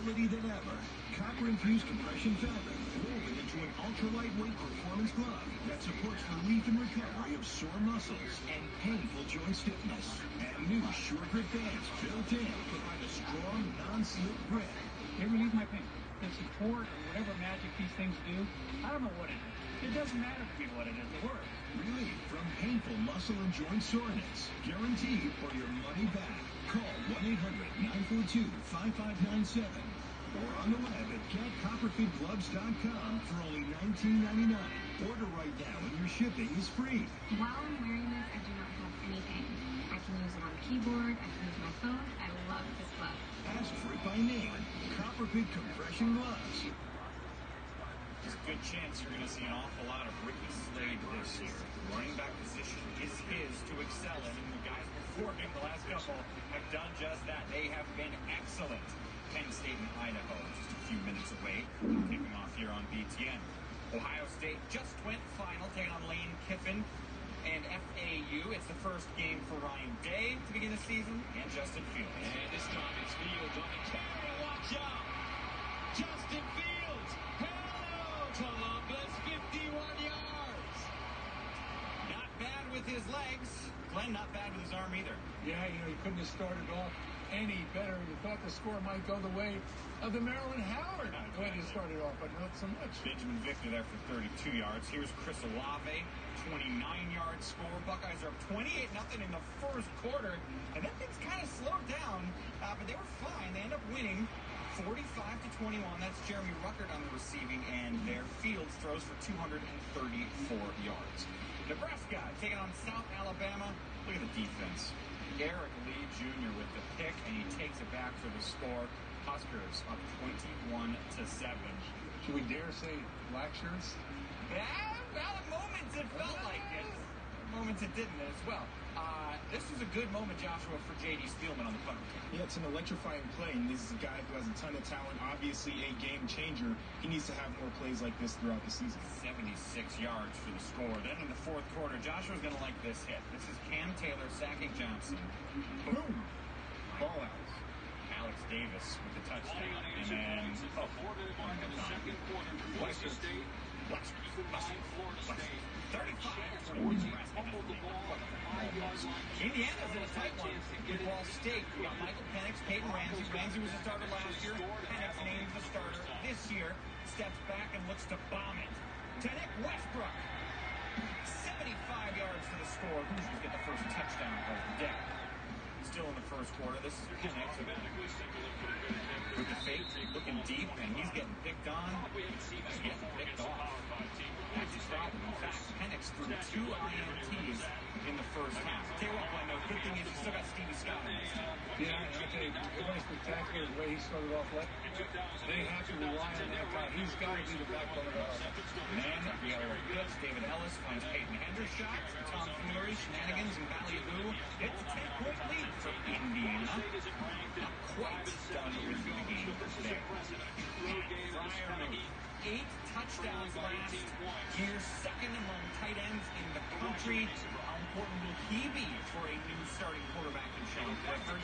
durability than ever. Copper-infused compression fabric woven into an ultra-lightweight performance glove that supports relief and recovery of sore muscles and painful joint stiffness. And new Sure Grip bands built in provide a strong, non-slip grip. They relieve my pain. The support or whatever magic these things do, I don't know what it is. It doesn't matter to me what it is. It works. Relief from painful muscle and joint soreness. Guaranteed for your money back. Call 1-800-942-5597 or on the web at getcopperfitgloves.com for only $19.99. Order right now and your shipping is free. While I'm wearing this, I do not have any pain. I can use it on the keyboard. I can use my phone. I love this glove. Ask for it by name. Copperfit Compression Gloves. There's a good chance you're going to see an awful lot of Ricky Slade this year. The running back position is his to excel in, and the guys before him the last couple have done just that. They have been excellent. Penn State and Idaho just a few minutes away, kicking off here on BTN. Ohio State just went final, taking on Lane Kiffin and FAU. It's the first game for Ryan Day to begin the season, and Justin Fields. And this time it's Fields on the carry. Watch out! Justin Fields! Hello, Columbus! 51 yards! Not bad with his legs. Glenn, not bad with his arm either. Yeah, you know, he couldn't have started off any better. You thought the score might go the way of the Maryland Howard when he started off, but not so much. Benjamin Victor there for 32 yards. Here's Chris Olave, 29-yard score. Buckeyes are up 28-0 in the first quarter, and then things kind of slowed down, but they were fine. They end up winning 45-21. That's Jeremy Ruckert on the receiving end there. Fields throws for 234 yards. Nebraska taking on South Alabama. Look at the defense. Eric Lee Jr. with the pick, and he takes it back for the score. Huskers up 21-7. Should we dare say black shirts? Yeah, well, at moments it felt like it. At moments it didn't as well. This was a good moment, Joshua, for J.D. Spielman on the punt return. Yeah, it's an electrifying play, and this is a guy who has a ton of talent, obviously a game changer. He needs to have more plays like this throughout the season. 76 yards for the score. Then in the fourth quarter, Joshua's going to like this hit. This is Cam Taylor sacking Johnson. Boom! Ball out. Alex Davis with the touchdown. And then, Western State. 35. Indiana's in a tight one with Ball State. We got Michael Penix, Peyton Ramsey. Ramsey was the starter last year. Penix named the starter this year. Steps back and looks to bomb it. To Nick Westbrook. 75 yards for the score. Hoosiers get the first touchdown of the day. Still in the first quarter. This is Penix with the fake, looking deep, and he's getting picked on. He's getting picked off. That's his problem. In fact, Penix threw 2 INTs in the first half. Tell you what, Glenn, the good thing is you still got Stevie Scott on this team. Yeah, I'll tell you, it was spectacular the way he started off left. They have to rely on that guy. He's got to be the backbone of the offense. And then we got a blitz. David Ellis finds Peyton Hendershot. Tom Fleary, shenanigans, and Ballyhoo. It's a 10-point lead for Indiana. Not quite done with the game there. Fryer, 8 touchdowns last year, second among tight ends in the country. How important will he be for a new starting quarterback in Sean Clifford?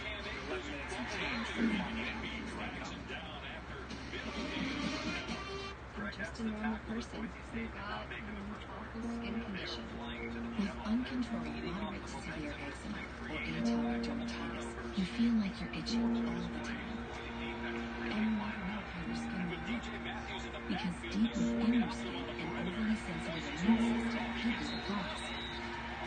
11 minutes and change for the NBA right now. Just a normal person who got an awful skin condition with uncontrolled moderate to severe eczema or atopic dermatitis. You feel like you're itching all the time. And you want to know how your skin will look. Because deep within your skin, an overly sensitive immune system could be the cause.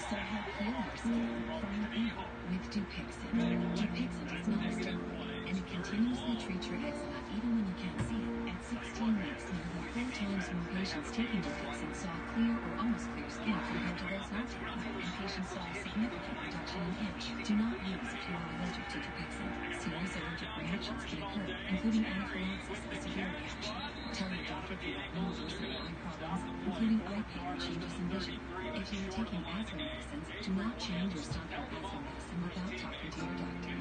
So help heal your skin from within with Dupixent. Dupixent is not a steroid, and it continuously treats your eczema even when you can't see it. At 16 weeks, more than 4 times more patients taking Dupixent saw clear or almost clear skin compared to those not taking it, and patients saw a significant reduction in itch. Do not use if you are allergic to Dupixent. Serious allergic reactions can occur, including anaphylaxis, a severe reaction. Tell your doctor if you have any worsening eye problems, including eye pain or changes in vision. If you are taking asthma medicines, do not change or stop your asthma medicine without talking to your doctor.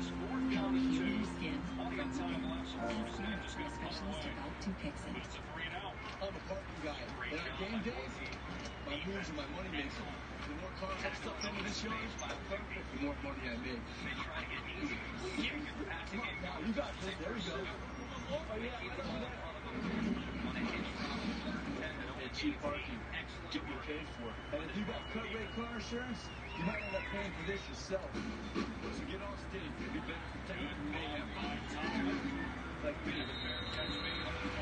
Help heal your skin from within. Ask your specialist about Dupixent. I'm a parking guy, and on game days, my moves are my money maker. The more cars I stuff into this yard, the more money I make. Come on, now, you got this. There we go. And cheap parking, get what you paid for. And if you got cut rate car insurance, you might end up paying for this yourself. So get off stage, you'll be better protected from mayhem. Like me.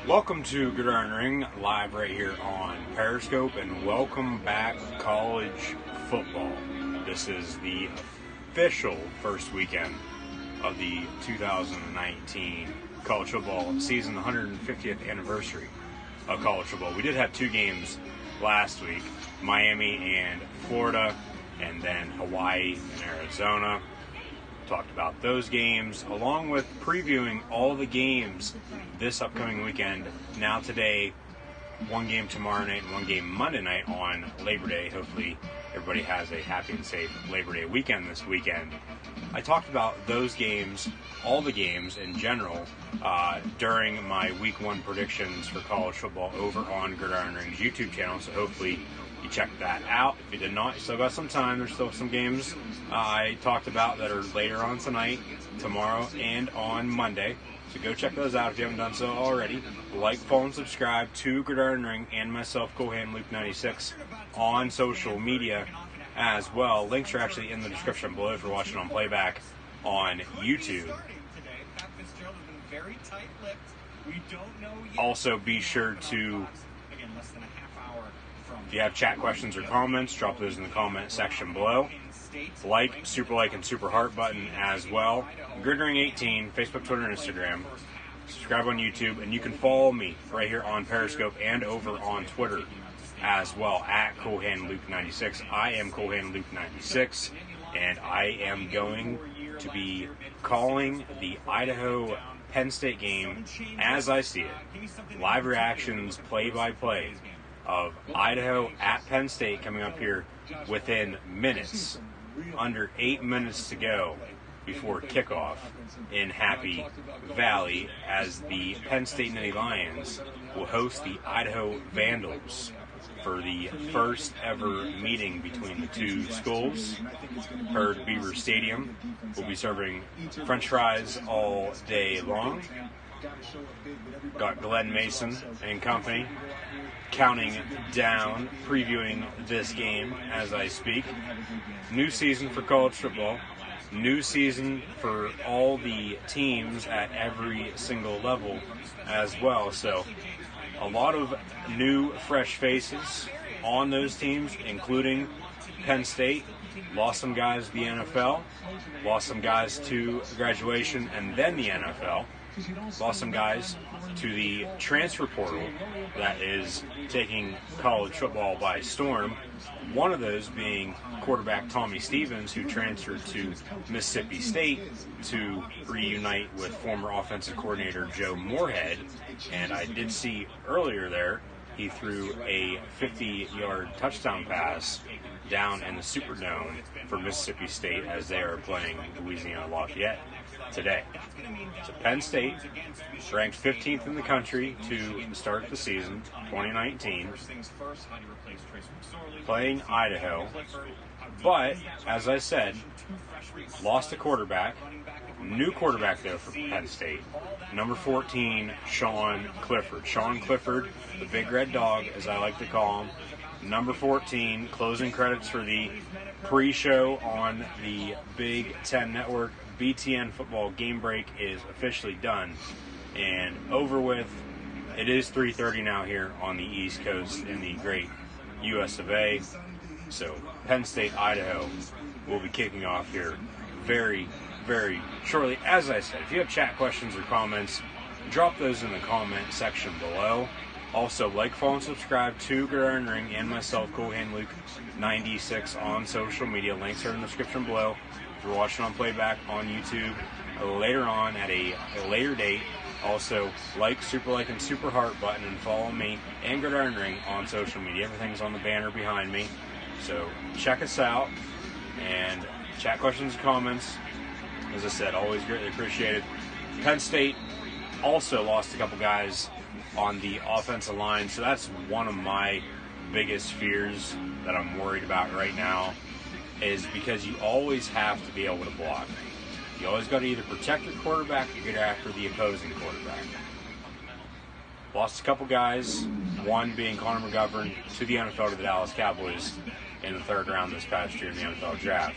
Welcome to Gridiron Ring, live right here on Periscope, and welcome back college football. This is the official first weekend of the 2019 college football season, the 150th anniversary of college football. We did have two games last week, Miami and Florida, and then Hawaii and Arizona. Talked about those games, along with previewing all the games this upcoming weekend. Now today, one game tomorrow night and one game Monday night on Labor Day. Hopefully everybody has a happy and safe Labor Day weekend this weekend. I talked about those games, all the games in general, during my week one predictions for college football over on Gridiron Ring's YouTube channel, so hopefully you check that out. If you did not, you still got some time. There's still some games I talked about that are later on tonight, tomorrow, and on Monday. So go check those out if you haven't done so already. Like, follow, and subscribe to Gridiron Ring and myself, Cohan Luke 96, on social media as well. Links are actually in the description below if you're watching on playback on YouTube. Also, be sure to, if you have chat questions or comments, drop those in the comment section below. Like, super like, and super heart button as well. Gridiron 18, Facebook, Twitter, and Instagram. Subscribe on YouTube, and you can follow me right here on Periscope and over on Twitter as well, at Cohan Luke 96. I am Cohan Luke 96, and I am going to be calling the Idaho Penn State game as I see it. Live reactions, play-by-play of Idaho at Penn State coming up here within minutes. Under 8 minutes to go before kickoff in Happy Valley, as the Penn State Nittany Lions will host the Idaho Vandals for the first ever meeting between the two schools. Herd Beaver Stadium will be serving French fries all day long. Got Glenn Mason and company counting down, previewing this game as I speak. New season for college football. New season for all the teams at every single level as well. So a lot of new, fresh faces on those teams, including Penn State. Lost some guys to the NFL. Lost some guys to graduation and then the NFL. Lost some guys to the transfer portal that is taking college football by storm. One of those being quarterback Tommy Stevens, who transferred to Mississippi State to reunite with former offensive coordinator Joe Moorhead. And I did see earlier there, he threw a 50-yard touchdown pass down in the Superdome for Mississippi State as they are playing Louisiana Lafayette today. So Penn State, ranked 15th in the country to start the season, 2019, playing Idaho. But, as I said, lost a quarterback. New quarterback, though, for Penn State. Number 14, Sean Clifford. Sean Clifford, the Big Red Dog, as I like to call him. Number 14, closing credits for the pre-show on the Big Ten Network. BTN football game break is officially done and over with. It is 3:30 now here on the East Coast in the great US of A. So Penn State, Idaho will be kicking off here very, very shortly. As I said, if you have chat questions or comments, drop those in the comment section below. Also, like, follow, and subscribe to Gridiron Ring and myself, Cohan Luke 96, on social media. Links are in the description below. If you're watching on playback on YouTube later on at a later date, also like, and super heart button, and follow me and Gridiron Ring on social media. Everything's on the banner behind me. So check us out and chat questions and comments. As I said, always greatly appreciated. Penn State also lost a couple guys on the offensive line, so that's one of my biggest fears that I'm worried about right now, is because you always have to be able to block. You always got to either protect your quarterback or get after the opposing quarterback. Lost a couple guys, one being Connor McGovern to the NFL to the Dallas Cowboys in the third round this past year in the NFL draft.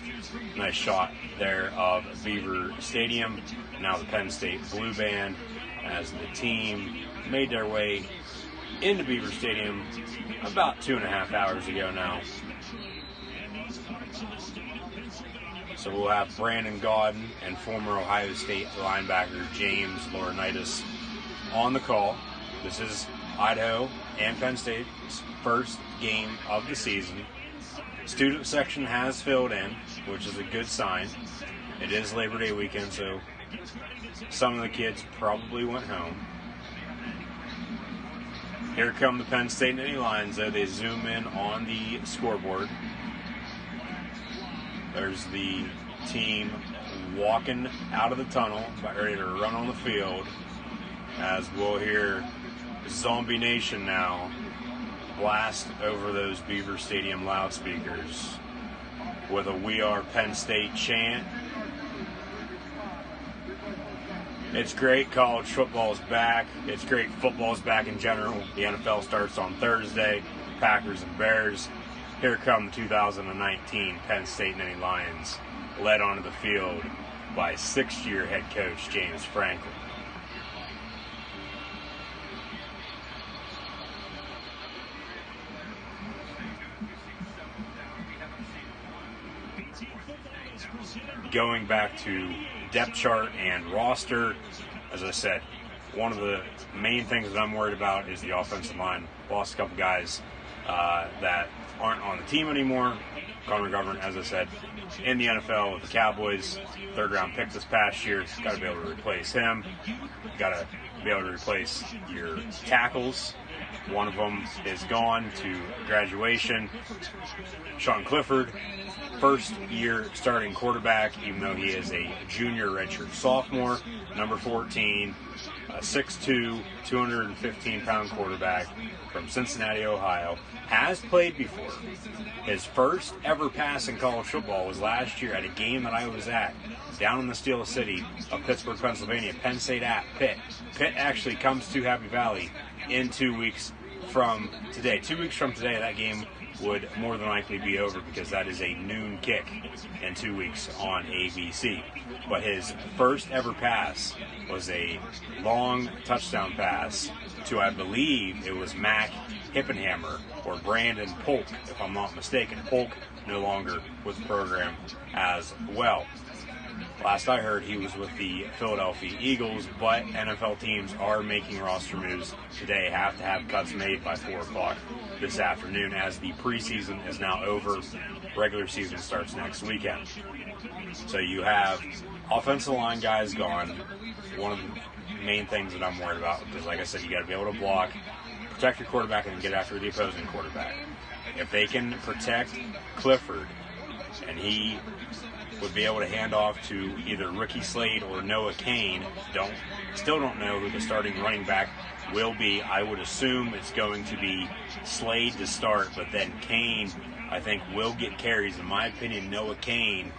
Nice shot there of Beaver Stadium, now the Penn State Blue Band, as the team made their way into Beaver Stadium about 2.5 hours ago now. So we'll have Brandon Gaudin and former Ohio State linebacker James Laurinaitis on the call. This is Idaho and Penn State's first game of the season. Student section has filled in, which is a good sign. It is Labor Day weekend, so some of the kids probably went home. Here come the Penn State Nittany Lions, though. They zoom in on the scoreboard. There's the team walking out of the tunnel, about ready to run on the field, as we'll hear Zombie Nation now blast over those Beaver Stadium loudspeakers with a "We Are Penn State" chant. It's great. College football's back. It's great. Football's back in general. The NFL starts on Thursday. Packers and Bears. Here come 2019 Penn State Nittany Lions, led onto the field by sixth-year head coach James Franklin. Going back to depth chart and roster, as I said, one of the main things that I'm worried about is the offensive line. Lost a couple guys that aren't on the team anymore. Connor McGovern, as I said, in the NFL with the Cowboys, third-round pick this past year. Got to be able to replace him. Got to be able to replace your tackles. One of them is gone to graduation. Sean Clifford, first-year starting quarterback, even though he is a junior redshirt sophomore, number 14, a 6'2", 215-pound quarterback from Cincinnati, Ohio, has played before. His first ever pass in college football was last year at a game that I was at down in the Steel City of Pittsburgh, Pennsylvania, Penn State at Pitt. Pitt actually comes to Happy Valley in 2 weeks from today. 2 weeks from today, that game would more than likely be over because that is a noon kick in 2 weeks on ABC. But his first ever pass was a long touchdown pass to, I believe, it was Mac Hippenhammer or Brandon Polk, if I'm not mistaken. Polk no longer with the program as well. Last I heard, he was with the Philadelphia Eagles, but NFL teams are making roster moves today, have to have cuts made by 4 o'clock this afternoon as the preseason is now over. Regular season starts next weekend. So you have offensive line guys gone. One of the main things that I'm worried about, because like I said, you got to be able to block, protect your quarterback, and get after the opposing quarterback. If they can protect Clifford, and he would be able to hand off to either Ricky Slade or Noah Kane. Still don't know who the starting running back will be. I would assume it's going to be Slade to start, but then Kane, I think, will get carries. In my opinion, Noah Kane,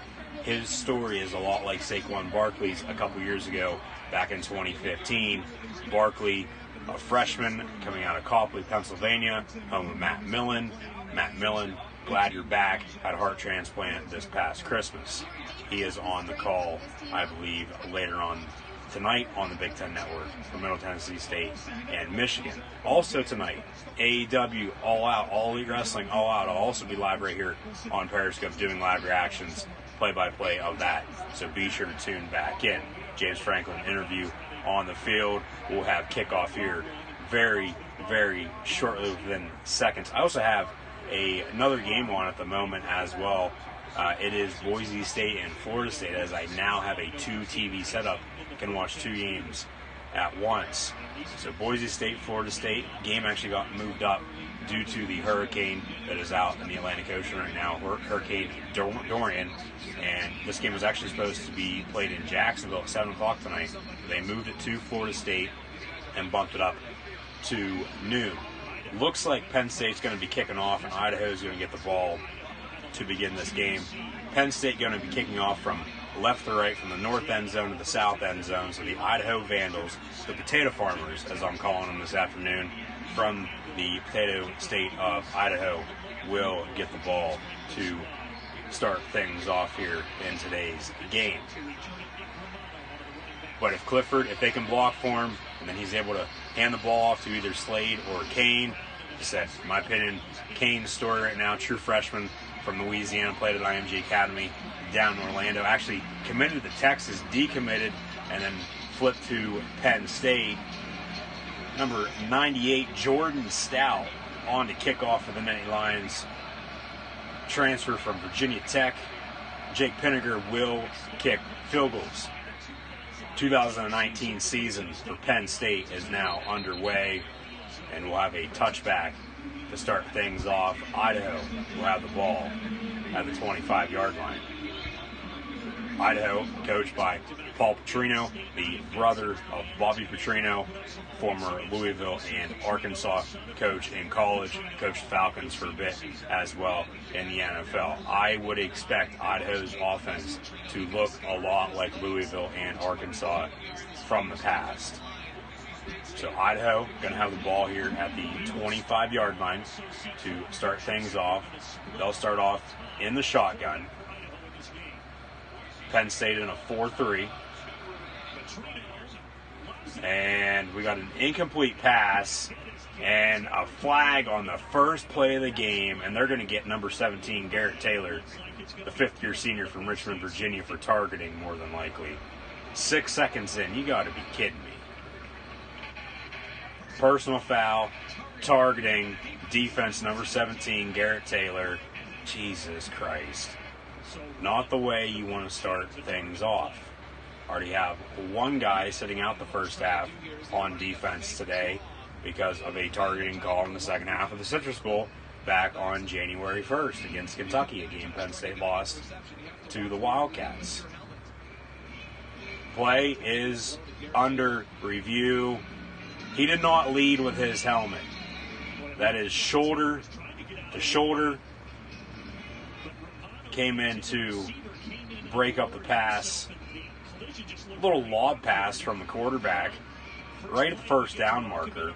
his story is a lot like Saquon Barkley's a couple years ago, back in 2015. Barkley, a freshman coming out of Copley, Pennsylvania, home with Matt Millen. Matt Millen, glad you're back. Had a heart transplant this past Christmas. He is on the call, I believe, later on tonight on the Big Ten Network for Middle Tennessee State and Michigan. Also tonight, AEW All Out, All Elite Wrestling All Out. I'll also be live right here on Periscope doing live reactions, play-by-play of that. So be sure to tune back in. James Franklin interview on the field. We'll have kickoff here very, very shortly, within seconds. I also have another game on at the moment as well. It is Boise State and Florida State, as I now have a 2 TV setup. Can watch 2 games at once. So Boise State, Florida State, game actually got moved up due to the hurricane that is out in the Atlantic Ocean right now, Hurricane Dorian. And this game was actually supposed to be played in Jacksonville at 7 o'clock tonight. They moved it to Florida State and bumped it up to noon. Looks like Penn State's going to be kicking off, and Idaho's going to get the ball to begin this game. Penn State going to be kicking off from left to right, from the north end zone to the south end zone. So the Idaho Vandals, the potato farmers, as I'm calling them this afternoon, from the potato state of Idaho, will get the ball to start things off here in today's game. But if Clifford, if they can block for him, and then he's able to hand the ball off to either Slade or Kane, I said, in my opinion, Kane's story right now, true freshman from Louisiana, played at IMG Academy down in Orlando, actually committed to Texas, decommitted, and then flipped to Penn State. Number 98, Jordan Stout, on to kick off for the Nittany Lions. Transfer from Virginia Tech. Jake Pinniger will kick field goals. 2019 season for Penn State is now underway, and we'll have a touchback to start things off. Idaho will have the ball at the 25-yard line. Idaho, coached by Paul Petrino, the brother of Bobby Petrino, former Louisville and Arkansas coach in college, coached Falcons for a bit as well in the NFL. I would expect Idaho's offense to look a lot like Louisville and Arkansas from the past. So Idaho going to have the ball here at the 25-yard line to start things off. They'll start off in the shotgun. Penn State in a 4-3. And we got an incomplete pass and a flag on the first play of the game, and they're going to get number 17, Garrett Taylor, the fifth-year senior from Richmond, Virginia, for targeting, more than likely. 6 seconds in, you got to be kidding me. Personal foul, targeting, defense number 17, Garrett Taylor. Jesus Christ. Not the way you want to start things off. Already have one guy sitting out the first half on defense today because of a targeting call in the second half of the Citrus Bowl back on January 1st against Kentucky, a game Penn State lost to the Wildcats. Play is under review. He did not lead with his helmet. That is shoulder to shoulder. Came in to break up the pass. A little lob pass from the quarterback right at the first down marker.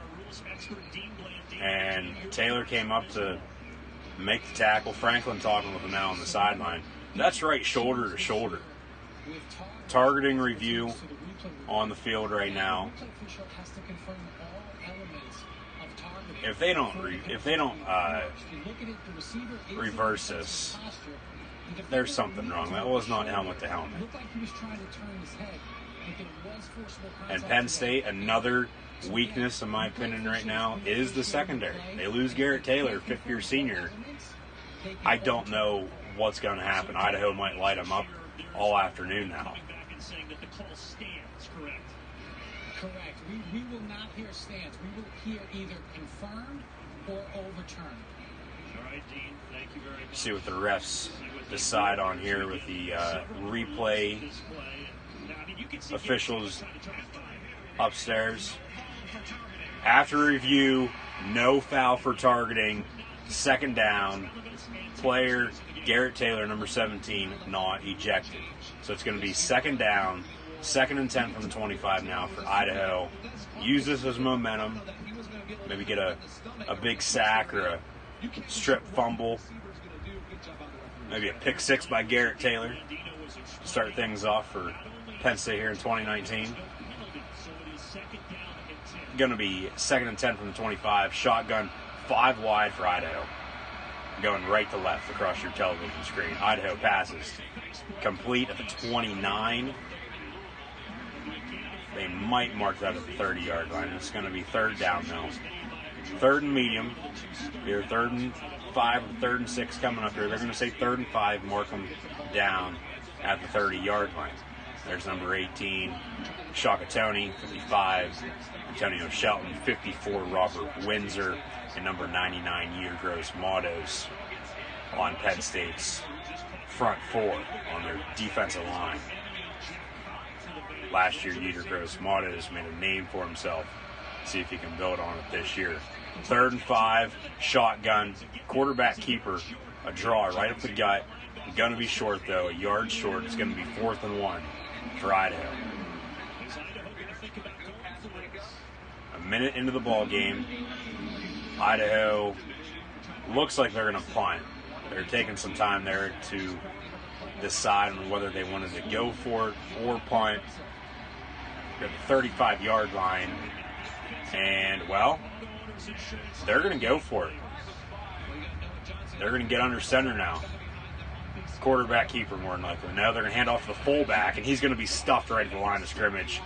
And Taylor came up to make the tackle. Franklin talking with him now on the sideline. That's right, shoulder to shoulder. Targeting review on the field right now. If they don't reverse this, there's something wrong. That was not helmet to helmet. And Penn State, another weakness in my opinion right now is the secondary. They lose Garrett Taylor, fifth-year senior. I don't know what's going to happen. Idaho might light them up all afternoon now. Correct. We will not hear stands. We will hear either confirmed or overturned. All right, Dean. Thank you very much. See what the refs decide on here with the replay officials upstairs. After review, no foul for targeting. Second down. Player Garrett Taylor, number 17, not ejected. So it's going to be second down. 2nd and 10 from the 25 now for Idaho. Use this as momentum. Maybe get a big sack or a strip fumble. Maybe a pick six by Garrett Taylor. Start things off for Penn State here in 2019. Going to be 2nd and 10 from the 25. Shotgun 5 wide for Idaho. Going right to left across your television screen. Idaho passes. Complete at the 29. They might mark that at the 30-yard line. It's going to be third down now. 3rd and medium. Here, 3rd and 5, 3rd and 6 coming up here. They're going to say 3rd and 5, mark them down at the 30-yard line. There's number 18, Shakatoni, 55, Antonio Shelton, 54, Robert Windsor, and number 99, Yeargross Matos on Penn State's front four on their defensive line. Last year, Yeargross Matos made a name for himself. See if he can build on it this year. 3rd and 5, shotgun, quarterback keeper, a draw right up the gut Going to be short, though. A yard short. It's going to be 4th and 1 for Idaho. A minute into the ball game, Idaho looks like they're going to punt. They're taking some time there to decide on whether they wanted to go for it or punt. They're at the 35-yard line, and, well, they're going to go for it. They're going to get under center now. Quarterback keeper, more than likely. Now they're going to hand off to the fullback, and he's going to be stuffed right at the line of scrimmage.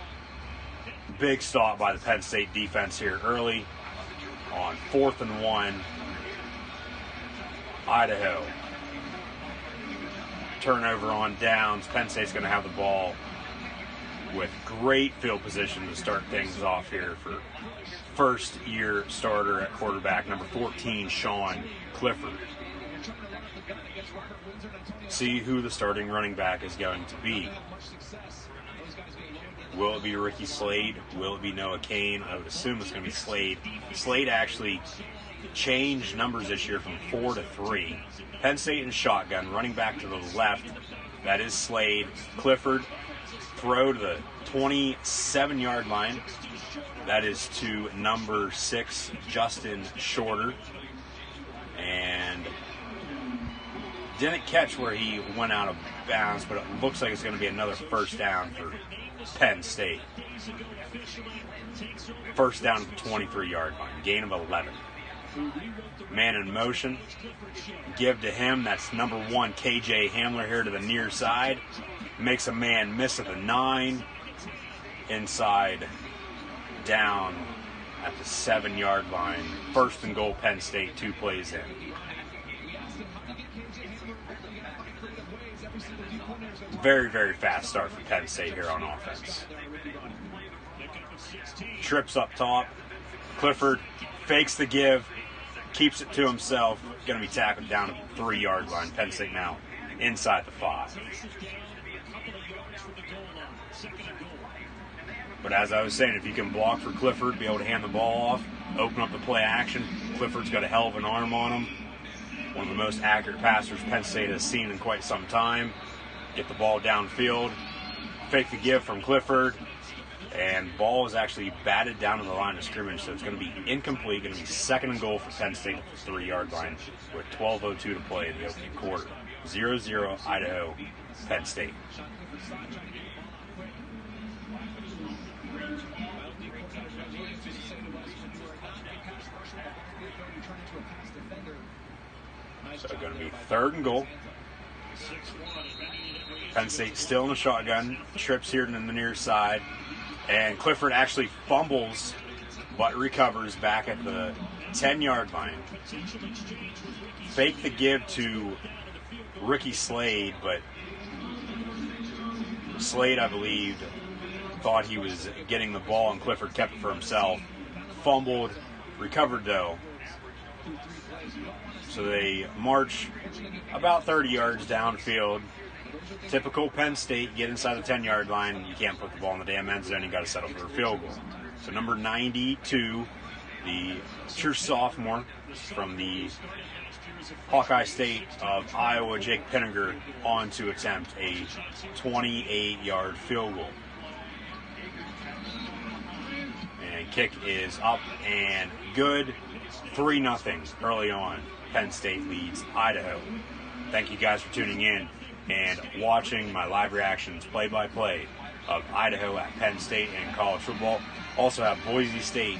Big stop by the Penn State defense here early on 4th and 1. Idaho. Turnover on downs. Penn State's going to have the ball with great field position to start things off here for first-year starter at quarterback, number 14, Sean Clifford. See who the starting running back is going to be. Will it be Ricky Slade? Will it be Noah Kane? I would assume it's going to be Slade. Slade actually changed numbers this year from 4 to 3. Penn State in shotgun, running back to the left. That is Slade. Clifford, throw to the 27-yard line. That is to number 6, Justin Shorter. And didn't catch where he went out of bounds, but it looks like it's going to be another first down for Penn State. First down at the 23-yard line. Gain of 11. Man in motion. Give to him. That's number 1, KJ Hamler here to the near side. Makes a man miss at the 9. Inside down at the 7-yard line. First and goal, Penn State, 2 plays in. Very, very fast start for Penn State here on offense. Trips up top. Clifford fakes the give, keeps it to himself. Going to be tackled down at the 3-yard line. Penn State now inside the 5. But as I was saying, if you can block for Clifford, be able to hand the ball off, open up the play action, Clifford's got a hell of an arm on him. One of the most accurate passers Penn State has seen in quite some time. Get the ball downfield, fake the give from Clifford, and ball is actually batted down to the line of scrimmage, so it's going to be incomplete. Going to be 2nd and goal for Penn State at the 3-yard line with 12:02 to play in the opening quarter. 0-0 Idaho, Penn State. So going to be 3rd and goal. Penn State still in the shotgun. Trips here in the near side. And Clifford actually fumbles, but recovers back at the 10-yard line. Fake the give to Ricky Slade, but Slade, I believe, thought he was getting the ball, and Clifford kept it for himself. Fumbled, recovered though. So they march about 30 yards downfield. Typical Penn State, get inside the 10-yard line. You can't put the ball in the damn end zone. You got to settle for a field goal. So number 92, the true sophomore from the Hawkeye State of Iowa, Jake Pinniger, on to attempt a 28-yard field goal. And kick is up and good. 3-0 early on. Penn State leads Idaho. Thank you guys for tuning in and watching my live reactions play-by-play of Idaho at Penn State in college football. Also have Boise State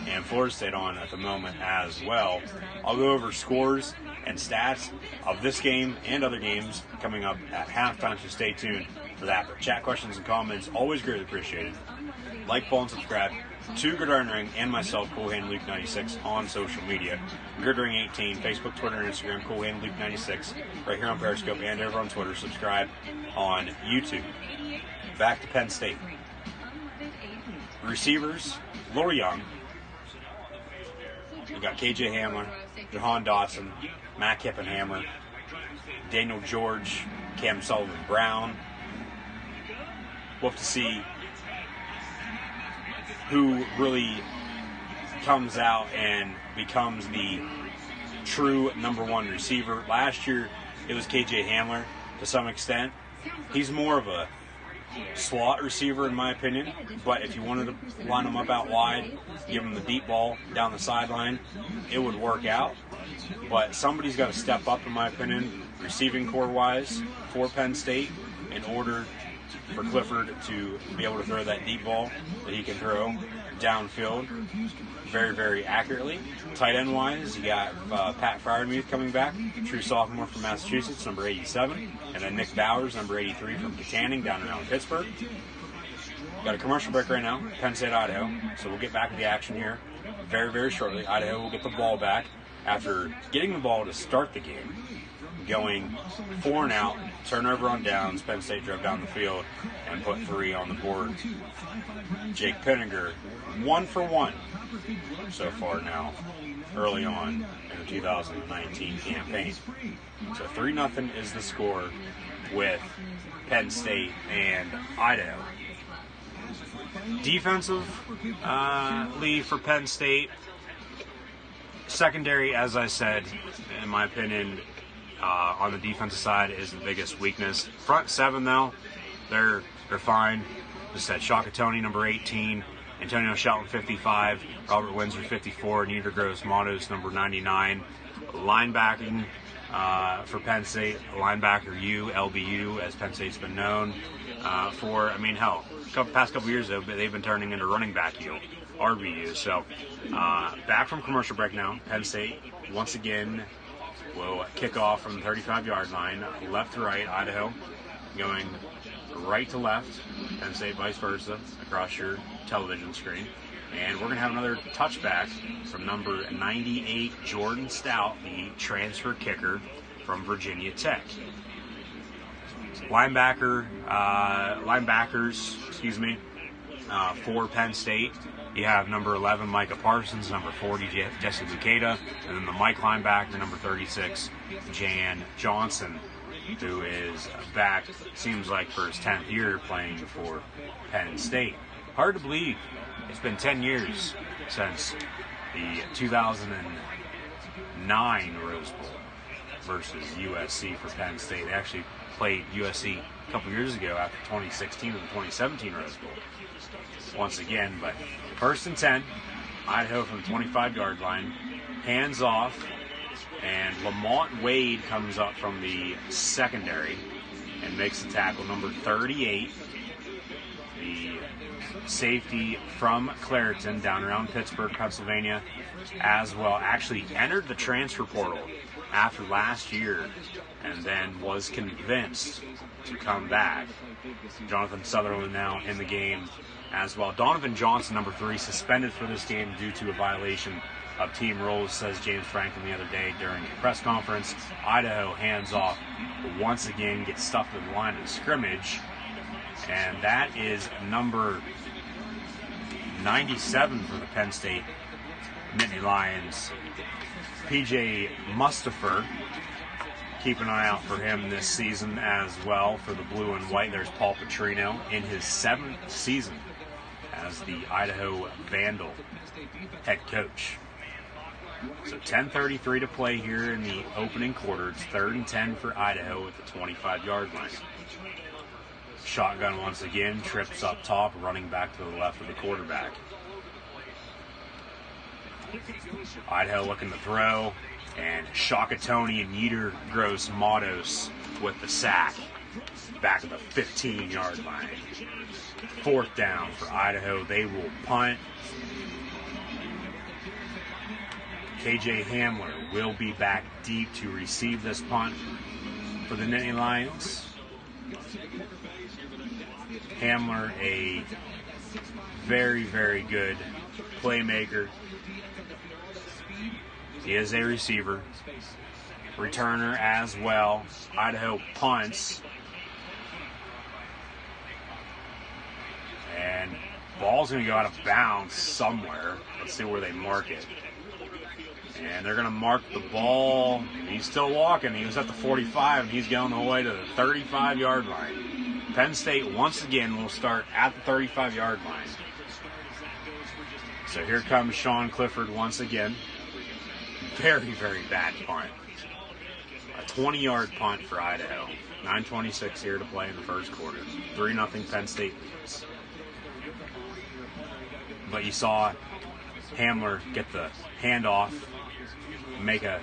and Florida State on at the moment as well. I'll go over scores and stats of this game and other games coming up at halftime, so stay tuned for that. But chat, questions, and comments, always greatly appreciated. Like, follow, and subscribe to Gridiron Ring and myself, CoolHandLuke96, on social media. Gridiron 18, Facebook, Twitter, and Instagram, CoolHandLuke96, right here on Periscope and over on Twitter. Subscribe on YouTube. Back to Penn State. Receivers, a little young. We've got KJ Hamler, Jahan Dotson, Matt Kippenhammer, Daniel George, Cam Sullivan-Brown. We'll have to see who really comes out and becomes the true number 1 receiver. Last year, it was KJ Hamler to some extent. He's more of a slot receiver in my opinion, but if you wanted to line him up out wide, give him the deep ball down the sideline, it would work out. But somebody's got to step up, in my opinion, receiving core wise for Penn State in order for Clifford to be able to throw that deep ball that he can throw downfield very, very accurately. Tight end wise, you got Pat Fryermuth coming back, true sophomore from Massachusetts, number 87, and then Nick Bowers, number 83 from Katanning down around Pittsburgh. Got a commercial break right now, Penn State, Idaho. So we'll get back to the action here very, very shortly. Idaho will get the ball back after getting the ball to start the game, going 4 and out, turnover on downs. Penn State drove down the field and put 3 on the board. Jake Pinninger, 1 for 1 so far now, early on in the 2019 campaign. So 3-0 is the score with Penn State and Idaho. Defensively for Penn State, secondary, as I said, in my opinion, on the defensive side is the biggest weakness. Front 7, though, they're fine. Just said Shaka Toney, number 18, Antonio Shelton, 55, Robert Windsor, 54, Neither Gross Matos, number 99. Linebacking for Penn State, linebacker U, LBU, as Penn State's been known for. I mean, hell, past couple years, though, they've been turning into running back U, RBU. So, back from commercial break now. Penn State, once again, will kick off from the 35-yard line, left to right, Idaho, going right to left, Penn State vice versa, across your television screen. And we're going to have another touchback from number 98, Jordan Stout, the transfer kicker from Virginia Tech. Linebackers, for Penn State. You have number 11, Micah Parsons, number 40, Jesse Luketa, and then the Mike linebacker, number 36, Jan Johnson, who is back, seems like, for his 10th year playing for Penn State. Hard to believe it's been 10 years since the 2009 Rose Bowl versus USC for Penn State. They actually played USC a couple years ago after 2016 and the 2017 Rose Bowl. Once again, but 1st and 10, Idaho from the 25-yard line, hands off, and Lamont Wade comes up from the secondary and makes the tackle. Number 38, the safety from Clareton down around Pittsburgh, Pennsylvania, as well. Actually entered the transfer portal after last year and then was convinced to come back. Jonathan Sutherland now in the game as well. Donovan Johnson, number 3, suspended for this game due to a violation of team rules, says James Franklin the other day during a press conference. Idaho hands off, but once again gets stuffed at the line of scrimmage, and that is number 97 for the Penn State Nittany Lions, PJ Mustipher. Keep an eye out for him this season as well for the blue and white. There's Paul Petrino in his 7th season as the Idaho Vandal head coach. So 10:33 to play here in the opening quarter. It's 3rd and 10 for Idaho at the 25-yard line. Shotgun once again, trips up top, running back to the left of the quarterback. Idaho looking to throw, and Shaka Toney and Neither Gross Matos with the sack back at the 15-yard line. 4th down for Idaho. They will punt. KJ Hamler will be back deep to receive this punt for the Nittany Lions. Hamler, a very, very good playmaker. He is a receiver. Returner as well. Idaho punts. And ball's going to go out of bounds somewhere. Let's see where they mark it. And they're going to mark the ball. He's still walking. He was at the 45, and he's going all the way to the 35-yard line. Penn State, once again, will start at the 35-yard line. So here comes Sean Clifford once again. Very, very bad punt. A 20-yard punt for Idaho. 9:26 here to play in the first quarter. 3-0 Penn State leads. But you saw Hamler get the handoff, make a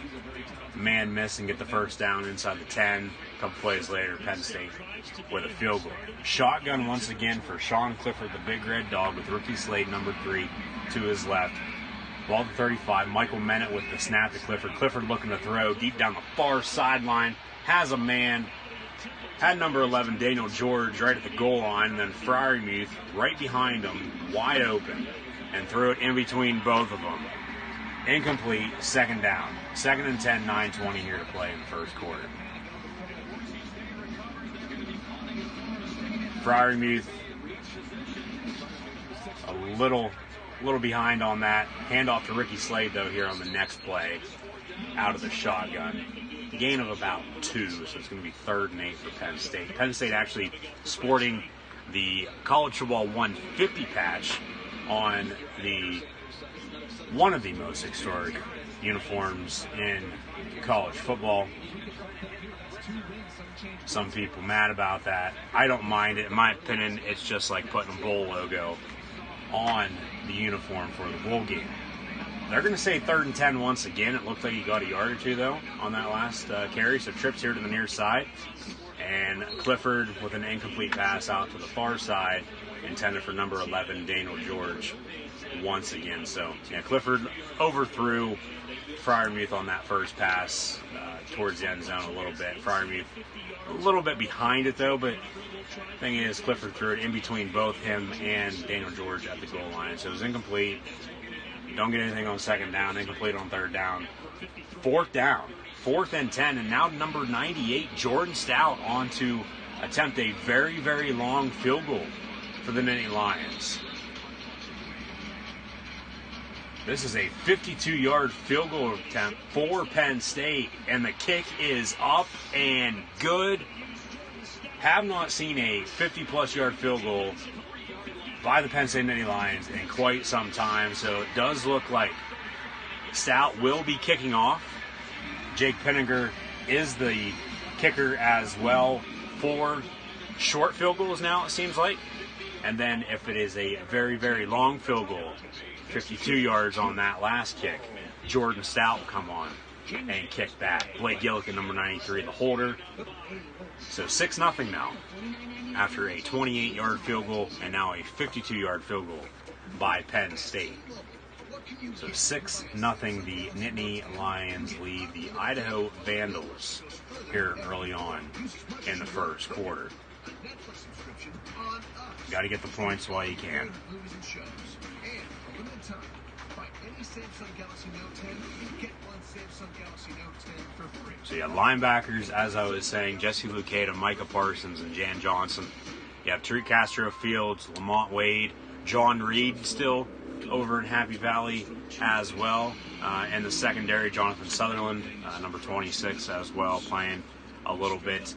man miss and get the first down inside the 10. A couple plays later, Penn State with a field goal. Shotgun once again for Sean Clifford, the big red dog, with rookie Slade, number 3, to his left. Ball to 35. Michael Mennett with the snap to Clifford. Clifford looking to throw deep down the far sideline. Has a man. Had number 11, Daniel George, right at the goal line. And then Freiermuth right behind him, wide open. And threw it in between both of them. Incomplete. Second down. 2nd and 10, 9:20 here to play in the first quarter. Freiermuth a little behind on that. Handoff to Ricky Slade, though, here on the next play out of the shotgun. Gain of about 2, so it's going to be 3rd and 8 for Penn State. Penn State actually sporting the College Football 150 patch on one of the most historic uniforms in college football. Some people mad about that. I don't mind it. In my opinion, it's just like putting a bowl logo on the uniform for the bowl game. They're going to say 3rd and 10 once again. It looked like he got a yard or two, though, on that last carry. So trips here to the near side. And Clifford with an incomplete pass out to the far side, intended for number 11, Daniel George, once again. So, yeah, Clifford overthrew Freiermuth on that first pass towards the end zone a little bit. Freiermuth a little bit behind it, though, but the thing is, Clifford threw it in between both him and Daniel George at the goal line. So it was incomplete. Don't get anything on 2nd down, incomplete on 3rd down. 4th down, 4th and 10, and now number 98, Jordan Stout, on to attempt a very, very long field goal for the Nittany Lions. This is a 52-yard field goal attempt for Penn State, and the kick is up and good. Have not seen a 50-plus yard field goal by the Penn State Nittany Lions in quite some time, so it does look like Stout will be kicking off. Jake Pinniger is the kicker as well for short field goals now, it seems like. And then if it is a very, very long field goal, 52 yards on that last kick, Jordan Stout will come on and kick that. Blake Gillikin, number 93, the holder. So 6-0 now after a 28-yard field goal and now a 52-yard field goal by Penn State. So 6-0, the Nittany Lions lead the Idaho Vandals here early on in the first quarter. Got to get the points while you can. So you have linebackers, as I was saying, Jesse Lucada, Micah Parsons, and Jan Johnson. You have Tariq Castro Fields, Lamont Wade, John Reed still over in Happy Valley as well. And the secondary, Jonathan Sutherland, number 26 as well, playing a little bit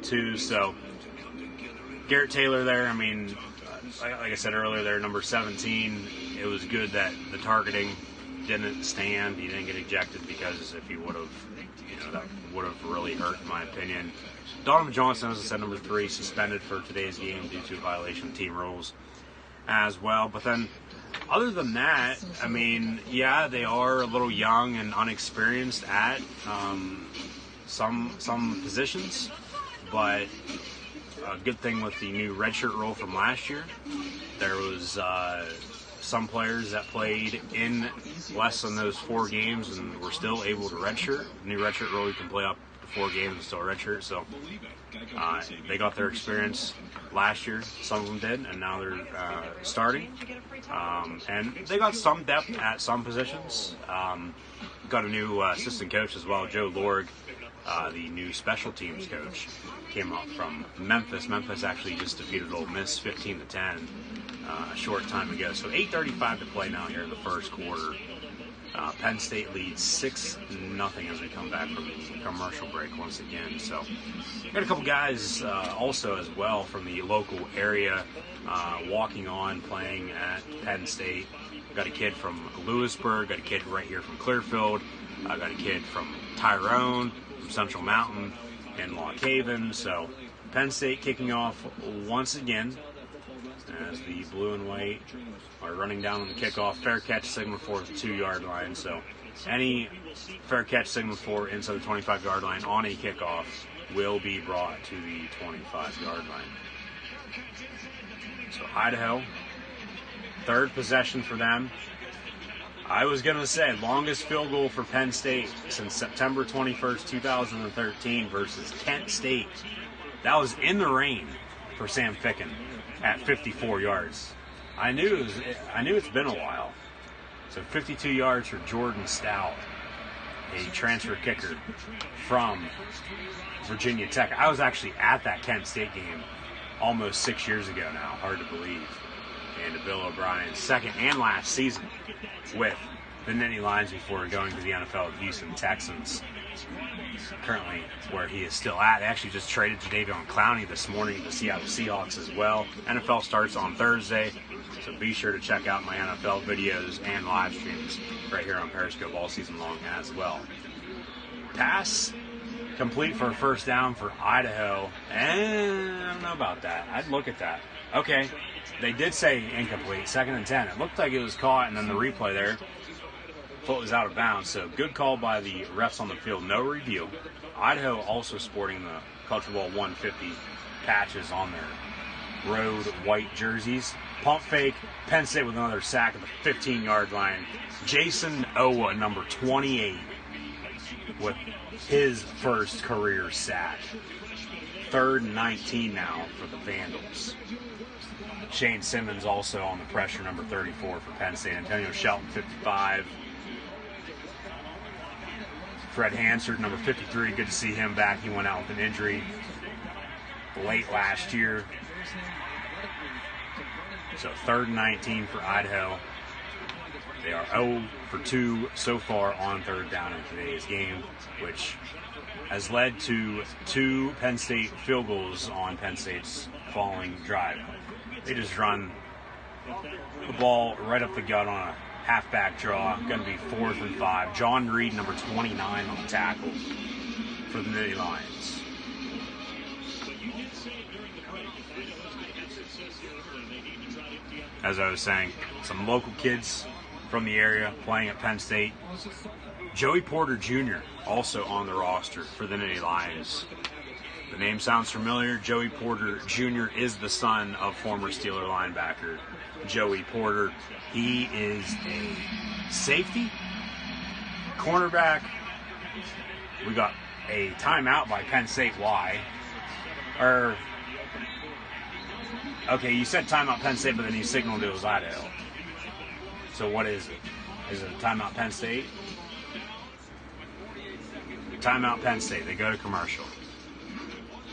too. So Garrett Taylor there, I mean, like I said earlier there, number 17, it was good that the targeting didn't stand. He didn't get ejected, because if he would have, that would have really hurt, in my opinion. Donovan Johnson, as I said, number 3, suspended for today's game due to a violation of team rules as well. But then, other than that, I mean, yeah, they are a little young and unexperienced at some positions, but a good thing with the new redshirt rule from last year, there was some players that played in less than those 4 games and were still able to redshirt. New redshirt rule, you can play up to 4 games and still redshirt. So they got their experience last year. Some of them did, and now they're starting. And they got some depth at some positions. Got a new assistant coach as well, Joe Lorg, the new special teams coach, came up from Memphis. Memphis actually just defeated Ole Miss 15-10 a short time ago. So 8:35 to play now here in the first quarter. Penn State leads 6-0 as we come back from the commercial break once again. So got a couple guys also as well from the local area walking on, playing at Penn State. Got a kid from Lewisburg, got a kid right here from Clearfield, I got a kid from Tyrone, from Central Mountain, and Lock Haven. So Penn State kicking off once again as the blue and white are running down on the kickoff. Fair catch signal for the 2-yard line. So any fair catch signal for inside the 25-yard line on a kickoff will be brought to the 25-yard line. So Idaho, third possession for them. I was going to say, longest field goal for Penn State since September 21st, 2013 versus Kent State. That was in the rain for Sam Ficken at 54 yards. I knew it's been a while. So 52 yards for Jordan Stout, a transfer kicker from Virginia Tech. I was actually at that Kent State game almost 6 years ago now, hard to believe. And Bill O'Brien's second and last season with the Nittany Lions before going to the NFL with Houston Texans. Currently where he is still at. They actually just traded Jadeveon Clowney this morning to the Seattle Seahawks as well. NFL starts on Thursday, so be sure to check out my NFL videos and live streams right here on Periscope all season long as well. Pass complete for a first down for Idaho. And I don't know about that. I'd look at that. Okay, they did say incomplete, 2nd and 10. It looked like it was caught, and then the replay there, foot was out of bounds. So good call by the refs on the field. No review. Idaho also sporting the Culture Bowl 150 patches on their road white jerseys. Pump fake. Penn State with another sack at the 15-yard line. Jason Owa, number 28, with his first career sack. 3rd and 19 now for the Vandals. Shane Simmons also on the pressure, number 34 for Penn State. Antonio Shelton, 55. Fred Hansard, number 53. Good to see him back. He went out with an injury late last year. So 3rd and 19 for Idaho. They are 0 for 2 so far on 3rd down in today's game, which has led to 2 Penn State field goals on Penn State's following drive. They just run the ball right up the gut on a halfback draw. Going to be 4th and 5. John Reed, number 29 on the tackle for the Nittany Lions. As I was saying, some local kids from the area playing at Penn State. Joey Porter Jr. also on the roster for the Nittany Lions. The name sounds familiar. Joey Porter Jr. is the son of former Steeler linebacker Joey Porter. He is a safety, cornerback. We got a timeout by Penn State. Why? Okay, you said timeout Penn State, but then you signaled it was Idaho. So what is it? Is it a timeout Penn State? Timeout Penn State. They go to commercial.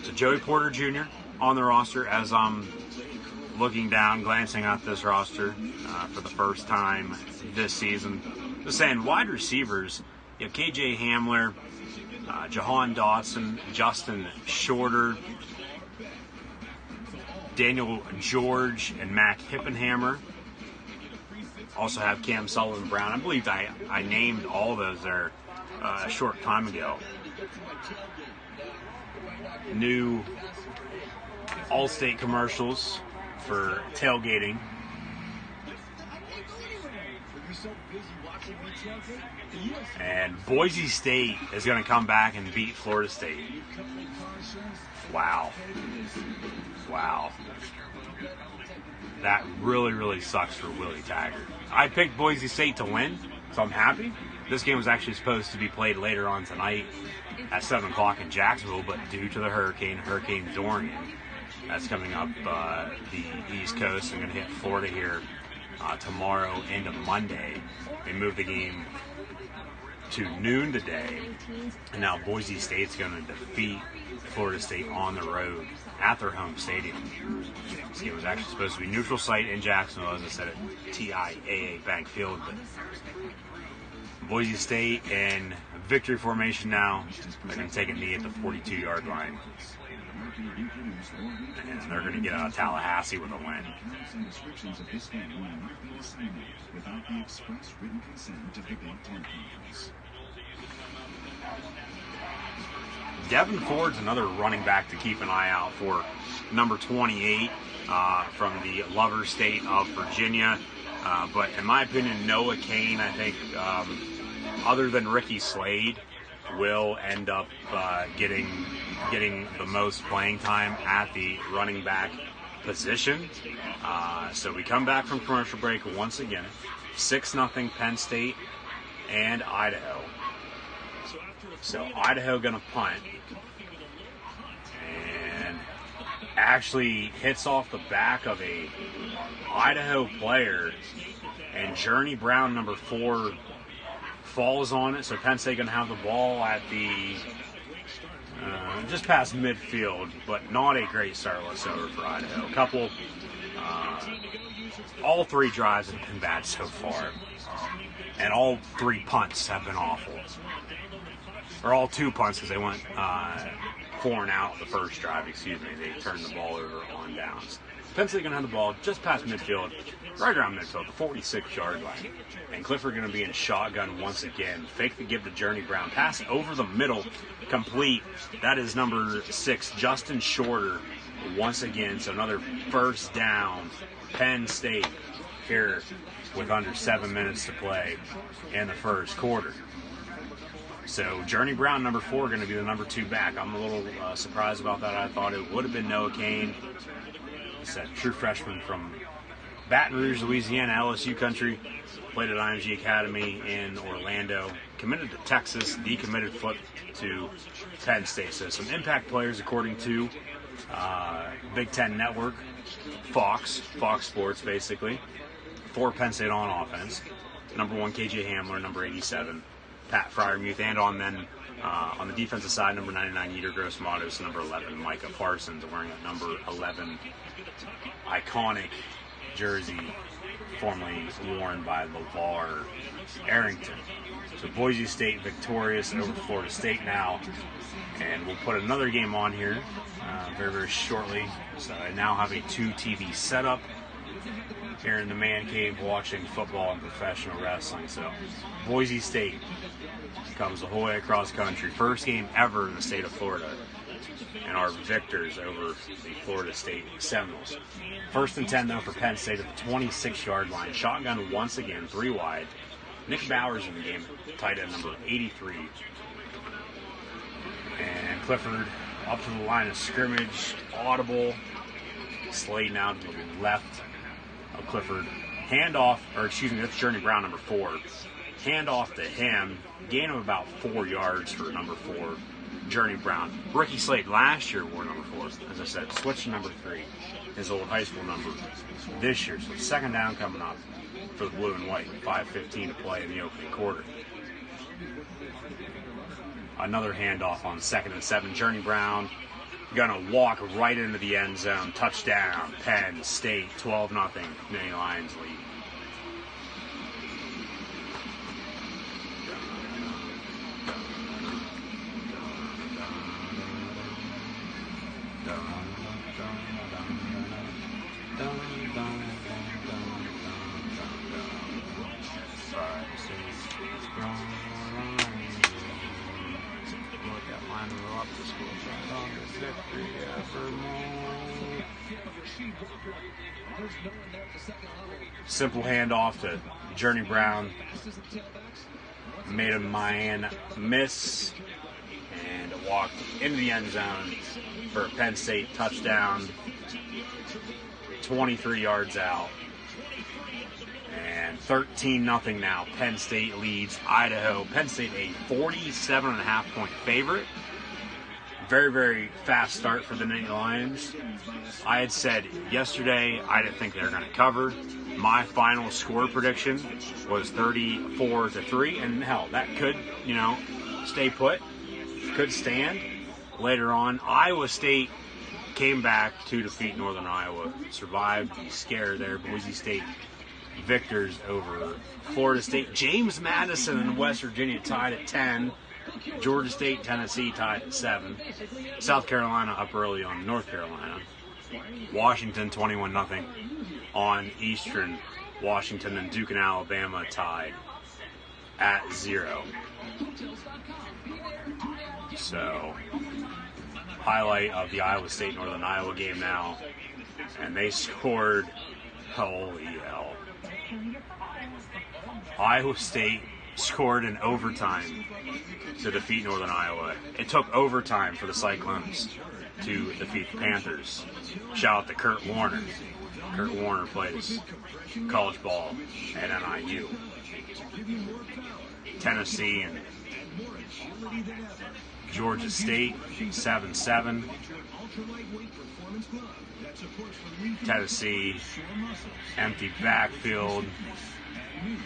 So Joey Porter Jr. on the roster as I'm looking down, glancing at this roster for the first time this season. Just saying, wide receivers, you have KJ Hamler, Jahan Dotson, Justin Shorter, Daniel George, and Mac Hippenhammer. Also have Cam Sullivan Brown. I believe I named all of those there a short time ago. New Allstate commercials for tailgating. And Boise State is going to come back and beat Florida State. Wow. That really, really sucks for Willie Taggart. I picked Boise State to win, so I'm happy. This game was actually supposed to be played later on tonight at 7 o'clock in Jacksonville, but due to the Hurricane Dorian, that's coming up the East Coast and going to hit Florida here tomorrow into Monday. They moved the game to noon today, and now Boise State's going to defeat Florida State on the road at their home stadium. This game was actually supposed to be neutral site in Jacksonville, as I said, at TIAA Bank Field, but Boise State in victory formation now. They're going to take a knee at the 42-yard line. And they're going to get out of Tallahassee with a win. Devin Ford's another running back to keep an eye out for, number 28 from the lover state of Virginia. But in my opinion, Noah Kane, I think, other than Ricky Slade, will end up getting the most playing time at the running back position. So we come back from commercial break once again. 6-0 Penn State and Idaho. So Idaho gonna punt, and actually hits off the back of a Idaho player, and Journey Brown, number 4, falls on it. So Penn State gonna have the ball at the just past midfield, but not a great start whatsoever for Idaho. A couple, all 3 drives have been bad so far, and all 3 punts have been awful. Or all 2 punts, because they went 4 and out the first drive, excuse me. They turned the ball over on downs. Penn State going to have the ball just past midfield, right around midfield, the 46-yard line. And Clifford going to be in shotgun once again. Fake the give to Journey Brown. Pass over the middle, complete. That is number 6, Justin Shorter, once again. So another first down. Penn State here with under 7 minutes to play in the first quarter. So Journey Brown, number 4, going to be the number 2 back. I'm a little surprised about that. I thought it would have been Noah Kane. It's a true freshman from Baton Rouge, Louisiana, LSU country. Played at IMG Academy in Orlando. Committed to Texas, decommitted foot to Penn State. So some impact players according to Big Ten Network, Fox Sports basically. 4 Penn State on offense. Number 1, KJ Hamler, number 87. Pat Fryermuth, and on the defensive side, number 99, Yetur Gross-Matos, number 11, Micah Parsons, wearing a number 11 iconic jersey formerly worn by LeVar Arrington. So Boise State victorious over Florida State now, and we'll put another game on here very, very shortly. So I now have a 2 TV setup here in the man cave watching football and professional wrestling. So Boise State comes the whole way across country. First game ever in the state of Florida, and our victors over the Florida State Seminoles. 1st and 10 though for Penn State at the 26-yard line. Shotgun once again, 3 wide. Nick Bowers in the game, tight end number 83. And Clifford up to the line of scrimmage, audible. Slade now to the left of Clifford. Handoff, or excuse me, that's Journey Brown, number 4. Handoff to him. Gain of about 4 yards for number 4, Journey Brown. Ricky Slade last year wore number 4. As I said, switched to number 3, his old high school number this year. So 2nd down coming up for the blue and white. 5:15 to play in the opening quarter. Another handoff on 2nd and 7. Journey Brown gonna walk right into the end zone. Touchdown, Penn State, 12-0. Nittany Lions lead. Simple handoff to Journey Brown. Made a man miss and walked into the end zone for a Penn State touchdown. 23 yards out. And 13-0 now. Penn State leads Idaho. Penn State a 47.5-point favorite. Very, very fast start for the Nittany Lions. I had said yesterday I didn't think they were going to cover. My final score prediction was 34-3, and hell, that could, stay put, could stand. Later on, Iowa State came back to defeat Northern Iowa, survived the scare there. Boise State victors over Florida State. James Madison and West Virginia tied at 10. Georgia State, Tennessee tied at 7. South Carolina up early on North Carolina. Washington 21-0 on Eastern Washington, and Duke and Alabama tied at 0. So, highlight of the Iowa State Northern Iowa game now, and they scored. Holy hell! Iowa State scored in overtime to defeat Northern Iowa. It took overtime for the Cyclones to defeat the Panthers. Shout out to Kurt Warner. Kurt Warner plays college ball at NIU. Tennessee and Georgia State, 7-7. Tennessee, empty backfield.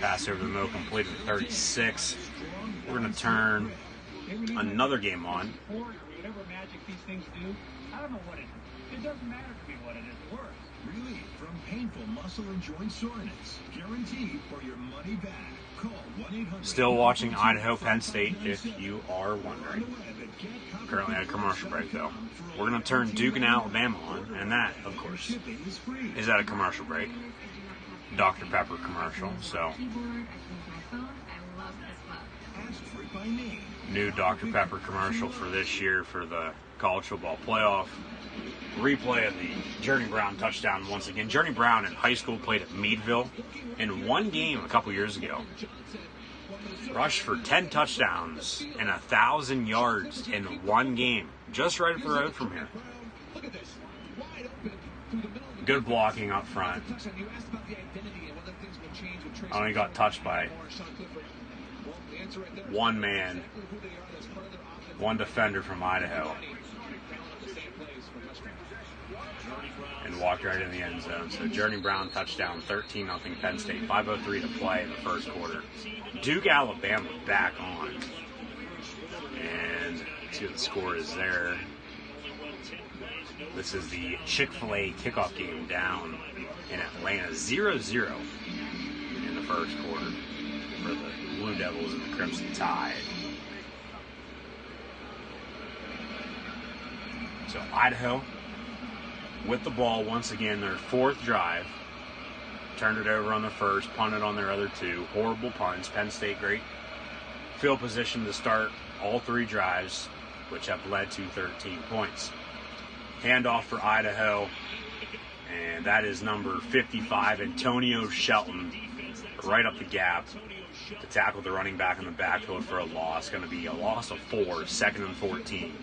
Pass over the middle, completed 36. We're going to turn another game on. Whatever magic these things do, I don't know what it is. It doesn't matter to me what it is. It works. Relief from painful muscle and joint soreness. Guaranteed for your money back. Call 1-800. Still watching Idaho Penn State, if you are wondering. Currently at a commercial break, though. We're going to turn Duke and Alabama on, and that, of course, is at a commercial break. Dr. Pepper commercial, so new Dr. Pepper commercial for this year for the college football playoff. Replay of the Journey Brown touchdown once again. Journey Brown in high school played at Meadville in one game a couple years ago. Rushed for 10 touchdowns and 1,000 yards in one game, just right up the road from here. Good blocking up front. Only got touched by one man, one defender from Idaho, and walked right in the end zone. So Journey Brown touchdown, 13-0 Penn State, 5:03 to play in the first quarter. Duke, Alabama back on. And let's see what the score is there. This is the Chick-fil-A kickoff game down in Atlanta, 0-0 in the first quarter for the Blue Devils and the Crimson Tide. So Idaho with the ball once again, their fourth drive. Turned it over on the first, punted on their other two. Horrible punts. Penn State great field position to start all three drives, which have led to 13 points. Handoff for Idaho, and that is number 55, Antonio Shelton, right up the gap to tackle the running back in the backfield for a loss. Going to be a loss of 4, 2nd and 14.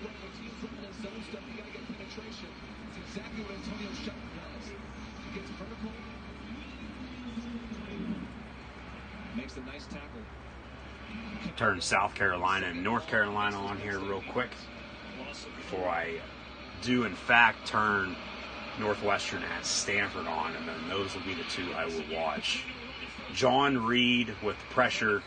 Makes a nice tackle. Turn South Carolina and North Carolina on here real quick before I do in fact turn Northwestern at Stanford on, and then those will be the two I will watch. John Reed with pressure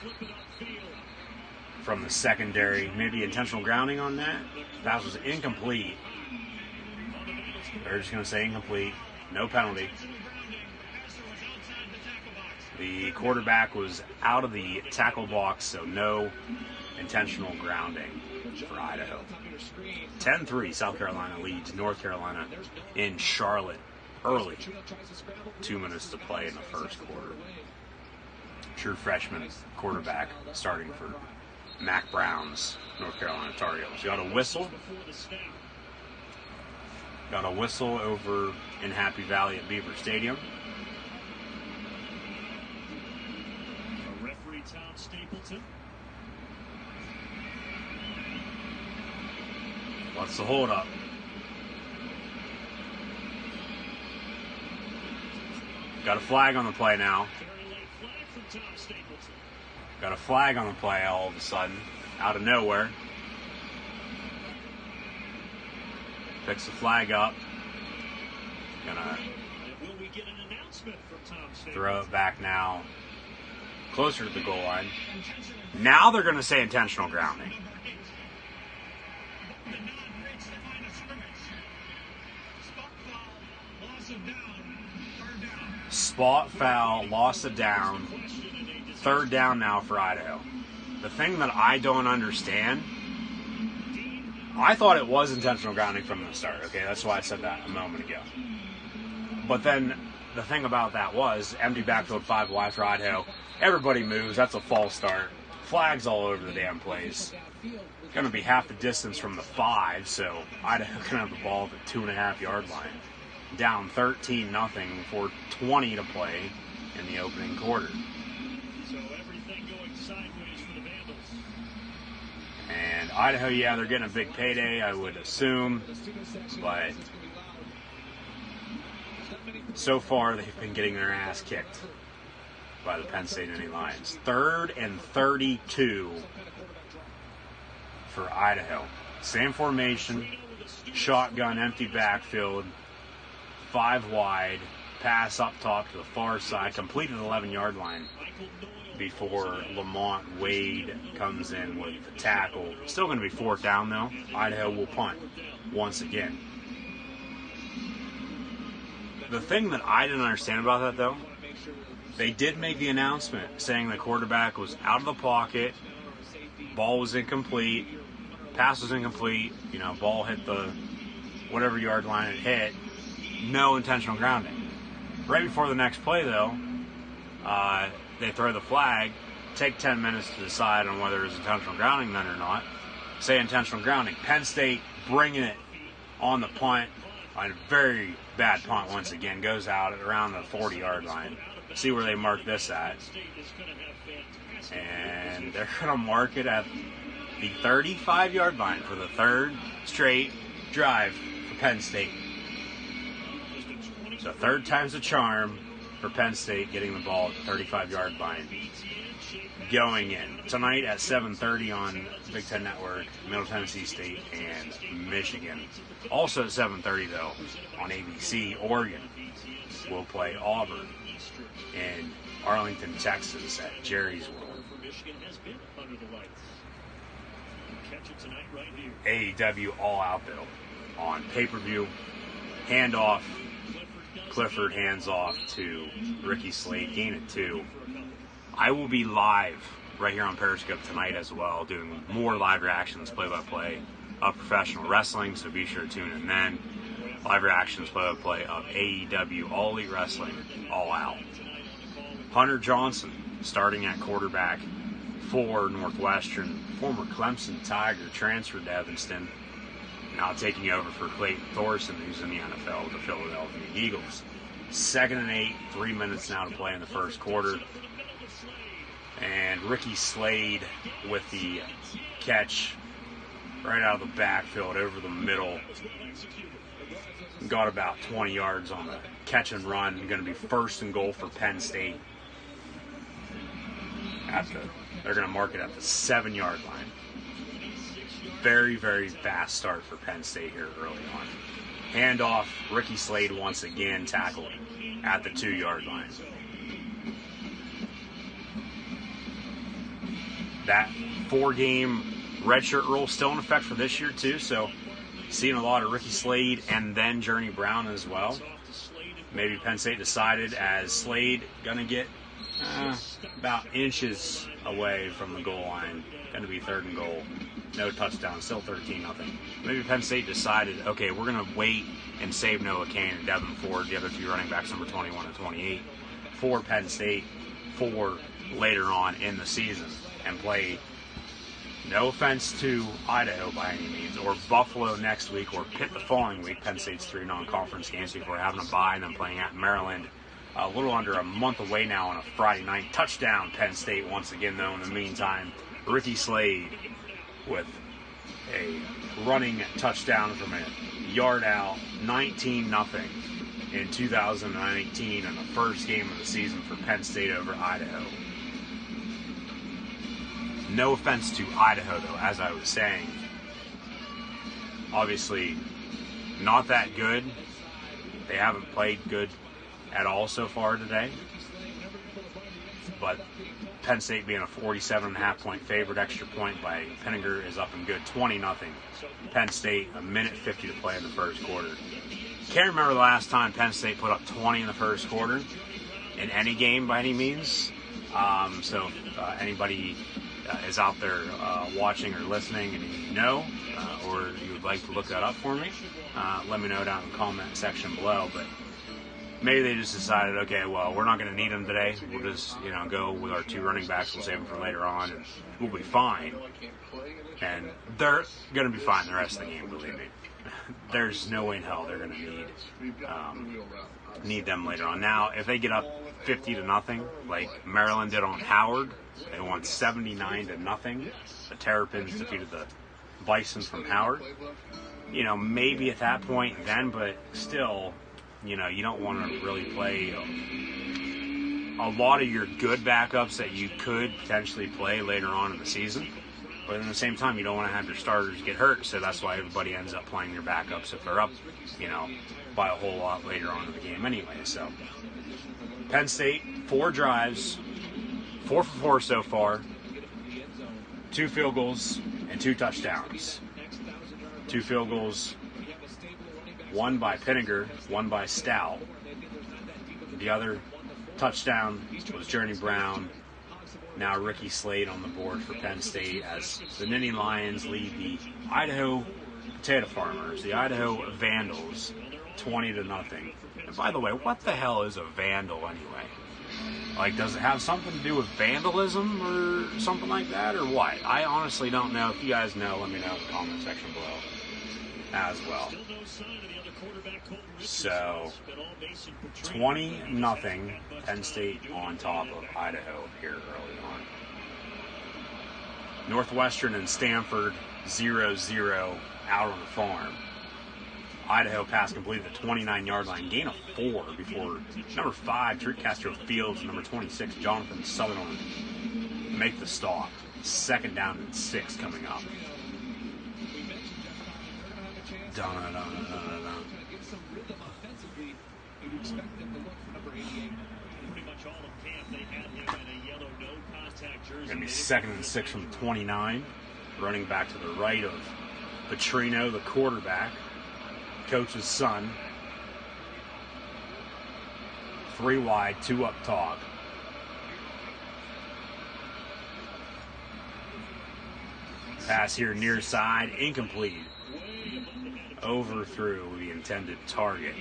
from the secondary, maybe intentional grounding on that. That was incomplete. They're just going to say incomplete, no penalty. The quarterback was out of the tackle box, so no intentional grounding for Idaho. 10-3, South Carolina leads North Carolina in Charlotte early. 2 minutes to play in the first quarter. True freshman quarterback starting for Mac Brown's North Carolina Tar Heels. Got a whistle. Got a whistle over in Happy Valley at Beaver Stadium. Referee Tom Stapleton. What's the holdup? Got a flag on the play now. Got a flag on the play all of a sudden, out of nowhere. Picks the flag up. Gonna throw it back now, closer to the goal line. Now they're gonna say intentional grounding. Spot foul, loss of down. 3rd down now for Idaho. The thing that I don't understand, I thought it was intentional grounding from the start. Okay, that's why I said that a moment ago. But then the thing about that was empty backfield 5 wide for Idaho. Everybody moves. That's a false start. flags all over the damn place. Going to be half the distance from the 5, so Idaho can have the ball at the 2.5-yard line. Down 13-0 for 20 to play in the opening quarter. So everything going sideways for the Vandals. And Idaho, yeah, they're getting a big payday, I would assume, but so far they've been getting their ass kicked by the Penn State Nittany Lions. 3rd and 32 for Idaho. Same formation, shotgun, empty backfield, 5 wide, pass up top to the far side, completed the 11-yard line before Lamont Wade comes in with the tackle. Still going to be 4th down, though. Idaho will punt once again. The thing that I didn't understand about that, though, they did make the announcement saying the quarterback was out of the pocket, ball was incomplete, pass was incomplete, ball hit the whatever yard line it hit, no intentional grounding. Right before the next play, though, they throw the flag, take 10 minutes to decide on whether it's intentional grounding then or not. Say intentional grounding. Penn State bringing it on the punt. A very bad punt once again. Goes out at around the 40-yard line. See where they mark this at. And they're going to mark it at the 35-yard line for the 3rd straight drive for Penn State. So 3rd time's a charm for Penn State getting the ball at the 35-yard line. Going in tonight at 7:30 on Big Ten Network, Middle Tennessee State and Michigan. Also at 7:30 though on ABC, Oregon will play Auburn in Arlington, Texas at Jerry's World. AEW All Out though on pay-per-view. Handoff. Clifford hands off to Ricky Slade. Gain it 2. I will be live right here on Periscope tonight as well, doing more live reactions, play-by-play of professional wrestling, so be sure to tune in then. Live reactions, play-by-play of AEW All Elite Wrestling, All Out. Hunter Johnson starting at quarterback for Northwestern. Former Clemson Tiger transferred to Evanston. Now taking over for Clayton Thorson, who's in the NFL with the Philadelphia Eagles. 2nd and 8, 3 minutes now to play in the first quarter. And Ricky Slade with the catch right out of the backfield over the middle. Got about 20 yards on the catch and run. Going to be 1st and goal for Penn State. They're going to mark it at the 7-yard line. Very, very fast start for Penn State here early on. Handoff, Ricky Slade once again tackling at the 2-yard line. That 4-game redshirt rule still in effect for this year too, so seeing a lot of Ricky Slade and then Journey Brown as well. Maybe Penn State decided as Slade going to get about inches away from the goal line. Going to be 3rd and goal. No touchdown, still 13-0. Maybe Penn State decided, okay, we're going to wait and save Noah Cain and Devin Ford, the other 2 running backs, number 21 and 28, for Penn State for later on in the season and play, no offense to Idaho by any means, or Buffalo next week, or Pitt the following week. Penn State's 3 non-conference games before having a bye and then playing at Maryland a little under a month away now on a Friday night. Touchdown Penn State once again, though. In the meantime, Ricky Slade with a running touchdown from a yard out, 19-0 in 2019 in the first game of the season for Penn State over Idaho. No offense to Idaho, though, as I was saying. Obviously, not that good. They haven't played good at all so far today. But Penn State being a 47.5-point favorite, extra point by Penninger is up and good, 20-0. Penn State, a minute 50 to play in the first quarter. Can't remember the last time Penn State put up 20 in the first quarter in any game by any means. So if anybody is out there watching or listening and you know, or you would like to look that up for me, let me know down in the comment section below. But maybe they just decided, okay, well, we're not going to need them today. We'll just, go with our 2 running backs. We'll save them for later on, and we'll be fine. And they're going to be fine the rest of the game, believe me. There's no way in hell they're going to need them later on. Now, if they get up 50-0, like Maryland did on Howard, they won 79-0. The Terrapins defeated the Bison from Howard. Maybe at that point then, but still, you don't want to really play a lot of your good backups that you could potentially play later on in the season. But at the same time, you don't want to have your starters get hurt, so that's why everybody ends up playing your backups if they're up, by a whole lot later on in the game anyway. So, Penn State, 4 drives, 4 for 4 so far, 2 field goals and 2 touchdowns. 2 field goals, one by Pinniger, one by Stout. The other touchdown was Journey Brown. Now Ricky Slade on the board for Penn State as the Nittany Lions lead the Idaho Potato Farmers, the Idaho Vandals, 20-0. And by the way, what the hell is a vandal anyway? Like, does it have something to do with vandalism or something like that, or what? I honestly don't know. If you guys know, let me know in the comment section below as well. So, 20-0, Penn State on top of Idaho here early on. Northwestern and Stanford 0-0 out on the farm. Idaho pass completed the 29-yard line, gain of 4 before number 5, Drew Castro Fields, and number 26, Jonathan Sutherland make the stop. 2nd down and 6 coming up. Going to be 2nd and 6 from the 29. Running back to the right of Petrino, the quarterback. Coach's son. 3 wide, 2 up top. Pass here near side, incomplete. Overthrew the intended target.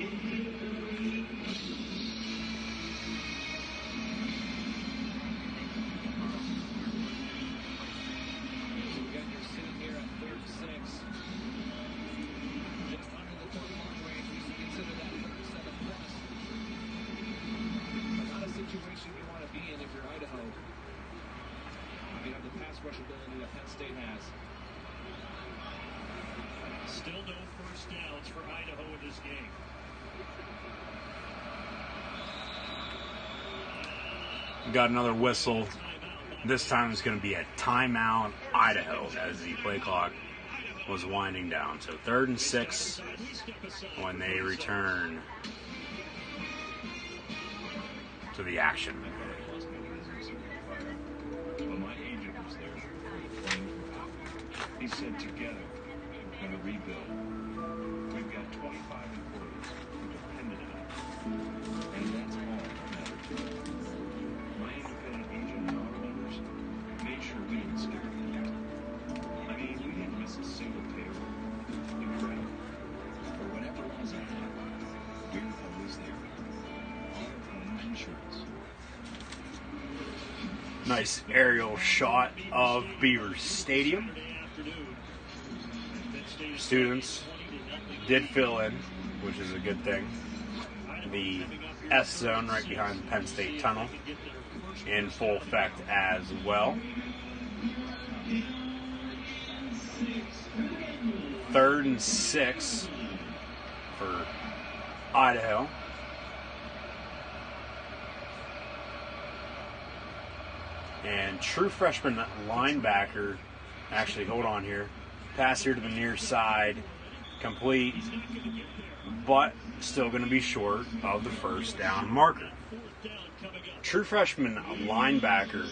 Still no first downs for Idaho in this game. Got another whistle. This time it's going to be a timeout, Idaho, as the play clock was winding down. So 3rd and 6 when they return to the action. When my agent was there, he said together, we're going to rebuild. We've got 25 employees who depended on us. And that's all that mattered to us. My independent agent and our members made sure we didn't skip a beat. I mean, we didn't miss a single payroll. Incredible. For whatever was ahead, we're always there. Our own insurance. Nice aerial shot of Beaver Stadium. Students did fill in, which is a good thing. The S zone right behind the Penn State tunnel in full effect as well. 3rd and 6 for Idaho. And true freshman linebacker, actually, hold on here. Pass here to the near side, complete, but still going to be short of the first down marker. True freshman linebacker,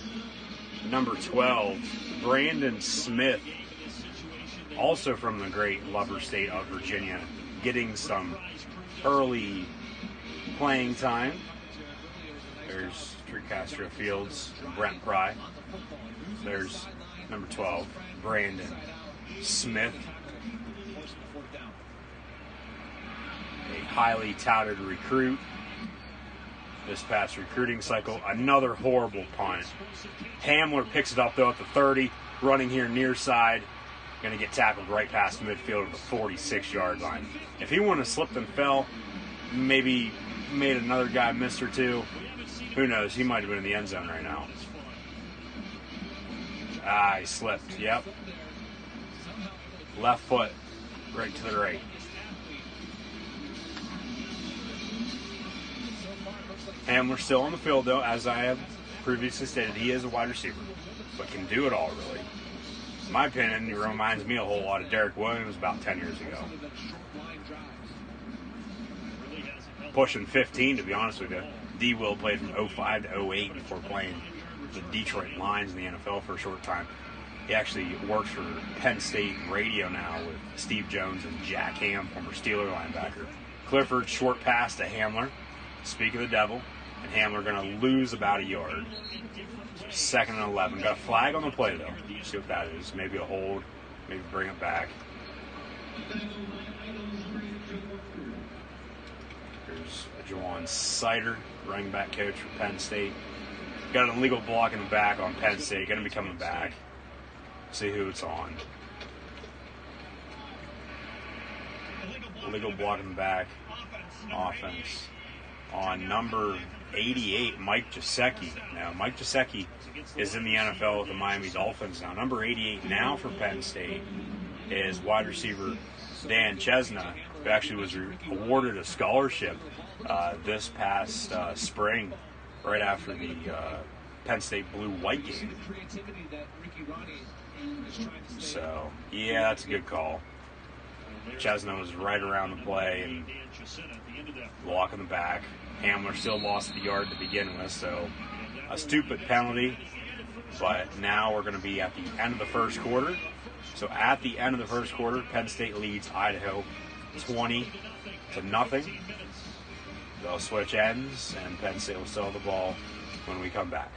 number 12, Brandon Smith, also from the great lover state of Virginia, getting some early playing time. There's Drew Castro Fields and Brent Pry. There's number 12, Brandon Smith, a highly touted recruit this past recruiting cycle. Another horrible punt. Hamler picks it up, though, at the 30, running here near side. Going to get tackled right past midfield at the 46-yard line. If he wouldn't have slipped and fell, maybe made another guy miss or two, who knows? He might have been in the end zone right now. He slipped. Yep. Left foot, right to the right. Hamler still on the field, though, as I have previously stated. He is a wide receiver, but can do it all, really. In my opinion, it reminds me a whole lot of Derek Williams about 10 years ago. Pushing 15, to be honest with you. D. Will played from 05 to 08 before playing the Detroit Lions in the NFL for a short time. He actually works for Penn State radio now with Steve Jones and Jack Ham, former Steeler linebacker. Clifford, short pass to Hamler. Speak of the devil. And Hamler going to lose about a yard. 2nd and 11. Got a flag on the play, though. See what that is. Maybe a hold. Maybe bring it back. Here's Jawan Sider, running back coach for Penn State. Got an illegal block in the back on Penn State. Going to be coming back. See who it's on. Illegal block in the back. Offense. On number 88, Mike Gesicki. Now, Mike Gesicki is in the NFL with the Miami Dolphins now. Number 88 now for Penn State is wide receiver Dan Chesna, who actually was awarded a scholarship this past spring, right after the Penn State Blue-White game. So, yeah, that's a good call. Chesna was right around the play and block in the back. Hamler still lost the yard to begin with, so a stupid penalty. But now we're going to be at the end of the first quarter. So at the end of the first quarter, Penn State leads Idaho 20-0. They'll switch ends, and Penn State will still have the ball when we come back.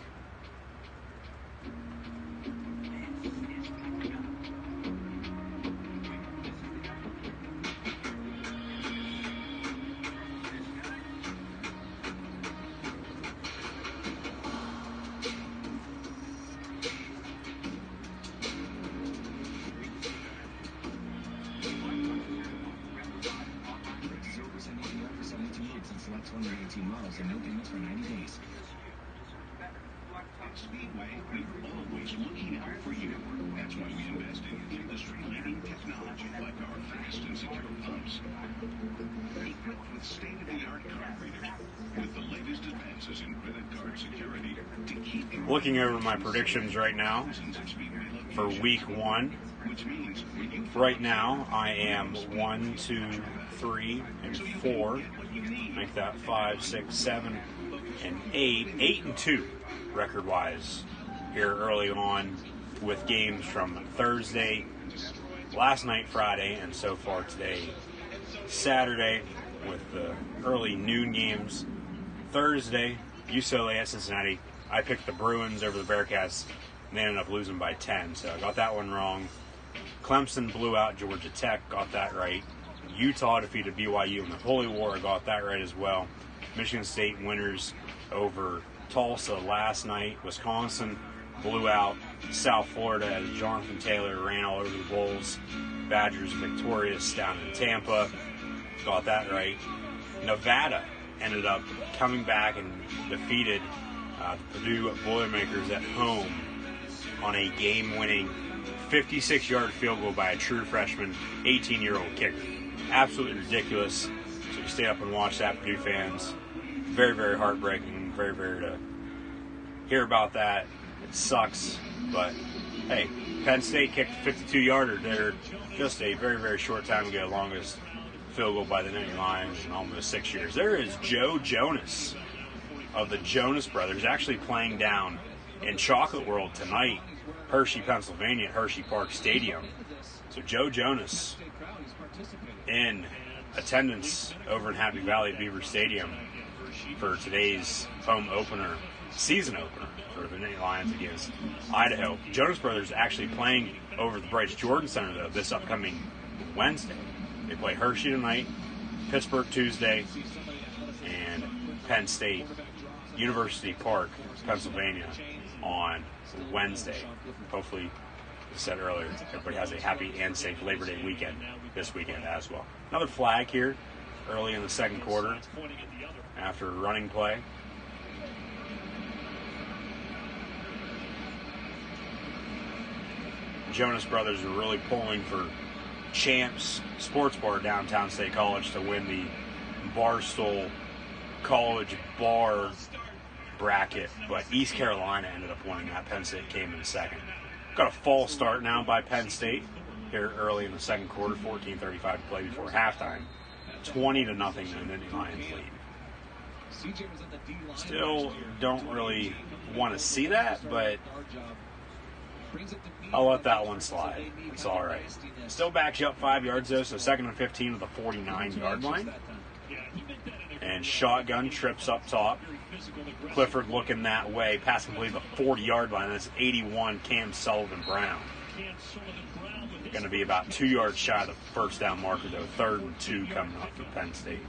Speedway, we're always looking out for you. That's why we invest in industry-leading technology like our fast and secure pumps. Equipped with state-of-the-art card readers, with the latest advances in credit card security to keep you... Looking over my predictions right now for week 1. Right now, I am 1, 2, 3, and 4. Make that 5, 6, 7, and 8. 8 and 2. Record-wise here early on with games from Thursday, last night Friday, and so far today Saturday with the early noon games. Thursday, UCLA at Cincinnati. I picked the Bruins over the Bearcats, and they ended up losing by 10, so I got that one wrong. Clemson blew out Georgia Tech, got that right. Utah defeated BYU in the Holy War, got that right as well. Michigan State winners over Tulsa last night. Wisconsin blew out South Florida as Jonathan Taylor ran all over the Bulls. Badgers victorious down in Tampa. Got that right. Nevada ended up coming back and defeated the Purdue Boilermakers at home on a game-winning 56-yard field goal by a true freshman, 18-year-old kicker. Absolutely ridiculous. So you stay up and watch that, Purdue fans. Very, very heartbreaking. Very, very to hear about that. It sucks, but hey, Penn State kicked a 52-yarder there just a very, very short time ago, longest field goal by the Nittany Lions in almost 6 years. There is Joe Jonas of the Jonas Brothers actually playing down in Chocolate World tonight, Hershey, Pennsylvania, at Hershey Park Stadium. So Joe Jonas in attendance over in Happy Valley Beaver Stadium for today's home opener, season opener for the Nittany Lions against Idaho. Jonas Brothers actually playing over at the Bryce Jordan Center, though, this upcoming Wednesday. They play Hershey tonight, Pittsburgh Tuesday, and Penn State University Park, Pennsylvania, on Wednesday. Hopefully, as I said earlier, everybody has a happy and safe Labor Day weekend this weekend as well. Another flag here early in the second quarter after a running play. Jonas Brothers are really pulling for Champs Sports Bar downtown State College to win the Barstool College Bar bracket, but East Carolina ended up winning that. Penn State came in second. Got a false start now by Penn State here early in the second quarter, 14:35 to play before halftime. 20-0 in the Nittany Lions lead. Still don't really want to see that, but I'll let that one slide. It's all right. Still backs you up 5 yards, though, so 2nd and 15 with the 49-yard line. And shotgun trips up top. Clifford looking that way. Pass complete the 40-yard line. That's 81 Cam Sullivan Brown. Going to be about 2 yards shy of the first down marker, though. 3rd and 2 coming up for Penn State.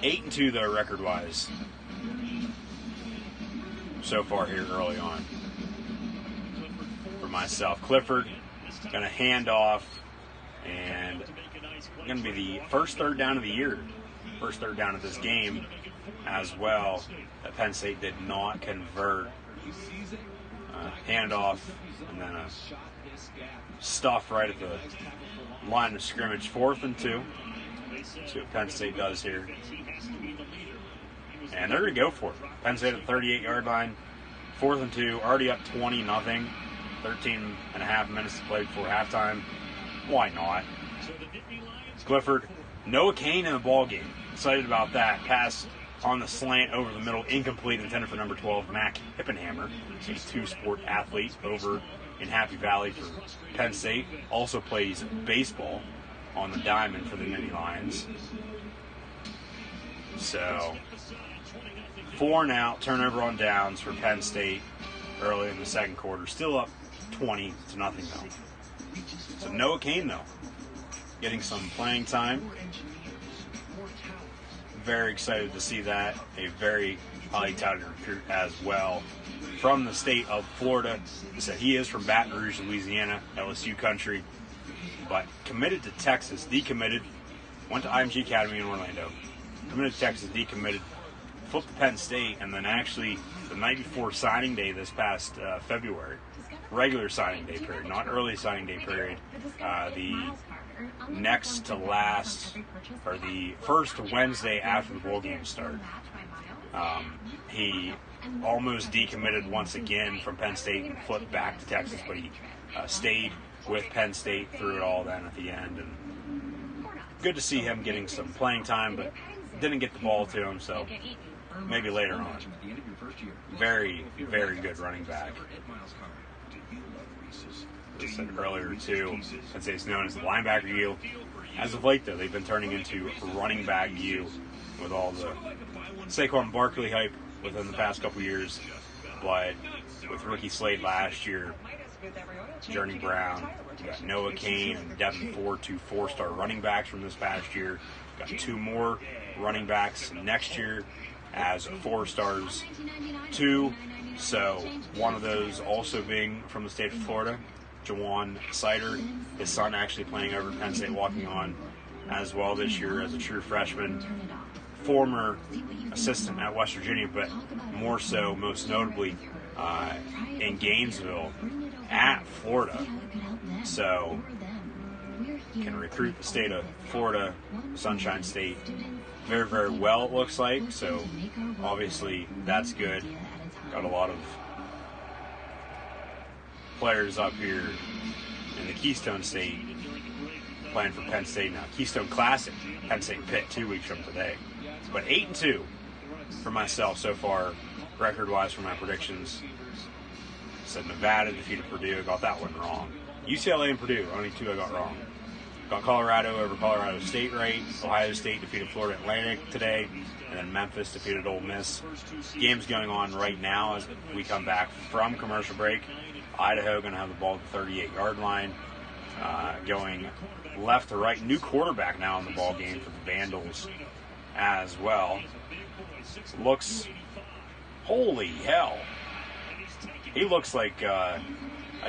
8-2, though, record-wise, so far here early on for myself. Clifford going to hand off, and going to be the first third down of the year, first third down of this game as well, that Penn State did not convert. Handoff, and then a stuff right at the line of scrimmage. 4th and 2. See what Penn State does here. And they're going to go for it. Penn State at the 38-yard line. 4th and 2. Already up 20-0. 13 and a half minutes to play before halftime. Why not? Clifford, Noah Kane in the ball game. Excited about that. Pass on the slant over the middle. Incomplete, intended for number 12, Mac Hippenhammer. He's a two-sport athlete over in Happy Valley for Penn State. Also plays baseball on the diamond for the Nittany Lions. So, 4 and out, turnover on downs for Penn State early in the second quarter. Still up 20-0 though. So Noah Kane though, getting some playing time. Very excited to see that. A very highly touted recruit as well from the state of Florida. He said he is from Baton Rouge, Louisiana, LSU country, but committed to Texas, decommitted, went to IMG Academy in Orlando, committed to Texas, decommitted, flipped to Penn State, and then actually the night before signing day this past February, regular signing day period, not early signing day period, the next to last, or the first Wednesday after the bowl game start, he almost decommitted once again from Penn State and flipped back to Texas, but he stayed with Penn State through it all then at the end. And good to see him getting some playing time, but didn't get the ball to him, so maybe later on. Very, very good running back. As I said earlier, too, Penn State's known as the linebacker U. As of late, though, they've been turning into running back U with all the Saquon Barkley hype within the past couple years. But with rookie Slade last year, Journey Brown, you got Noah Kane and Devin Ford, 2 4-star running backs from this past year. Got 2 more running backs next year as 4-stars, 2. So one of those also being from the state of Florida, Jawan Sider, his son actually playing over Penn State, walking on as well this year as a true freshman. Former assistant at West Virginia, but more so, most notably, in Gainesville at Florida. So can recruit the state of Florida, Sunshine State, very, very well, it looks like. So obviously that's good. Got a lot of players up here in the Keystone State playing for Penn State now. Keystone Classic, Penn State and Pitt 2 weeks from today. But 8-2 for myself so far, record-wise for my predictions. Said Nevada defeated Purdue, got that one wrong. UCLA and Purdue, only 2 I got wrong. Got Colorado over Colorado State right. Ohio State defeated Florida Atlantic today. And then Memphis defeated Ole Miss. Game's going on right now as we come back from commercial break. Idaho going to have the ball at the 38-yard line. Going left to right. New quarterback now in the ball game for the Vandals. as well. Looks, holy hell. He looks like a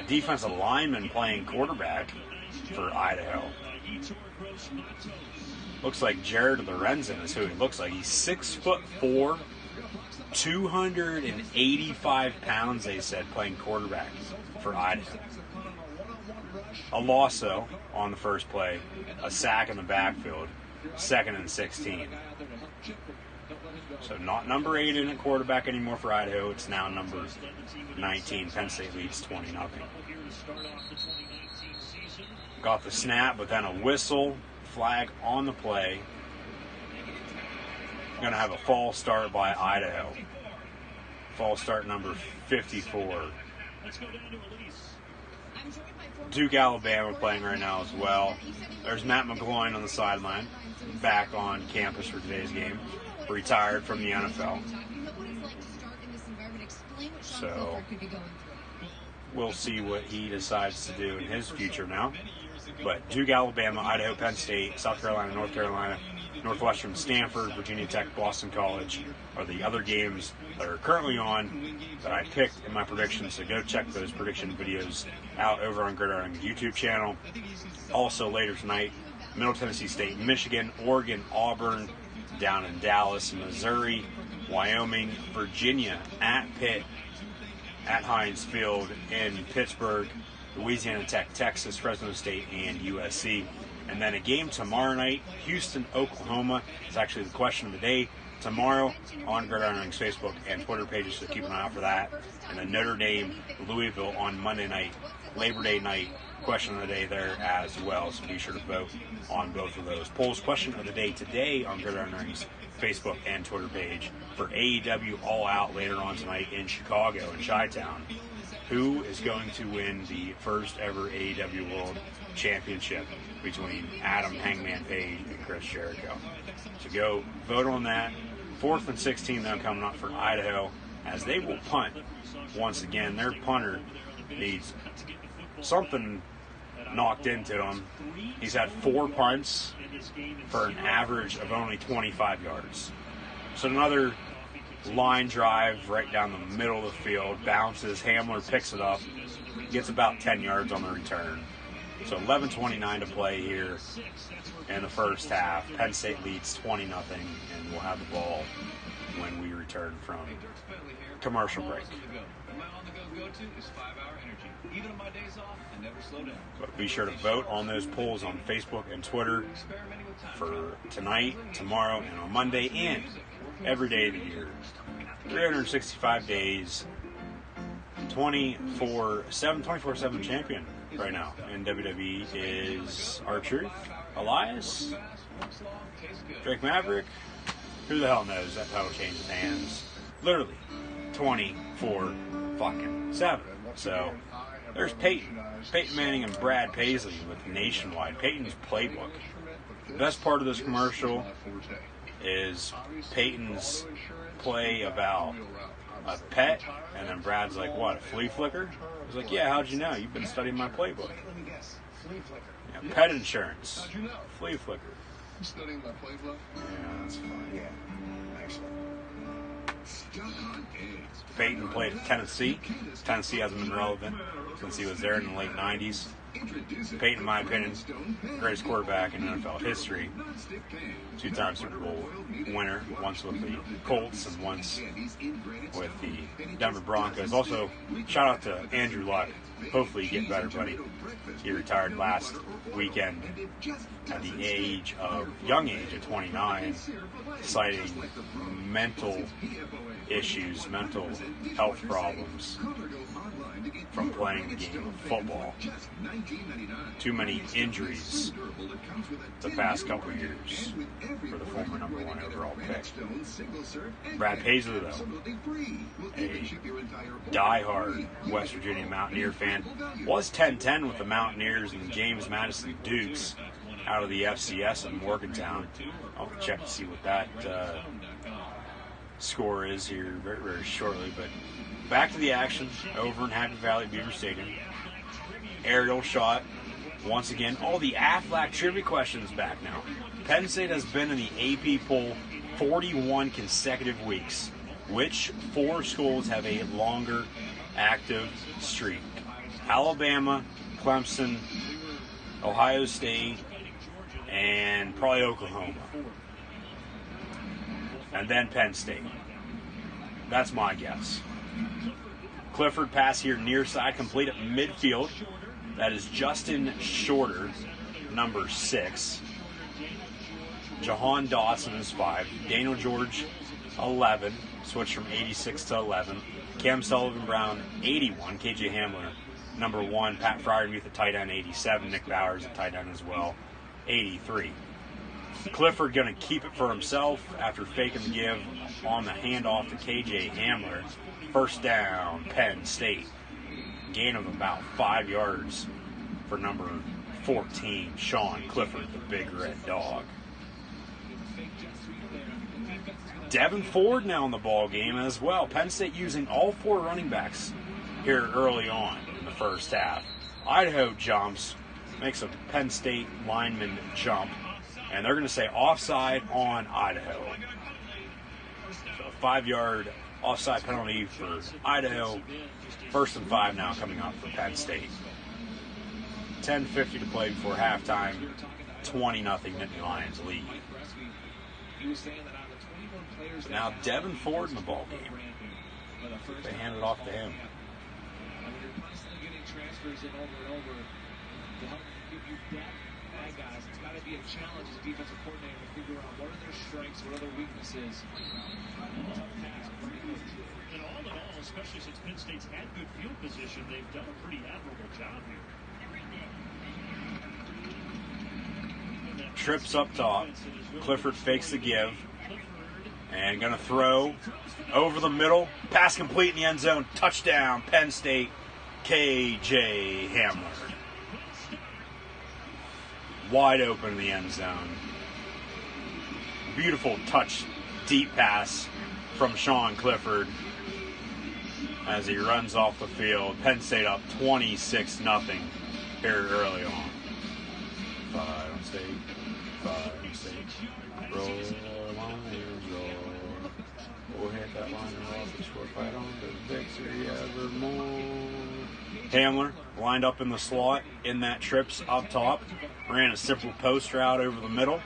defensive lineman playing quarterback for Idaho. Looks like Jared Lorenzen is who he looks like. He's 6'4", 285 pounds, they said, playing quarterback for Idaho. A loss, though, on the first play. A sack in the backfield. 2nd and 16. So not number 8 in at quarterback anymore for Idaho. It's now number 19. Penn State leads 20-0. Got the snap, but then a whistle. Flag on the play. Going to have a false start by Idaho. False start number 54. Duke, Alabama playing right now as well. There's Matt McGloin on the sideline, back on campus for today's game. Retired from the NFL. So we'll see what he decides to do in his future now. But Duke, Alabama, Idaho, Penn State, South Carolina, North Carolina, Northwestern, Stanford, Virginia Tech, Boston College are the other games that are currently on that I picked in my predictions. So go check those prediction videos out over on Gridiron Ring's YouTube channel. Also later tonight, Middle Tennessee State, Michigan, Oregon, Auburn, down in Dallas, Missouri, Wyoming, Virginia, at Pitt, at Heinz Field in Pittsburgh, Louisiana Tech, Texas, Fresno State, and USC. And then a game tomorrow night, Houston, Oklahoma. It's actually the question of the day tomorrow on Gridiron Ring's Facebook and Twitter pages, so keep an eye out for that. And then Notre Dame, Louisville on Monday night, Labor Day night, question of the day there as well. So be sure to vote on both of those polls. Question of the day today on Gridiron Ring's Facebook and Twitter page for AEW All Out later on tonight in Chicago, in Chi-Town. Who is going to win the first ever AEW World Championship between Adam Hangman Page and Chris Jericho? So go vote on that. 4th and 16 though coming up for Idaho, as they will punt once again. Their punter needs something knocked into him. He's had 4 punts for an average of only 25 yards. So another line drive right down the middle of the field, bounces, Hamler picks it up, gets about 10 yards on the return. So 11:29 to play here in the first half. Penn State leads 20-0, and we'll have the ball when we return from commercial break. But be sure to vote on those polls on Facebook and Twitter for tonight, tomorrow, and on Monday, and every day of the year. 365 days, 24/7 champion right now in WWE is R-Truth, Elias, Drake Maverick. Who the hell knows? That title changes hands literally 24/7. So there's Peyton Manning and Brad Paisley with Nationwide. Peyton's playbook. The best part of this commercial is Peyton's play about a pet, and then Brad's like, what, a flea flicker? He's like, yeah, how'd you know? You've been studying my playbook. Yeah, pet insurance. Flea flicker. You studying my playbook? Yeah, that's fine. Yeah, actually. Peyton played at Tennessee. Tennessee hasn't been relevant since he was there in the late 90s. Peyton, in my opinion, greatest quarterback in NFL history. 2-time Super Bowl winner, once with the Colts and once with the Denver Broncos. Also, shout out to Andrew Luck. Hopefully you get better, buddy. He retired last weekend at the young age of 29, citing mental issues, mental health problems from playing the game of football. Too many injuries the past couple of years for the former #1 overall pick. Brad Paisley, though, a diehard West Virginia Mountaineer fan, was 10-10 with the Mountaineers and the James Madison Dukes out of the FCS in Morgantown. I'll check to see what that score is here very, very shortly. But back to the action over in Happy Valley Beaver Stadium. Aerial shot. Once again, all the Aflac trivia questions back now. Penn State has been in the AP poll 41 consecutive weeks. Which 4 schools have a longer active streak? Alabama, Clemson, Ohio State, and probably Oklahoma. And then Penn State. That's my guess. Clifford pass here near side, complete at midfield. That is Justin Shorter, number 6. Jahan Dawson is 5. Daniel George, 11. Switch from 86 to 11. Cam Sullivan Brown, 81. KJ Hamler, number 1. Pat Fryermuth at tight end, 87. Nick Bowers at tight end as well, 83. Clifford going to keep it for himself after faking the give on the handoff to KJ Hamler. First down, Penn State. Gain of about 5 yards for number 14, Sean Clifford, the big red dog. Devin Ford now in the ball game as well. Penn State using all 4 running backs here early on in the first half. Idaho jumps, makes a Penn State lineman jump, and they're going to say offside on Idaho. So a 5-yard offside penalty for Idaho. 1st and 5 now coming up for Penn State. 10:50 to play before halftime. 20-0 Nittany Lions lead. Now Devin Ford in the ball game. They hand it off to him. Guys, it's got to be a challenge as a defensive coordinator to figure out what are their strengths, what are their weaknesses. And all in all, especially since Penn State's had good field position, they've done a pretty admirable job here. Trips up top. Clifford fakes the give. And going to throw over the middle. Pass complete in the end zone. Touchdown, Penn State. KJ Hamler. Wide open in the end zone. Beautiful touch, deep pass from Sean Clifford as he runs off the field. Penn State up 26-0 here early on. 5 State, 5 State, roll, Lions, roll. We'll hit that line and roll the score fight on to victory evermore. Hamler lined up in the slot in that trips up top. Ran a simple post route over the middle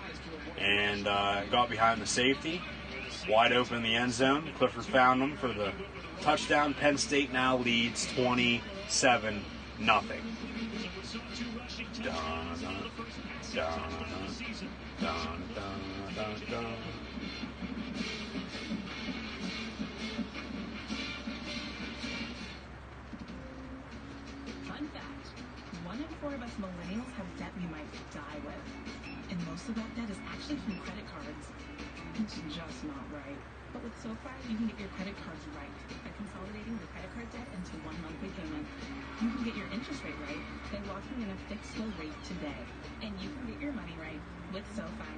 and got behind the safety. Wide open in the end zone. Clifford found him for the touchdown. Penn State now leads 27-0. Fun fact, 1 in 4 of us millennials have debt we might die with. And most of that debt is actually from credit cards. It's just not right. But with SoFi, you can get your credit cards right by consolidating the credit card debt into one monthly payment. You can get your interest rate right by locking in a fixed low rate today. And you can get your money right with SoFi.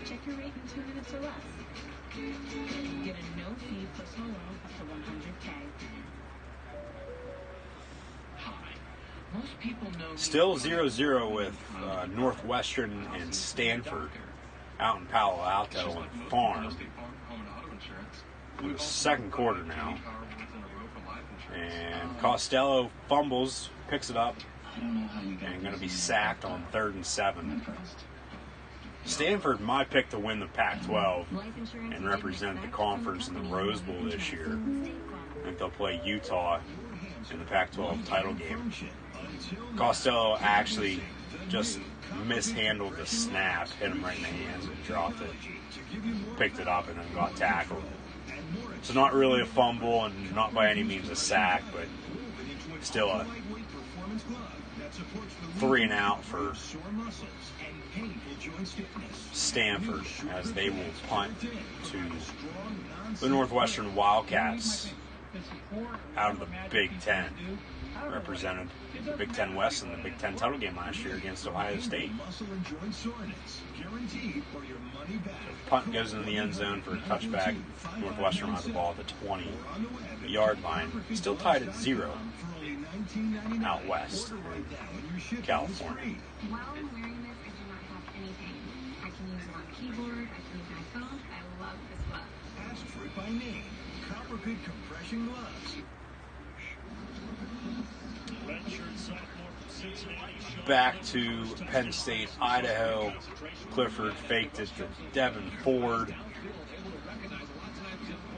Check your rate in 2 minutes or less. Get a no-fee personal loan up to $100K. Most people know Still 0-0 with Northwestern and Stanford out in Palo Alto on the farm. In the second quarter now. And Costello fumbles, picks it up, and going to be sacked on 3rd and 7. Stanford might pick to win the Pac-12 and represent the conference in the Rose Bowl this year. I think they'll play Utah in the Pac-12 title game. Costello actually just mishandled the snap, hit him right in the hands and dropped it. Picked it up and then got tackled. So not really a fumble and not by any means a sack, but still a 3 and out for Stanford as they will punt to the Northwestern Wildcats out of the Big Ten. Represented the Big Ten West in the Big Ten title game last year against Ohio State. Punt goes in the end zone for a touchback. Northwestern has the ball at the 20-yard line. Still tied at 0 out west in California. While I'm wearing this, I do not have any pain. I can use it on keyboard. I can use my phone. I love this glove. Ask for it by name. Copperfit compression gloves. Back to Penn State, Idaho. Clifford faked it to Devin Ford.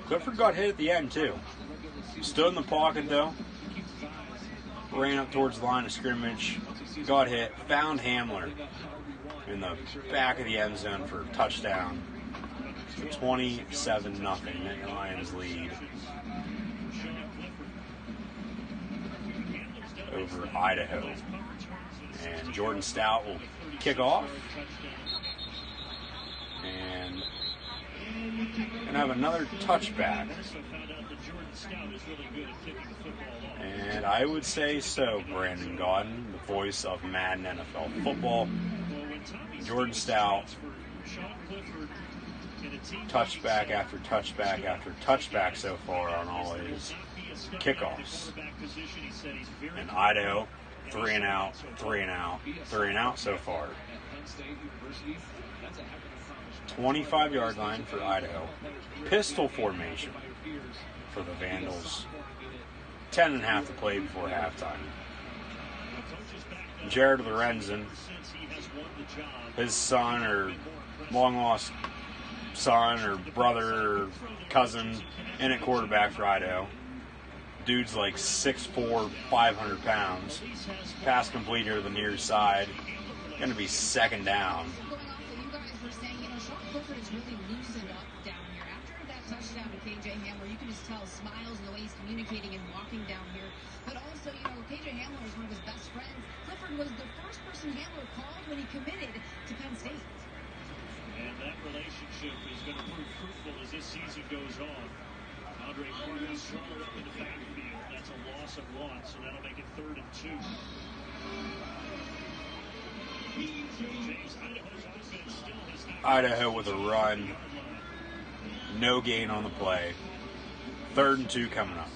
Clifford got hit at the end, too. Stood in the pocket, though. Ran up towards the line of scrimmage. Got hit. Found Hamler in the back of the end zone for a touchdown. 27-0. Nittany Lions lead over Idaho. And Jordan Stout will kick off. And have another touchback. And I would say so, Brandon Gaudin, the voice of Madden NFL football. Jordan Stout, touchback after touchback after touchback so far on all his kickoffs. And Idaho, 3 and out, 3 and out, 3 and out so far. 25-yard line for Idaho. Pistol formation for the Vandals. 10.5 to play before halftime. Jared Lorenzen, his son or long-lost son or brother or cousin, in at quarterback for Idaho. Dude's like 6'4", 500 pounds. Pass completer to the near side. Going to be second down. Clifford is really loosened up down here. After that touchdown to KJ Hamler, you can just tell smiles in the way he's communicating and walking down here. But also, KJ Hamler is one of his best friends. Clifford was the first person Hamler called when he committed to Penn State. And that relationship is going to prove fruitful as this season goes on. Andre Carter swallowed up in the backfield. That's a loss of Watt, so that'll make it 3rd and 2. Idaho with a run. No gain on the play. 3rd and 2 coming up.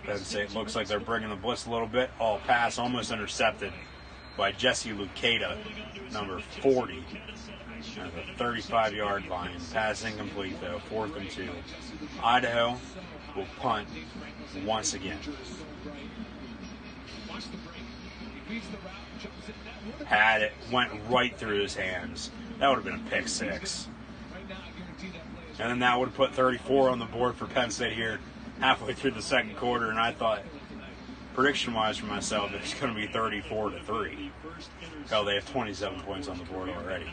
Penn State looks like they're bringing the blitz a little bit. All pass almost intercepted by Jesse Lucada, number 40. At the 35-yard line. Pass incomplete, though. 4th and 2. Idaho will punt once again. Had it, went right through his hands. That would have been a pick 6. And then that would have put 34 on the board for Penn State here halfway through the second quarter. And I thought, prediction-wise for myself, it's going to be 34-3. Hell, they have 27 points on the board already.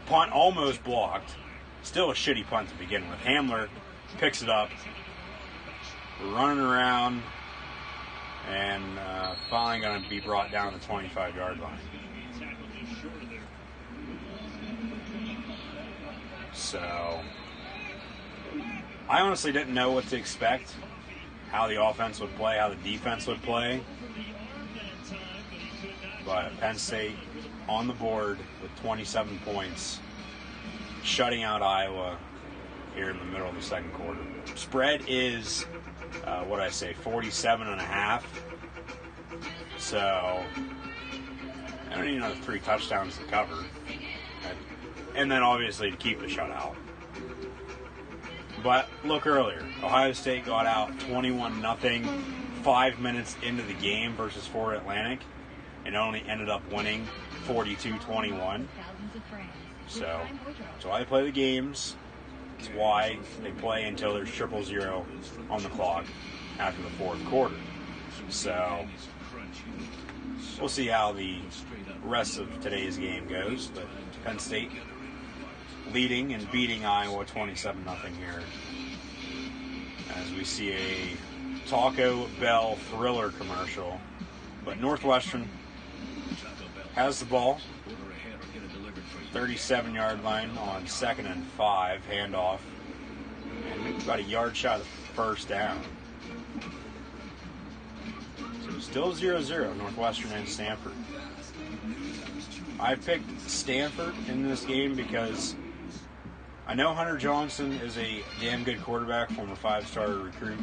Punt almost blocked. Still a shitty punt to begin with. Hamler picks it up, running around, and finally going to be brought down to the 25-yard line. So, I honestly didn't know what to expect, how the offense would play, how the defense would play. But Penn State on the board with 27 points, shutting out Iowa here in the middle of the second quarter. Spread is, 47.5. So, I don't need another 3 touchdowns to cover. And then obviously to keep the shutout. But look earlier, Ohio State got out 21-0 5 minutes into the game versus Florida Atlantic, and only ended up winning 42-21. So, that's why they play the games. It's why they play until there's 0-0 on the clock after the fourth quarter. So, we'll see how the rest of today's game goes. But Penn State leading and beating Iowa 27-0 here. As we see a Taco Bell Thriller commercial. But Northwestern has the ball. 37-yard line on 2nd and 5. Handoff. And about a yard shot of first down. So still 0-0, Northwestern and Stanford. I picked Stanford in this game because I know Hunter Johnson is a damn good quarterback, former 5-star recruit.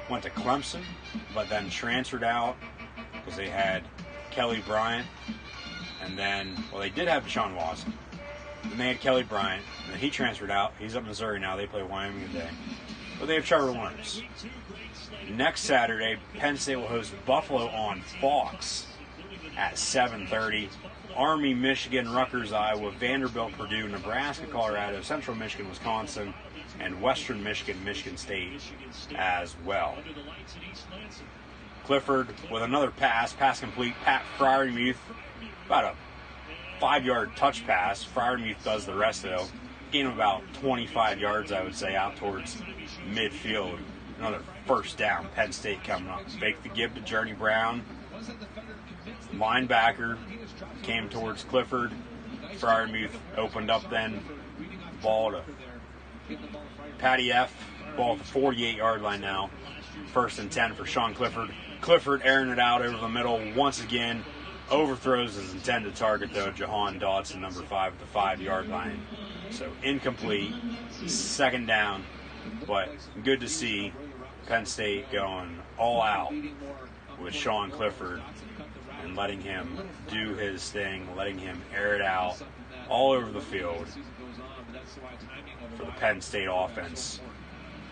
Went to Clemson, but then transferred out because they had Kelly Bryant. And then, well, they did have Deshaun Watson. Then they had Kelly Bryant, and then he transferred out. He's up in Missouri now. They play Wyoming today. But they have Trevor Lawrence. Next Saturday, Penn State will host Buffalo on Fox at 7:30. Army, Michigan, Rutgers, Iowa, Vanderbilt, Purdue, Nebraska, Colorado, Central Michigan, Wisconsin, and Western Michigan, Michigan State as well. Clifford with another pass complete. Pat Fryermuth, about a 5-yard touch pass. Fryermuth does the rest of it. Gain of about 25 yards, I would say, out towards midfield. Another first down. Penn State coming up. Fake the give to Journey Brown. Linebacker came towards Clifford. Fryermuth opened up then. Ball to Patty F. Ball at the 48-yard line now. 1st and 10 for Sean Clifford. Clifford airing it out over the middle once again. Overthrows his intended target, though, Jahan Dodson, number 5, at the 5-yard line. So incomplete. 2nd down. But good to see Penn State going all out with Sean Clifford and letting him do his thing, letting him air it out all over the field for the Penn State offense.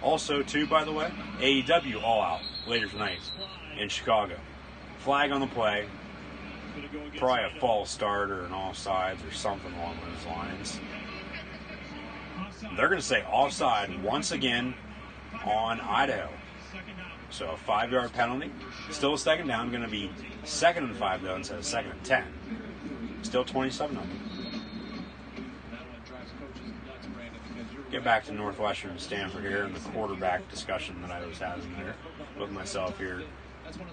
Also, too, by the way, AEW All Out later tonight in Chicago. Flag on the play. Probably a false start or an offsides or something along those lines. They're going to say offside once again on Idaho. So a 5-yard penalty. Still a 2nd down. Going to be 2nd and 5, though, instead of 2nd and 10. Still 27-0. Get back to Northwestern and Stanford here and the quarterback discussion that I was having there with myself here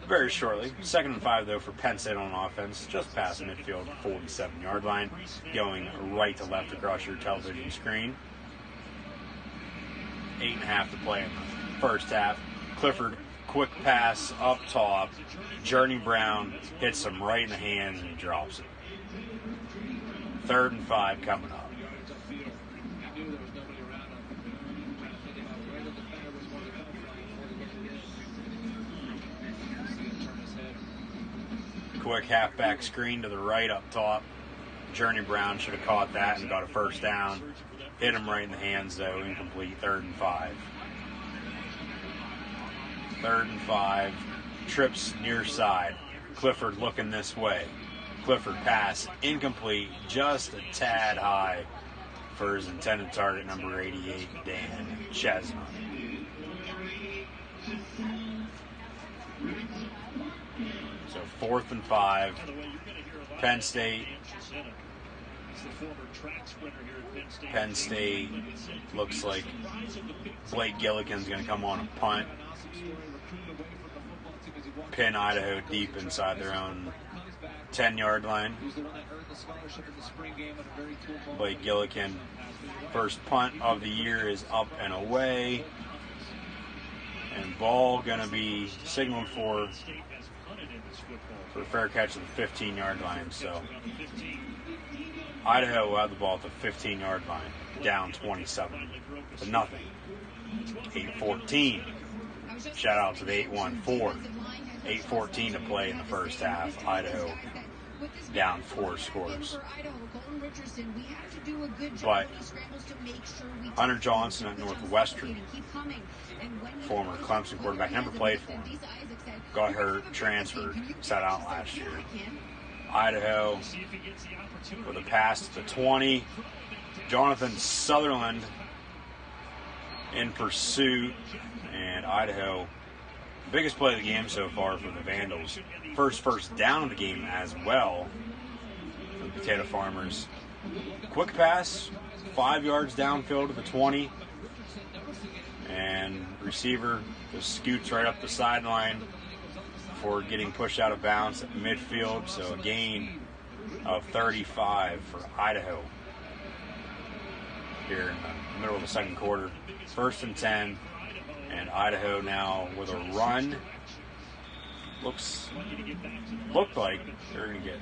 very shortly. 2nd and 5, though, for Penn State on offense. Just past midfield, 47-yard line. Going right to left across your television screen. 8.5 to play in the first half. Clifford, quick pass up top. Journey Brown hits him right in the hands and he drops it. 3rd and 5 coming up. Quick halfback screen to the right up top. Journey Brown should have caught that and got a 1st down. Hit him right in the hands, though. Incomplete. 3rd and 5. 3rd and 5. Trips near side. Clifford looking this way. Clifford pass. Incomplete. Just a tad high for his intended target, number 88, Dan Chesnut. So 4th and 5. Penn State. Penn State looks like Blake Gillikin's going to come on a punt. Pin Idaho deep inside their own 10-yard line. Blake Gillikin, first punt of the year, is up and away. And ball going to be signaled for a fair catch at the 15-yard line. So Idaho will have the ball at the 15-yard line, down 27 to nothing. 8-14. Shout out to the 8-1-4. 8-14 to play in the first half. Idaho down 4 scores. But Hunter Johnson at Northwestern, former Clemson quarterback, never played for him. Got hurt, transferred, sat out last year. Idaho with a pass to the 20. Jonathan Sutherland in pursuit, and Idaho, biggest play of the game so far for the Vandals. First down of the game as well for the Potato Farmers. Quick pass, 5 yards downfield to the 20, and receiver just scoots right up the sideline before getting pushed out of bounds at midfield. So a gain of 35 for Idaho here in the middle of the second quarter. 1st and 10, and Idaho now with a run. Looked like they're going to get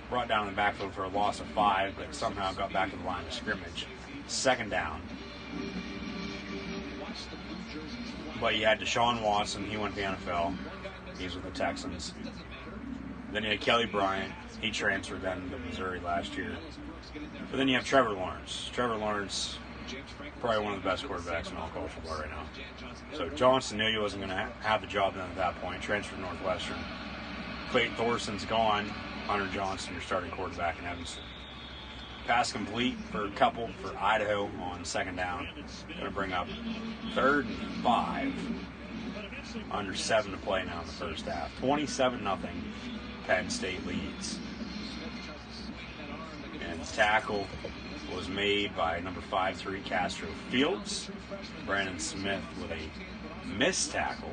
brought down in the backfield for a loss of 5, but somehow got back to the line of scrimmage. second down. But you had Deshaun Watson. He went to the NFL. He's with the Texans. Then you had Kelly Bryant. He transferred then to Missouri last year. But then you have Trevor Lawrence. Trevor Lawrence, probably one of the best quarterbacks in all college football right now. So Johnson knew he wasn't going to have the job then at that point. Transferred to Northwestern. Clayton Thorson's gone. Hunter Johnson, your starting quarterback in Evanston. Pass complete for a couple for Idaho on second down. Going to bring up 3rd and 5. Under 7 to play now in the first half. 27-0. Penn State leads. And tackle was made by number 5'3" Castro Fields. Brandon Smith with a missed tackle.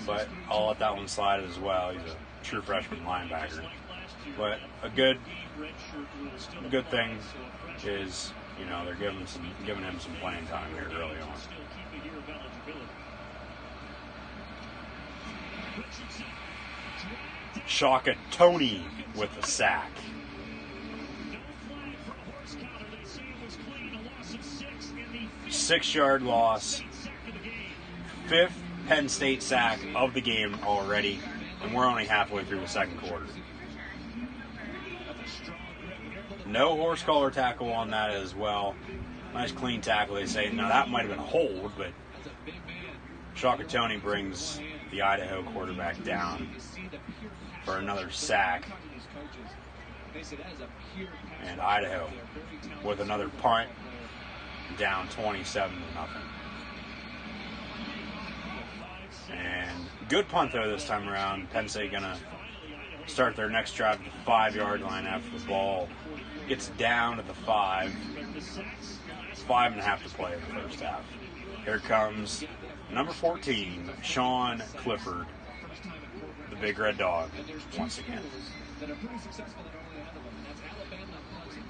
But I'll let that one slide as well. He's a true freshman linebacker. But a good thing is, you know, they're giving him some playing time here early on. Shaka Tony with the sack. 6-yard loss. 5th Penn State sack of the game already, and we're only halfway through the second quarter. No horse collar tackle on that as well. Nice clean tackle, they say. Now that might have been a hold, but Shaka Tony brings the Idaho quarterback down for another sack. And Idaho with another punt, down 27-0. And good punt though this time around. Penn State gonna start their next drive at the 5-yard line after the ball gets down to the 5. 5.5 to play in the first half. Here comes number 14, Sean Clifford, the big red dog, once again. That are pretty successful that only handle them, and that's Alabama and Clemson.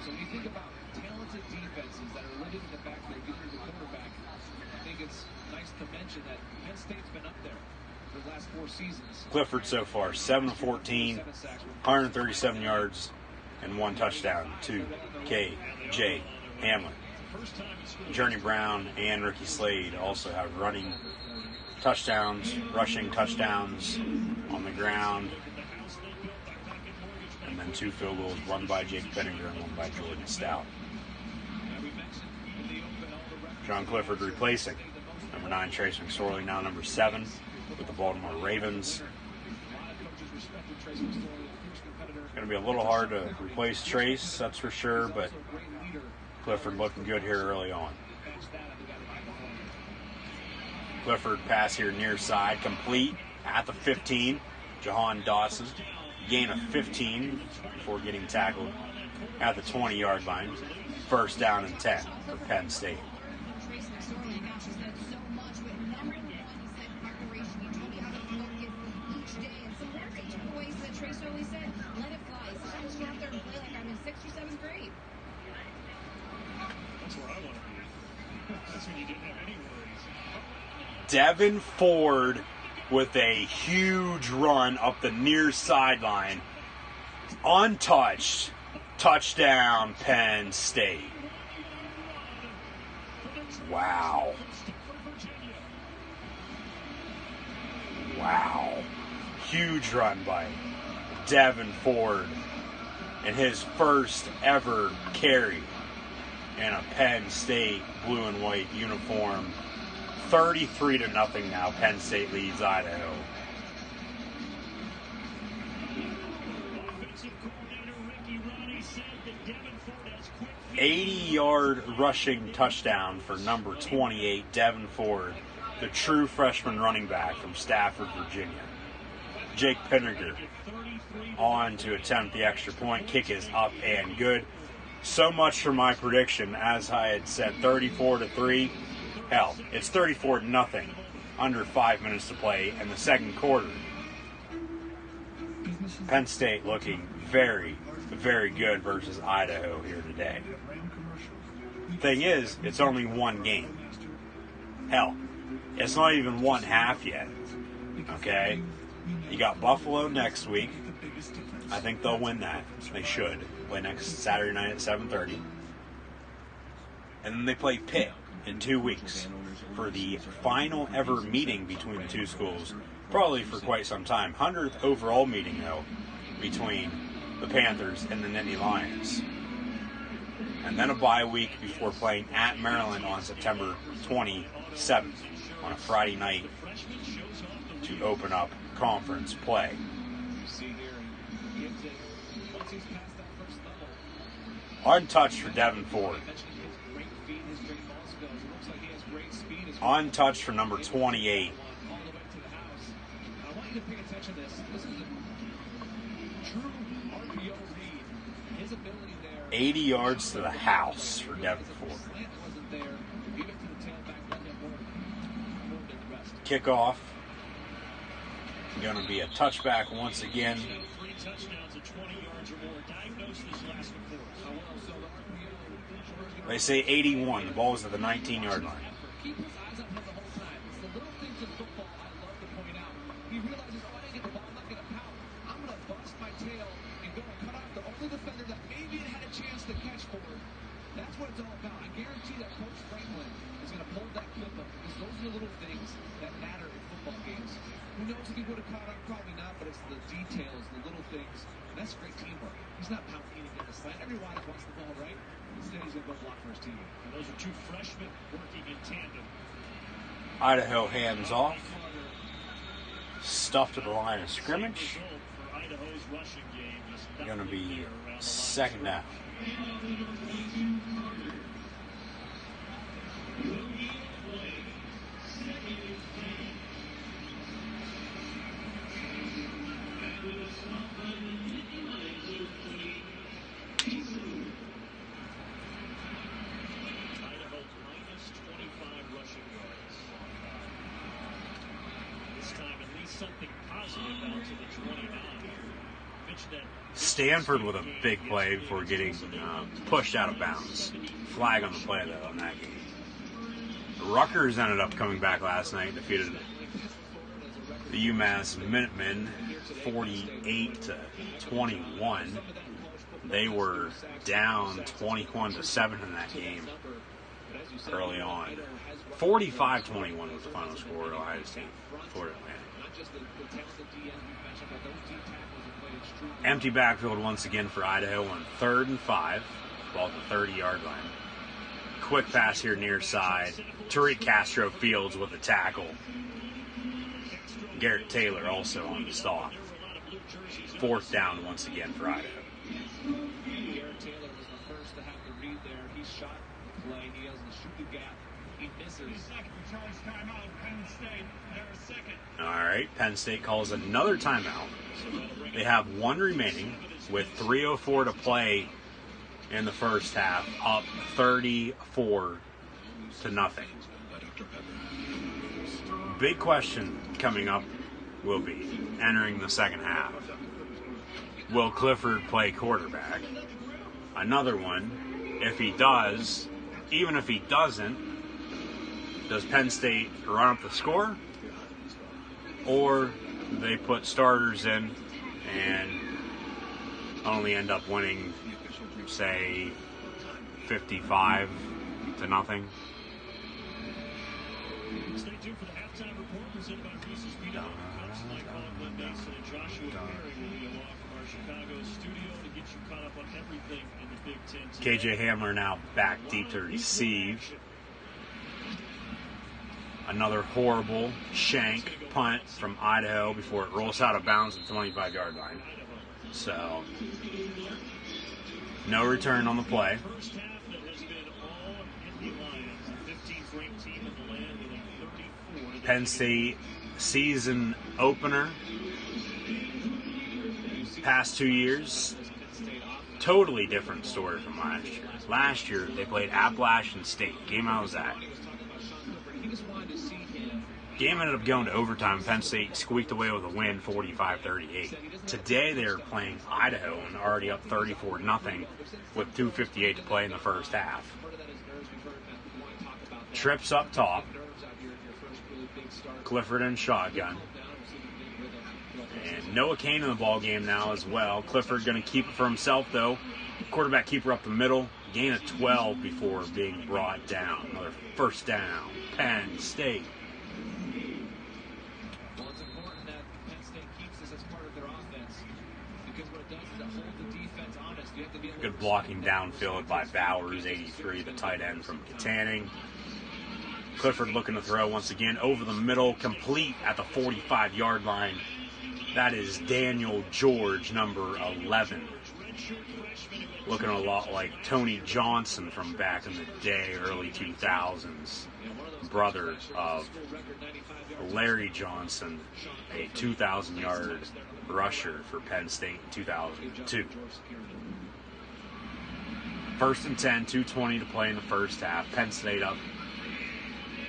So when you think about talented defenses that are living in the backfield, getting the quarterback, I think it's nice to mention that Penn State's been up there for the last 4 seasons. Clifford so far, 7 of 14, 137 yards, and 1 touchdown to K.J. Hamlin. Journey Brown and Ricky Slade also have rushing touchdowns on the ground. And then 2 field goals, one by Jake Penninger and one by Jordan Stout. John Clifford replacing number 9, Trace McSorley, now number 7 with the Baltimore Ravens. It's going to be a little hard to replace Trace, that's for sure, but Clifford looking good here early on. Clifford pass here near side, complete at the 15. Jahan Dawson, gain of 15 before getting tackled at the 20-yard line. First down and 10 for Penn State. Devin Ford with a huge run up the near sideline. Untouched. Touchdown, Penn State. Wow. Wow. Huge run by Devin Ford in his first ever carry in a Penn State blue and white uniform. 33-0 now. Penn State leads Idaho. 80-yard rushing touchdown for number 28, Devin Ford, the true freshman running back from Stafford, Virginia. Jake Penninger on to attempt the extra point. Kick is up and good. So much for my prediction. As I had said, 34-3. Hell, it's 34-0 under 5 minutes to play in the second quarter. Penn State looking very, very good versus Idaho here today. Thing is, it's only one game. Hell, it's not even one half yet. Okay? You got Buffalo next week. I think they'll win that. They should. Play next Saturday night at 7:30. And then they play Pitt in 2 weeks for the final ever meeting between the two schools, probably for quite some time. 100th overall meeting, though, between the Panthers and the Nittany Lions. And then a bye week before playing at Maryland on September 27th on a Friday night to open up conference play. Untouched for Devin Ford. Untouched for number 28. 80 yards to the house for Devin Ford. Kickoff. Going to be a touchback once again. They say 81. The ball is at the 19-yard line. That's what it's all about. I guarantee that Coach Franklin is going to pull that clip up because those are the little things that matter in football games. Who knows if he would have caught up? Probably not, but it's the details, the little things. And that's great teamwork. He's not pounding in the slant. Everyone wants the ball right. Instead, he's going to go block for his team. And those are two freshmen working in tandem. Idaho hands off. Stuffed to the line of scrimmage. Going to be second down. Stanford with a big play before getting pushed out of bounds. Flag on the play, though, in that game. Rutgers ended up coming back last night, defeated the UMass Minutemen 48-21. They were down 21-7 in that game early on. 45-21 was the final score. Ohio State, Florida Atlantic. Empty backfield once again for Idaho on 3rd and 5, ball at the 30-yard line. Quick pass here near side. Tariq Castro Fields with a tackle. Garrett Taylor also on the stop. 4th down once again for Idaho. Garrett Taylor was the first to have the read there. He shot the play. He has the shoot the gap. He misses. All right, Penn State calls another timeout. They have one remaining with 3:04 to play in the first half, up 34-0. Big question coming up will be, entering the second half, will Clifford play quarterback? Another one, if he does, even if he doesn't, does Penn State run up the score? Or they put starters in and only end up winning, say, 55-0? Stay tuned for the halftime report presented by Reese's Peanut Butter Cups. Mike Conklin, Mason, and Joshua Perry will be along from our Chicago studio to get you caught up on everything in the Big Ten. KJ Hamler now back deep to receive. Another horrible shank punt from Idaho before it rolls out of bounds at the 25-yard line. So, no return on the play. Penn State season opener. Past 2 years, totally different story from last year. Last year, they played Appalachian State. Game out was at. Game ended up going to overtime. Penn State squeaked away with a win, 45-38. Today they're playing Idaho and already up 34-0 with 2:58 to play in the first half. Trips up top. Clifford in shotgun. And Noah Kane in the ball game now as well. Clifford going to keep it for himself, though. Quarterback keeper up the middle. Gain of 12 before being brought down. Another first down. Penn State. Well, it's important that Penn State keeps this as part of their offense, because what it does is it holds the defense honest. You have to be able Good blocking downfield by Bowers, 83, the tight end from Katanning. Clifford looking to throw once again over the middle, complete at the 45-yard line. That is Daniel George, number 11. Looking a lot like Tony Johnson from back in the day, early 2000s. Brother of Larry Johnson, a 2,000-yard rusher for Penn State in 2002. First and 10, 2:20 to play in the first half. Penn State up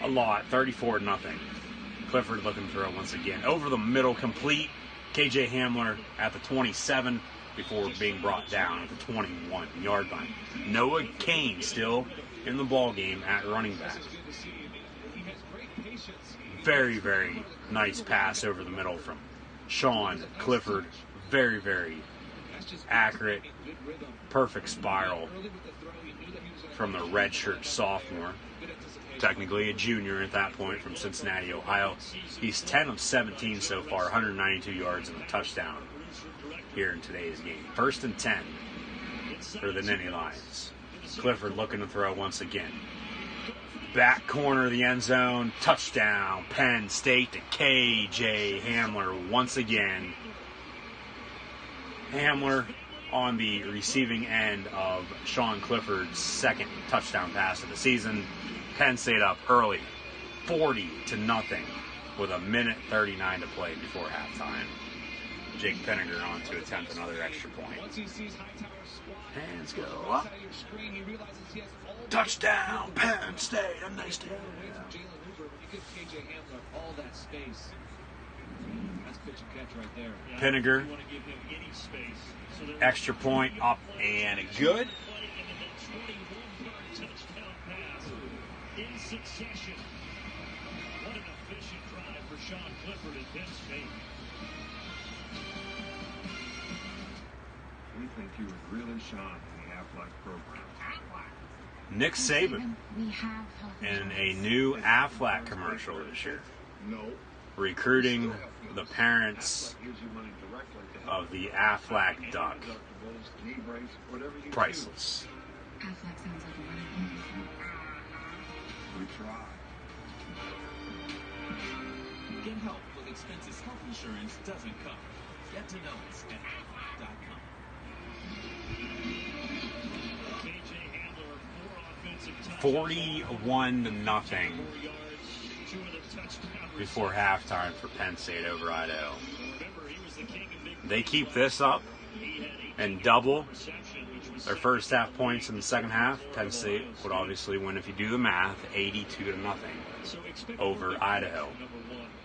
a lot, 34-0. Clifford looking to throw once again. Over the middle, complete. KJ Hamler at the 27 before being brought down at the 21-yard line. Noah Kane still in the ball game at running back. Very, very nice pass over the middle from Sean Clifford. Very, very accurate. Perfect spiral from the redshirt sophomore. Technically a junior at that point from Cincinnati, Ohio. He's 10 of 17 so far, 192 yards and a touchdown here in today's game. First and 10 for the Nittany Lions. Clifford looking to throw once again. Back corner of the end zone, touchdown, Penn State to KJ Hamler once again. Hamler on the receiving end of Sean Clifford's second touchdown pass of the season. Penn State up early, 40-0, with a minute 39 to play before halftime. Jake Penninger on to attempt another extra point. Hands go up. Touchdown, Penn State. A nice day. Penninger. Extra point up and good. In succession. What an efficient drive for Sean Clifford at Penn State. We think you would really shine in the Aflac program. Nick Saban We have health in a insurance. new Aflac commercial this year. No. Recruiting the parents Gives you money directly to of the Aflac duck. deductibles, knee brace, whatever you Priceless. Aflac sounds like a running choose. We try. Get help with expenses health insurance doesn't cover. Get to know us at Aflac.com. KJ Hamler, 4 offensive touchdowns. 41-0 4 yards, 2 of the touchdowns. before halftime for Penn State over Idaho. Remember, he was the king of big They keep this up He had and double reception, which was their first half points in the second half. Penn State would obviously win, if you do the math, 82-0 so expect over more Idaho. number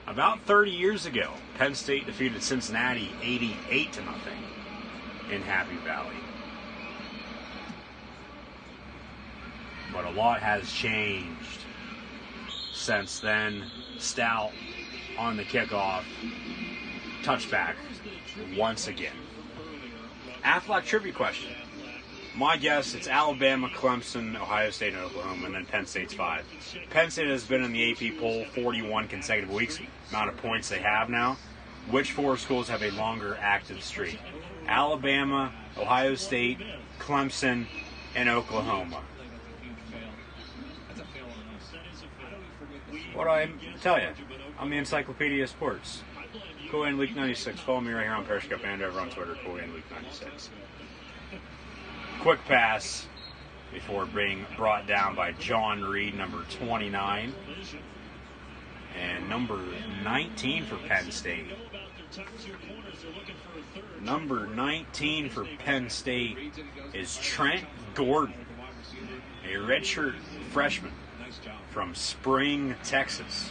1. About 30 years ago, Penn State defeated Cincinnati 88-0 in Happy Valley. But a lot has changed since then. Stout on the kickoff. Touchback once again. Aflac trivia question. My guess, it's Alabama, Clemson, Ohio State, and Oklahoma, and then Penn State's 5. Penn State has been in the AP poll 41 consecutive weeks, amount of points they have now. Which 4 schools have a longer active streak? Alabama, Ohio State, Clemson, and Oklahoma. What do I tell you? I'm the Encyclopedia of Sports. Cool and Leak 96. Follow me right here on Periscope and over on Twitter, Cool and Leak 96. Quick pass before being brought down by John Reed, number 29. And number 19 for Penn State. Number 19 for Penn State is Trent Gordon, a redshirt freshman from Spring, Texas.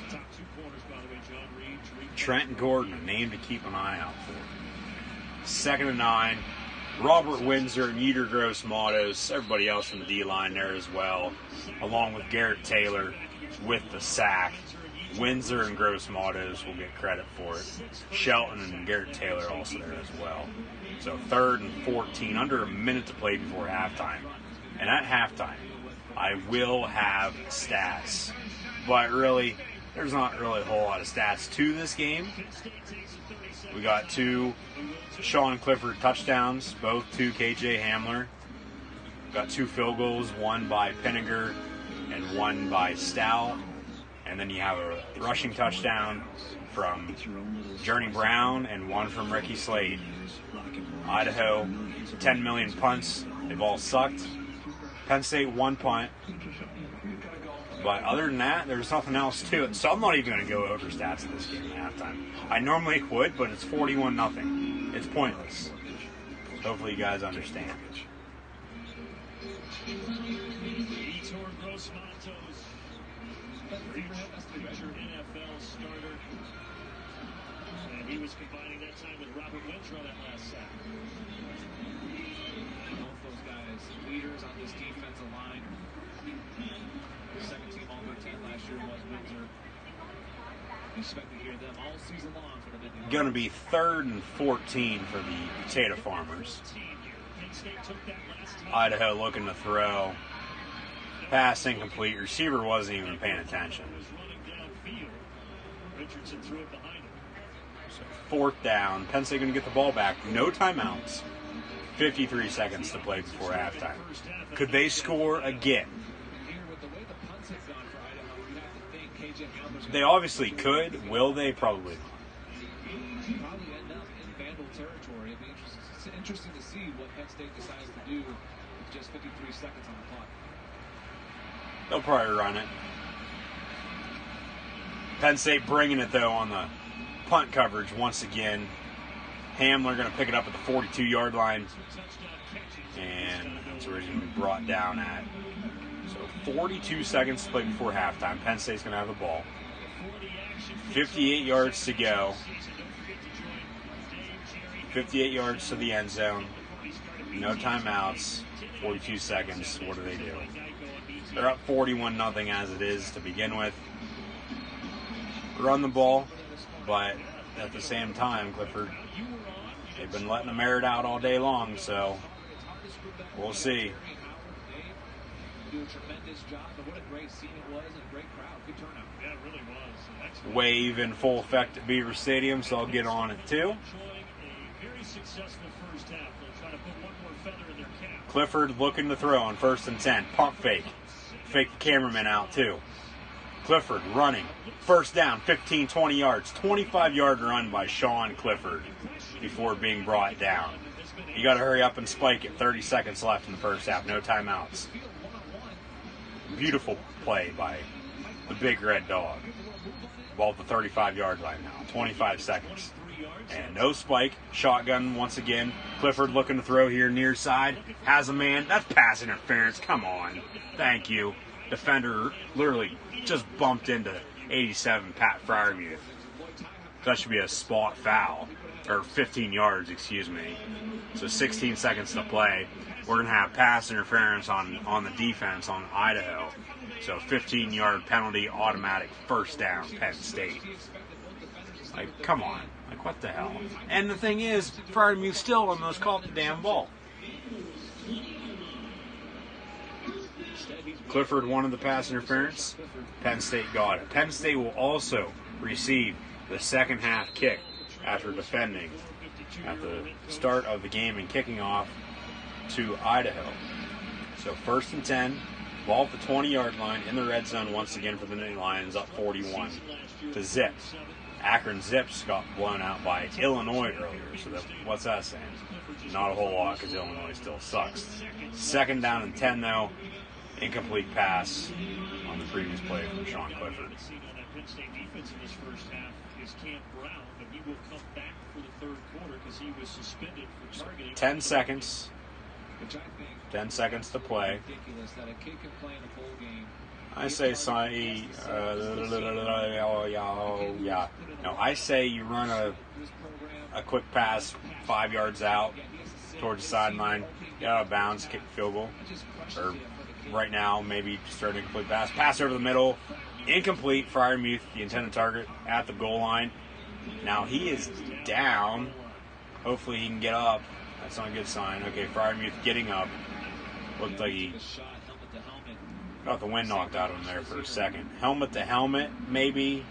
Trent Gordon, a name to keep an eye out for. 2nd and 9. Robert Windsor and Yeter Gross Matos, everybody else from the D-line there as well, along with Garrett Taylor with the sack. Windsor and Gross Mottos will get credit for it. Shelton and Garrett Taylor also there as well. So 3rd and 14, under a minute to play before halftime. And at halftime, I will have stats. But really, there's not really a whole lot of stats to this game. We got 2 Sean Clifford touchdowns, both to KJ Hamler. Got 2 field goals, one by Penninger and one by Stout. And then you have a rushing touchdown from Journey Brown and one from Ricky Slade. Idaho, 10 million punts. They've all sucked. Penn State, 1 punt. But other than that, there's nothing else to it. So I'm not even going to go over stats in this game at halftime. I normally would, but it's 41-0. It's pointless. Hopefully you guys understand. Future NFL starter. And he was combining that time with Robert Winsrow that last sack. Both those guys, leaders on this defensive line. Second team All-Big Ten last year was Windsor. Expect to hear them all season long for the Midland. Going to be 3rd and 14 for the Potato Farmers. Idaho looking to throw. Pass incomplete. Receiver wasn't even paying attention. So 4th down. Penn State going to get the ball back. No timeouts. 53 seconds to play before halftime. Could they score again? They obviously could. Will they? Probably not. Probably end up in Vandal territory. It'd be interesting to see what Penn State decides to do with just 53 seconds on the clock. They'll probably run it. Penn State bringing it, though, on the punt coverage once again. Hamler going to pick it up at the 42-yard line. And that's where he's going to be brought down at. So 42 seconds to play before halftime. Penn State's going to have the ball. 58 yards to go. 58 yards to the end zone. No timeouts. 42 seconds. What do they do? They're up 41-0 as it is to begin with. Run the ball, but at the same time, Clifford, they've been letting them air it out all day long, so we'll see. Do a tremendous job, but what a great scene it was and a great crowd. Good turnout. Yeah, it really was. Wave in full effect at Beaver Stadium, so I'll get on it too. A very successful first half. They'll try to put one more feather in their cap. Clifford looking to throw on 1st and 10. Pump fake. Fake the cameraman out too. Clifford running. 1st down, 15, 20 yards. 25-yard run by Sean Clifford before being brought down. You got to hurry up and spike it. 30 seconds left in the first half. No timeouts. Beautiful play by the big red dog. Ball at the 35-yard line now. 25 seconds. And no spike. Shotgun once again. Clifford looking to throw here near side. Has a man. That's pass interference. Come on. Thank you. Defender literally just bumped into 87 Pat Fryermuth. That should be a spot foul. Or 15 yards, excuse me. So 16 seconds to play. We're going to have pass interference on the defense on Idaho. So 15-yard penalty, automatic 1st down, Penn State. Like, come on. Like, what the hell? And the thing is, Fryermuth still almost caught the damn ball. Clifford wanted the pass interference. Penn State got it. Penn State will also receive the second half kick after defending at the start of the game and kicking off to Idaho. So 1st and 10, ball at the 20-yard line in the red zone once again for the Nittany Lions, up 41 to zip. Akron Zips got blown out by Illinois earlier, so what's that saying? Not a whole lot because Illinois still sucks. 2nd down and 10 though, incomplete pass on the previous play from Sean Clifford. Penn State defense in this first half is Camp Brown, but he will come back for the 3rd quarter because he was suspended for targeting. 10 seconds. 10 seconds to play. I say, I say you run a quick pass 5 yards out towards the sideline, get out of bounds, kick the field goal. Or right now, maybe start a complete pass. Pass over the middle, Incomplete. Fryermuth, the intended target, at the goal line. Now he is down. Hopefully he can get up. That's not a good sign. Okay, Fryermuth getting up. Looked like he got the wind knocked out of him there for a second. Helmet to helmet, maybe.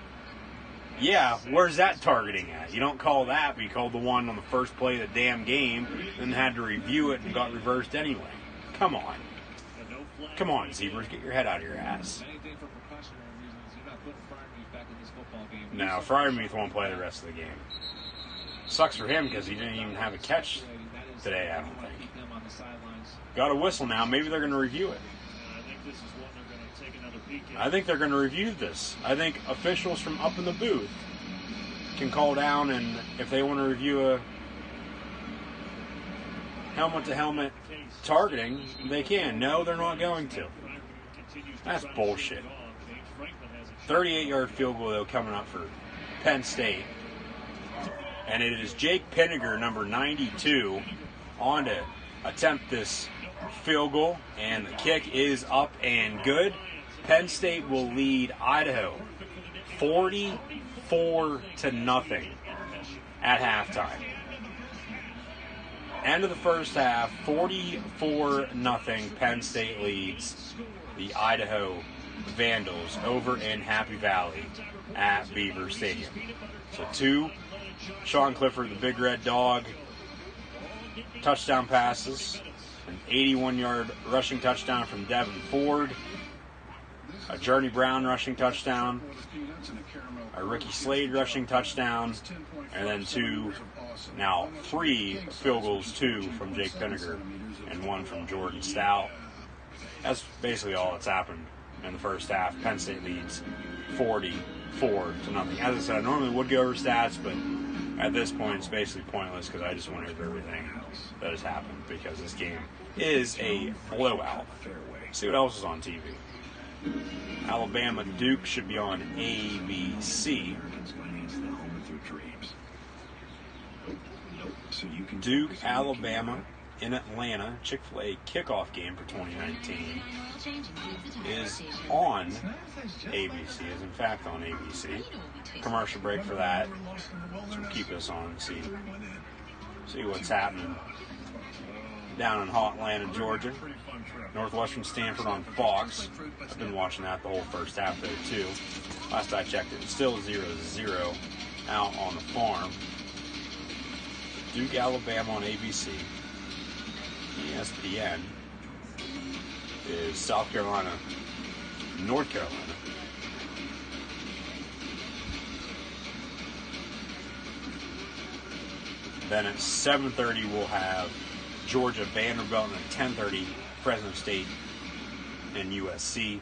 Yeah, where's that targeting at? You don't call that, but you called the one on the first play of the damn game, then had to review it and got reversed anyway. Come on. Come on, Zebras, get your head out of your ass. No, Fryermuth won't play the rest of the game. Sucks for him because he didn't even have a catch today, I don't think. Got a whistle now. Maybe they're going to review it. I think they're going to review this. I think officials from up in the booth can call down, and if they want to review a helmet-to-helmet targeting, they can. No, they're not going to. That's bullshit. 38-yard field goal, though, coming up for Penn State. And it is Jake Pinniger, number 92, on to attempt this field goal. And the kick is up and good. Penn State will lead Idaho 44-0 at halftime. End of the first half, 44-0. Penn State leads the Idaho Vandals over in Happy Valley at Beaver Stadium. So 2, Sean Clifford, the Big Red Dog, touchdown passes, an 81-yard rushing touchdown from Devin Ford, a Journey Brown rushing touchdown, a Ricky Slade rushing touchdown, and then 3 field goals, 2 from Jake Pinniger and 1 from Jordan Stout. That's basically all that's happened in the first half. Penn State leads 44-0. As I said, I normally would go over stats, but at this point it's basically pointless because I just want to hear everything that has happened because this game is a blowout. See what else is on TV. Alabama Duke should be on ABC. Duke, Alabama in Atlanta, Chick-fil-A kickoff game for 2019 is on ABC, is in fact on ABC. Commercial break for that. So we'll keep this on and see what's happening down in hot Atlanta, Georgia. Northwestern Stanford on Fox. I've been watching that the whole first half there too. Last I checked, it was still 0-0 out on the farm. Duke, Alabama on ABC. ESPN is South Carolina, North Carolina. Then at 7:30 we'll have Georgia, Vanderbilt, and at 10:30 Fresno State and USC.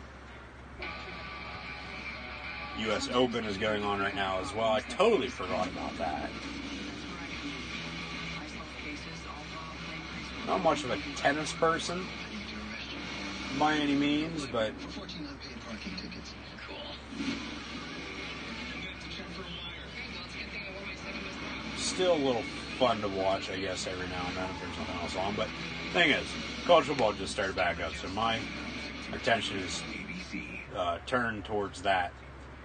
US Open is going on right now as well. I totally forgot about that. Not much of a tennis person by any means, but still a little fun to watch, I guess, every now and then if there's nothing else on. But the thing is, college football just started back up, so my attention is turned towards that.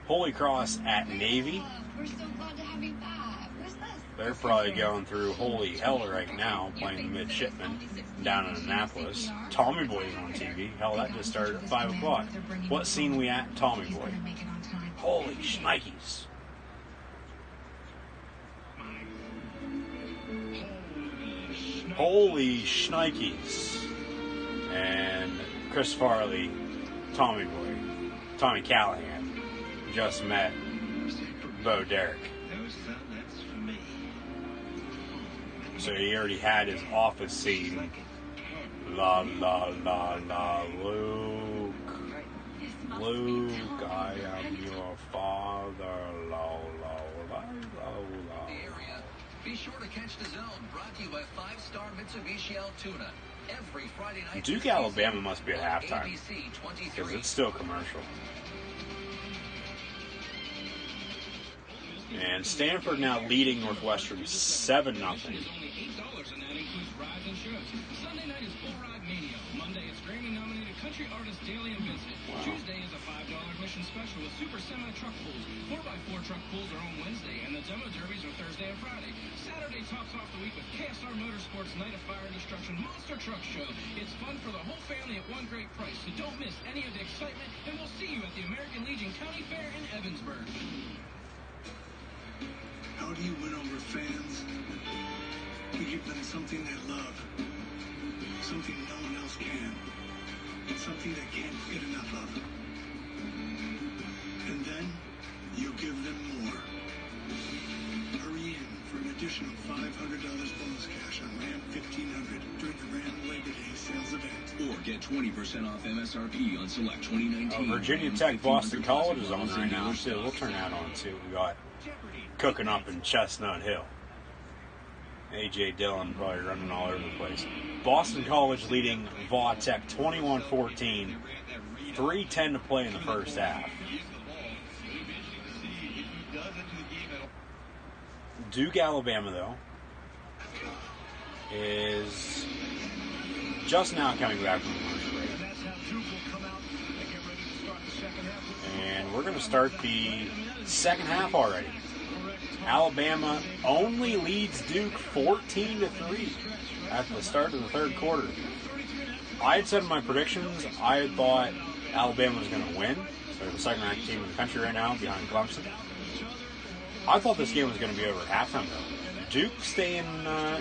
Holy Cross at Navy. We're so glad to have you back. Where's this? They're probably going through holy hell right now, playing the midshipmen down in Annapolis. Tommy Boy's on TV. Hell, that just started at 5 o'clock. What scene we at, Tommy Boy? Holy shnikes. Holy shnikes. And Chris Farley, Tommy Boy, Tommy Callahan, just met Bo Derek. So he already had his office scene. La, la, la, la, Luke. Luke, I am your father. La, la, la, la, la. Be sure to catch The Zone, brought to you by 5-Star Mitsubishi Altoona. Every Friday night. Duke, Alabama must be at halftime because it's still commercial. And Stanford now leading Northwestern 7-0. Sunday night is Bull Ride Mania. Monday it's Grammy-nominated country Country Artist Daily and Visit. Tuesday is a $5 admission special with super semi-truck pulls. 4x4 truck pulls are on Wednesday, and the demo derbies are Thursday and Friday. Saturday tops off the week with KSR Motorsports Night of Fire and Destruction Monster Truck Show. It's fun for the whole family at one great price, so don't miss any of the excitement, and we'll see you at the American Legion County Fair in Evansburg. How do you win over fans? You give them something they love, something no one else can, and something they can't get enough of. And then you give them more. Hurry in for an additional $500 bonus cash on Ram 1500 during the Ram Labor Day sales event. Or get 20% off MSRP on select 2019. Virginia Tech Boston College is on right now, so we'll turn that on and see what we got cooking up in Chestnut Hill. A.J. Dillon probably running all over the place. Boston College leading Va Tech 21-14. 3:10 to play in the first half. Duke, Alabama, though, is just now coming back from the first break. And we're going to start the second half already. Alabama only leads Duke 14-3 at the start of the third quarter. I had said in my predictions, I had thought Alabama was going to win. They're the second-ranked team in the country right now, behind Clemson. I thought this game was going to be over at halftime, though. Duke staying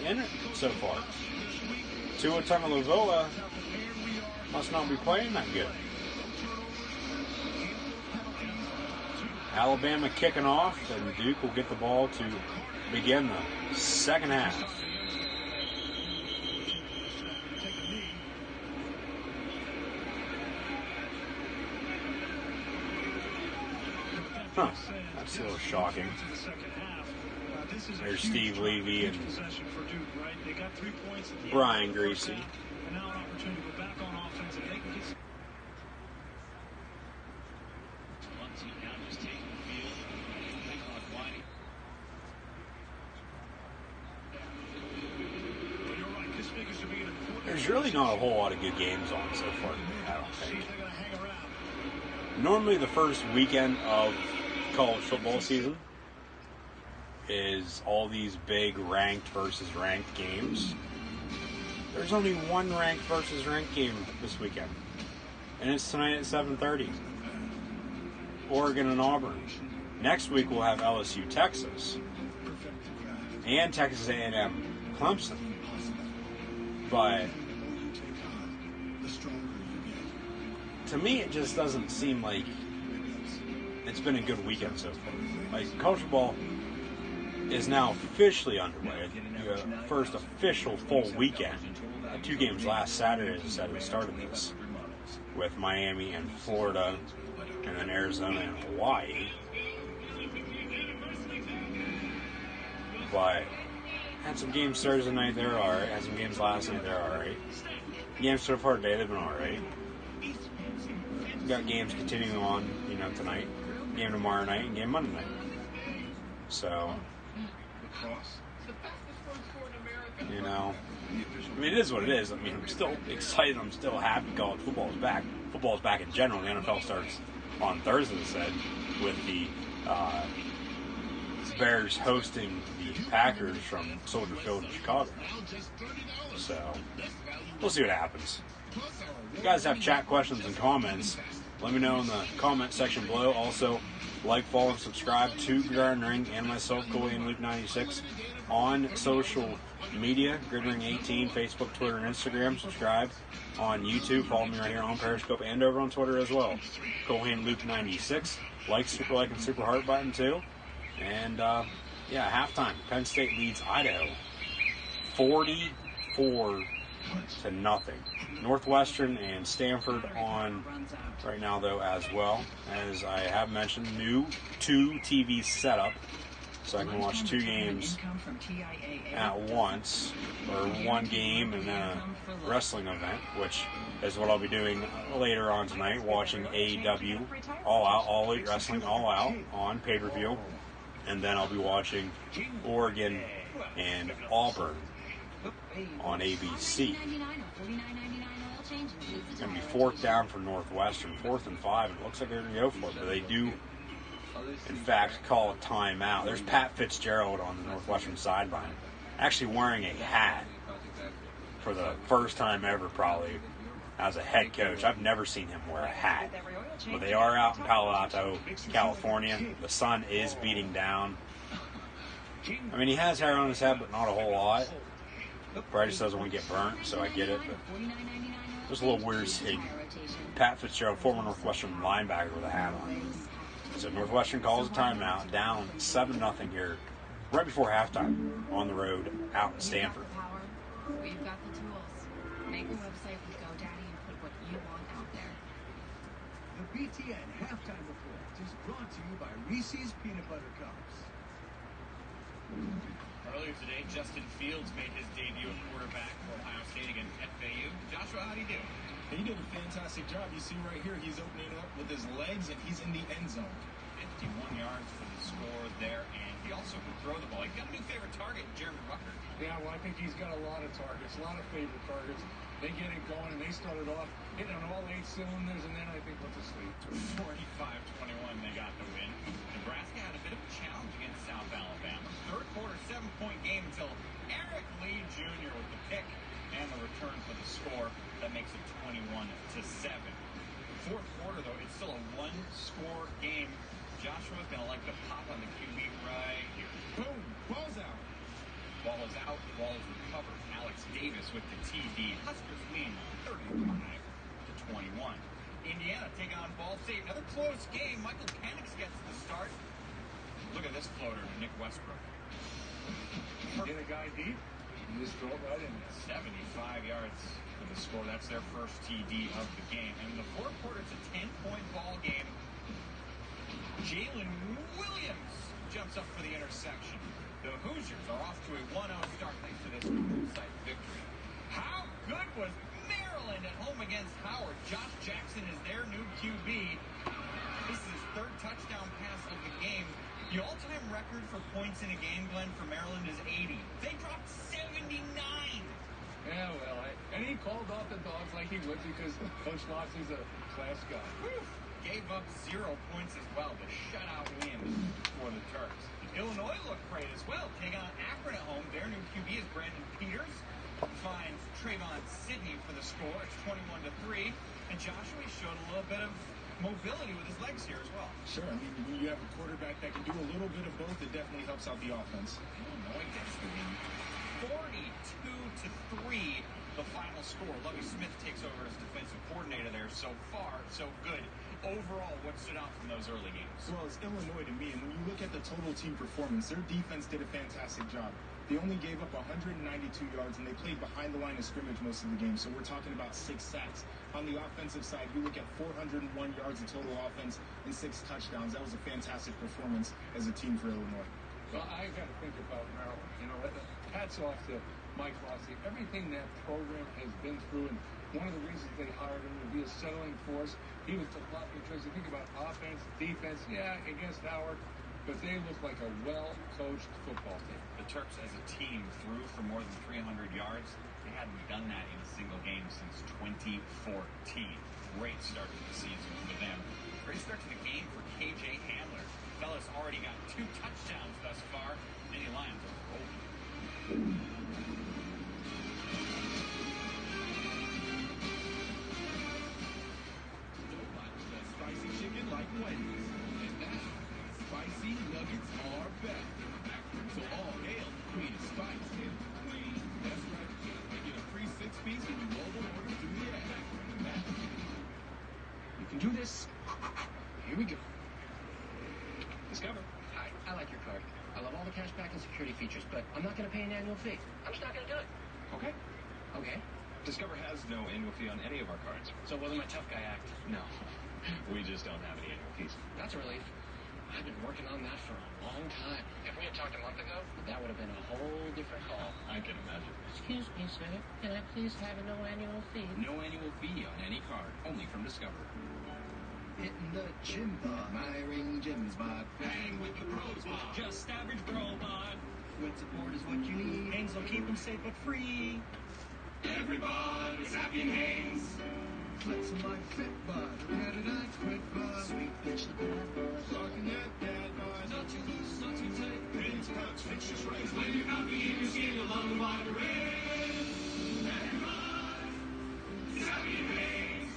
in it so far. Tua Tagovailoa must not be playing that good. Alabama kicking off, and Duke will get the ball to begin the second half. Huh, that's a little shocking. There's Steve Levy and Brian Greasy. There's really not a whole lot of good games on so far today, I don't think. Normally the first weekend of college football season is all these big ranked versus ranked games. There's only one ranked versus ranked game this weekend, and it's tonight at 7:30. Oregon and Auburn. Next week we'll have LSU, Texas, and Texas A&M, Clemson. But to me, it just doesn't seem like it's been a good weekend so far. Like, college football is now officially underway. The first official full weekend. 2 games last Saturday, as I said, we started this with Miami and Florida, and then Arizona and Hawaii. But had some games Thursday night, they're alright. Had some games last night, they're alright. Games so far today, they've been alright. Got games continuing on, tonight. Game tomorrow night and game Monday night. So, it is what it is. I'm still excited. I'm still happy college football is back. Football is back in general. The NFL starts on Thursday, as I said, with the Bears hosting the Packers from Soldier Field in Chicago. So, we'll see what happens. If you guys have chat questions and comments, let me know in the comment section below. Also, like, follow, and subscribe to Gridiron Ring and myself, Colleen Luke 96, on social media, Gridiron 18, Facebook, Twitter, and Instagram. Subscribe on YouTube. Follow me right here on Periscope and over on Twitter as well. Colleen Luke 96. Super like, and super heart button too. And halftime. Penn State leads Idaho 44-0. Northwestern and Stanford on right now, though, as well. As I have mentioned, new 2 TV setup, so I can watch 2 games at once, or 1 game and then a wrestling event, which is what I'll be doing later on tonight, watching AEW All Out, All Elite Wrestling All Out on pay-per-view, and then I'll be watching Oregon and Auburn on ABC. $49.99 or $49.99 oil change includes the It's going to be tire fourth rotation. down for Northwestern, 4th and 5, and it looks like they're going to go for it, but they do, in fact, call a timeout. There's Pat Fitzgerald on the Northwestern sideline, actually wearing a hat for the first time ever, probably, as a head coach. I've never seen him wear a hat. But they are out in Palo Alto, California. The sun is beating down. I mean, he has hair on his head, but not a whole lot. Probably just doesn't want to get burnt, so I get it. But it was a little weird seeing Pat Fitzgerald, former Northwestern linebacker, with a hat on. So Northwestern calls a timeout, down 7-0 here, right before halftime, on the road out in Stanford. We've got the tools. Make a website with GoDaddy and put what you want out there. The BTN Halftime Report is brought to you by Reese's Peanut Butter Cups. Earlier today, Justin Fields made his debut at quarterback for Ohio State against FAU. Joshua, how'd he do? He did a fantastic job. You see right here, he's opening up with his legs, and he's in the end zone. 51 yards for the score there, and he also could throw the ball. He got a new favorite target, Jeremy Rucker. Yeah, well, I think he's got a lot of targets, a lot of favorite targets. They get it going, and they started off hitting on all 8 cylinders, and then I think went to sleep. 45-21, they got the win. Nebraska had a bit of a challenge against South Alabama. Third quarter, 7-point game until Eric Lee Jr. with the pick and the return for the score. That makes it 21-7. Fourth quarter, though, it's still a one-score game. Joshua's going to like to pop on the QB right here. Boom! Ball's out. Ball is out. Ball is recovered. Alex Davis with the TD. Huskers win 35-21. Indiana taking on Ball State. Another close game. Michael Penix gets the start. Look at this floater to Nick Westbrook. Get a guy deep, and just throw it right in there. 75 yards for the score. That's their first TD of the game. And in the fourth quarter, it's a 10-point ball game. Jalen Williams jumps up for the interception. The Hoosiers are off to a 1-0 start thanks to this side victory. How good was Maryland at home against Howard? Josh Jackson is their new QB. This is his third touchdown pass of the game. The all-time record for points in a game, Glenn, for Maryland is 80. They dropped 79. Yeah, well, and he called off the dogs like he would because Coach Loxley's a class guy. Whew. Gave up 0 points as well. The shutout win for the Terps. Illinois looked great as well. Taking on Akron at home. Their new QB is Brandon Peters. Finds Trayvon Sidney for the score. It's 21-3. And Joshua showed a little bit of mobility with his legs here as well. Sure. I mean, when you have a quarterback that can do a little bit of both, it definitely helps out the offense. Illinois gets the win. 42-3. The final score. Lovie Smith takes over as defensive coordinator there. So far, so good. Overall, what stood out from those early games? Well, it's Illinois to me, and when you look at the total team performance, their defense did a fantastic job. They only gave up 192 yards, and they played behind the line of scrimmage most of the game, so we're talking about 6 sacks. On the offensive side, you look at 401 yards of total offense and 6 touchdowns. That was a fantastic performance as a team for Illinois. Well, I got to think about Maryland. You know, hats off to Mike Loxley. Everything that program has been through, and one of the reasons they hired him would be a settling force. He was the plot because you think about offense, defense, yeah, against Howard, but they look like a well-coached football team. The Terps as a team threw for more than 300 yards. They hadn't done that in a single game since 2014. Great start to the season for them. Great start to the game for KJ Hamler. Fellas already got 2 touchdowns thus far. Many Lions are rolling. Spicy nuggets are back. So all hail Queen Spice. Queen, that's right. And get a free 6-piece when you mobile order through the app. You can do this. Here we go. Discover. Hi, I like your card. I love all the cash back and security features, but I'm not going to pay an annual fee. I'm just not going to do it. Okay. Okay. Discover has no annual fee on any of our cards. So it wasn't my tough guy act. No. We just don't have any annual fees. That's a relief. I've been working on that for a long time. If we had talked a month ago, that would have been a whole different call. I can imagine. Excuse me, sir. Can I please have a no annual fee? No annual fee on any card. Only from Discover. Hitting the gym bar. My ring gym's bod. Hang with the pros bod. Just average bro bod. Sweat support is what you need. Hanes will keep them safe but free. Everybody's happy in Hanes. Flexing like fit bud. Get it and quit bud. Sweet bitch, the bad bud. Rocking that bad bud. Not too loose, not too tight. Hanes pouch fixtures right. When you're happy in your skin, you'll love the wide range. Everybody's happy in Hanes.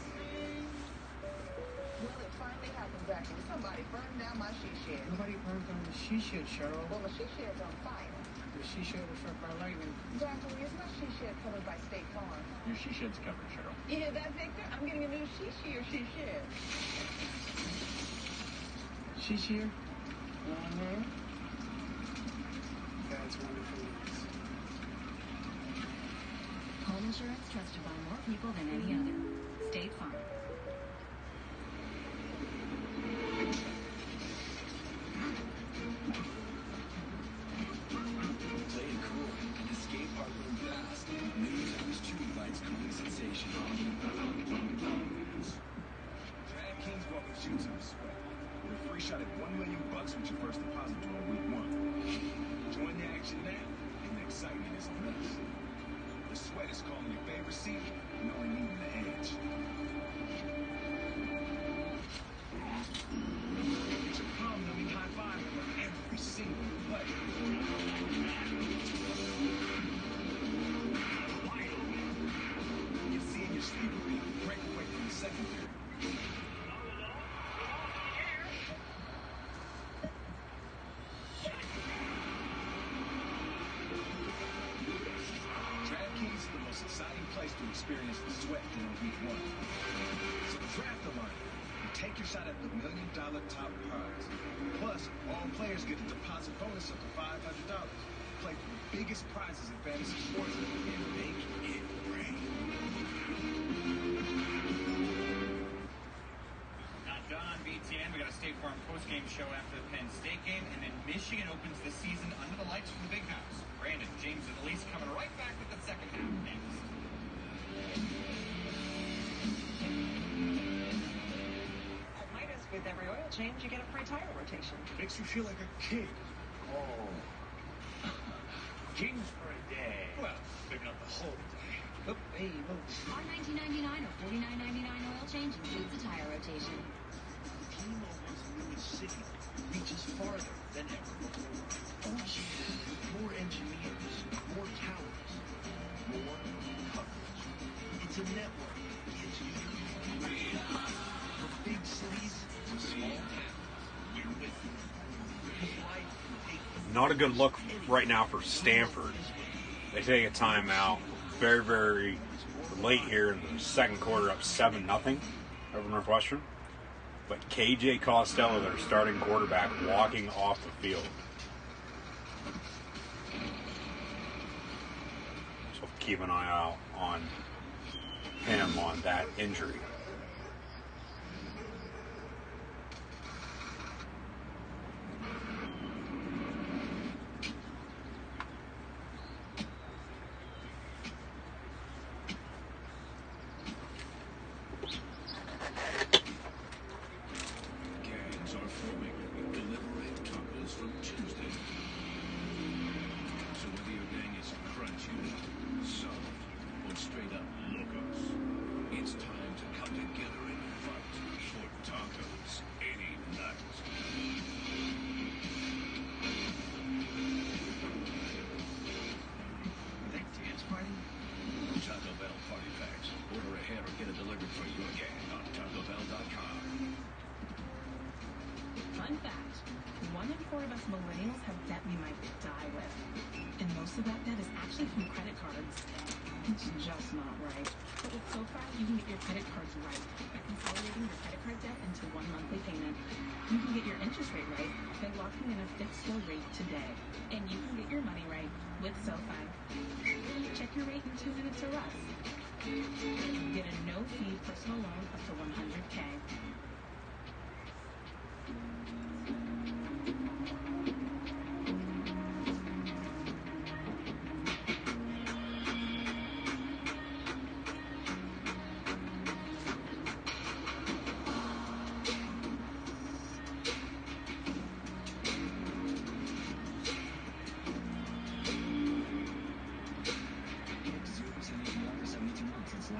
Well, it finally happened, Jackie. Somebody burned down my she shed. Nobody burned down the she shed, Cheryl. Well, the she shed's on fire. The she shed was struck by lightning. Jackie, is my she shed covered by State Farm? Your she shed's covered, Cheryl. You hear that, Victor? I'm getting a new she shed. She shear? Mm-hmm. That's wonderful news. Home insurance trusted by more people than any other. State Farm. Play it cool and escape our room blast. New Times Chewy Bites coming sensation. DraftKings welcomes you to the sweat. With a free shot at $1 million with your first deposit during week 1. Join the action now, and the excitement is on us. The sweat is calling your favorite seat, and only needing the edge. It's a palm-numbing high five with every single play. You're seeing your sleeper beat break away from the secondary. DraftKings is the most exciting place to experience the sweat during week 1. So draft the line and take your shot at the $1 million top prize. Plus, all players get a deposit bonus up to $500. Play for the biggest prizes in fantasy sports and make it rain. Not done on BTN. We got a State Farm post-game show after the Penn State game, and then Michigan opens the season under the lights from the Big House. Brandon, James, and Elise coming right back with the second half next. At Midas, with every oil change, you get a free tire rotation. Makes you feel like a kid. Oh. Kings for a day. Well, maybe not the whole day. Oop, hey, whoa. Our $19.99 or $49.99 oil change includes a tire rotation. T-Mobile's newest city reaches farther than ever before. Oh yeah, more engineers, more towers, more coverage. It's a network that gives you from big cities to small towns. We're with you. Because life takes Not a good look right now for Stanford. They take a timeout very, very late here in the second quarter, up 7-0 over Northwestern. But KJ Costello, their starting quarterback, walking off the field. So keep an eye out on him on that injury. Gangs are forming. Deliberate tacos from Tuesday. So whether your gang is crunchy, soft, or straight up locos, it's time to come together and fight for tacos any night. that dance party. Taco Bell Party Packs. Order ahead or get it delivered for your gang on TacoBell.com. Fun fact, 1 in 4 of us millennials have debt we might die with. And most of that debt is actually from credit cards. It's just not right. But with SoFi, you can get your credit cards right by consolidating your credit card debt into one monthly payment. You can get your interest rate right by locking in a fixed low rate today. And you can get your money right with SoFi. Check your rate in 2 minutes or less. Get a no-fee personal loan up to $100K.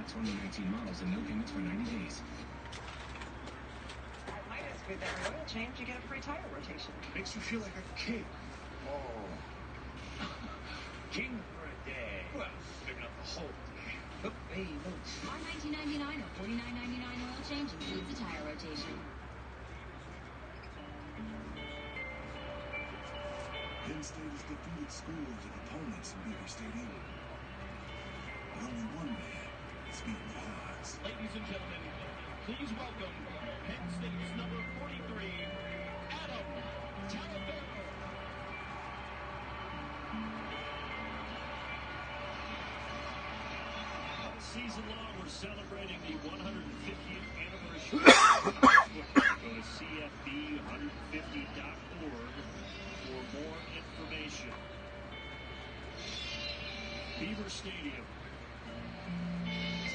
not 2019 models and no payments for 90 days. At Midas, with every oil change, you get a free tire rotation. Makes you feel like a king. Oh. King for a day. Well, maybe not the whole day. Oh, hey, look. Our $19.99 or $49.99 oil change includes a tire rotation. Penn State has defeated scores of opponents in bigger stadiums. But only one man has beaten the odds. Ladies and gentlemen, please welcome Penn State's number 43, Adam Talavera. All season long, we're celebrating the 150th anniversary of college football. Go to CFB150.org for more information. Beaver Stadium.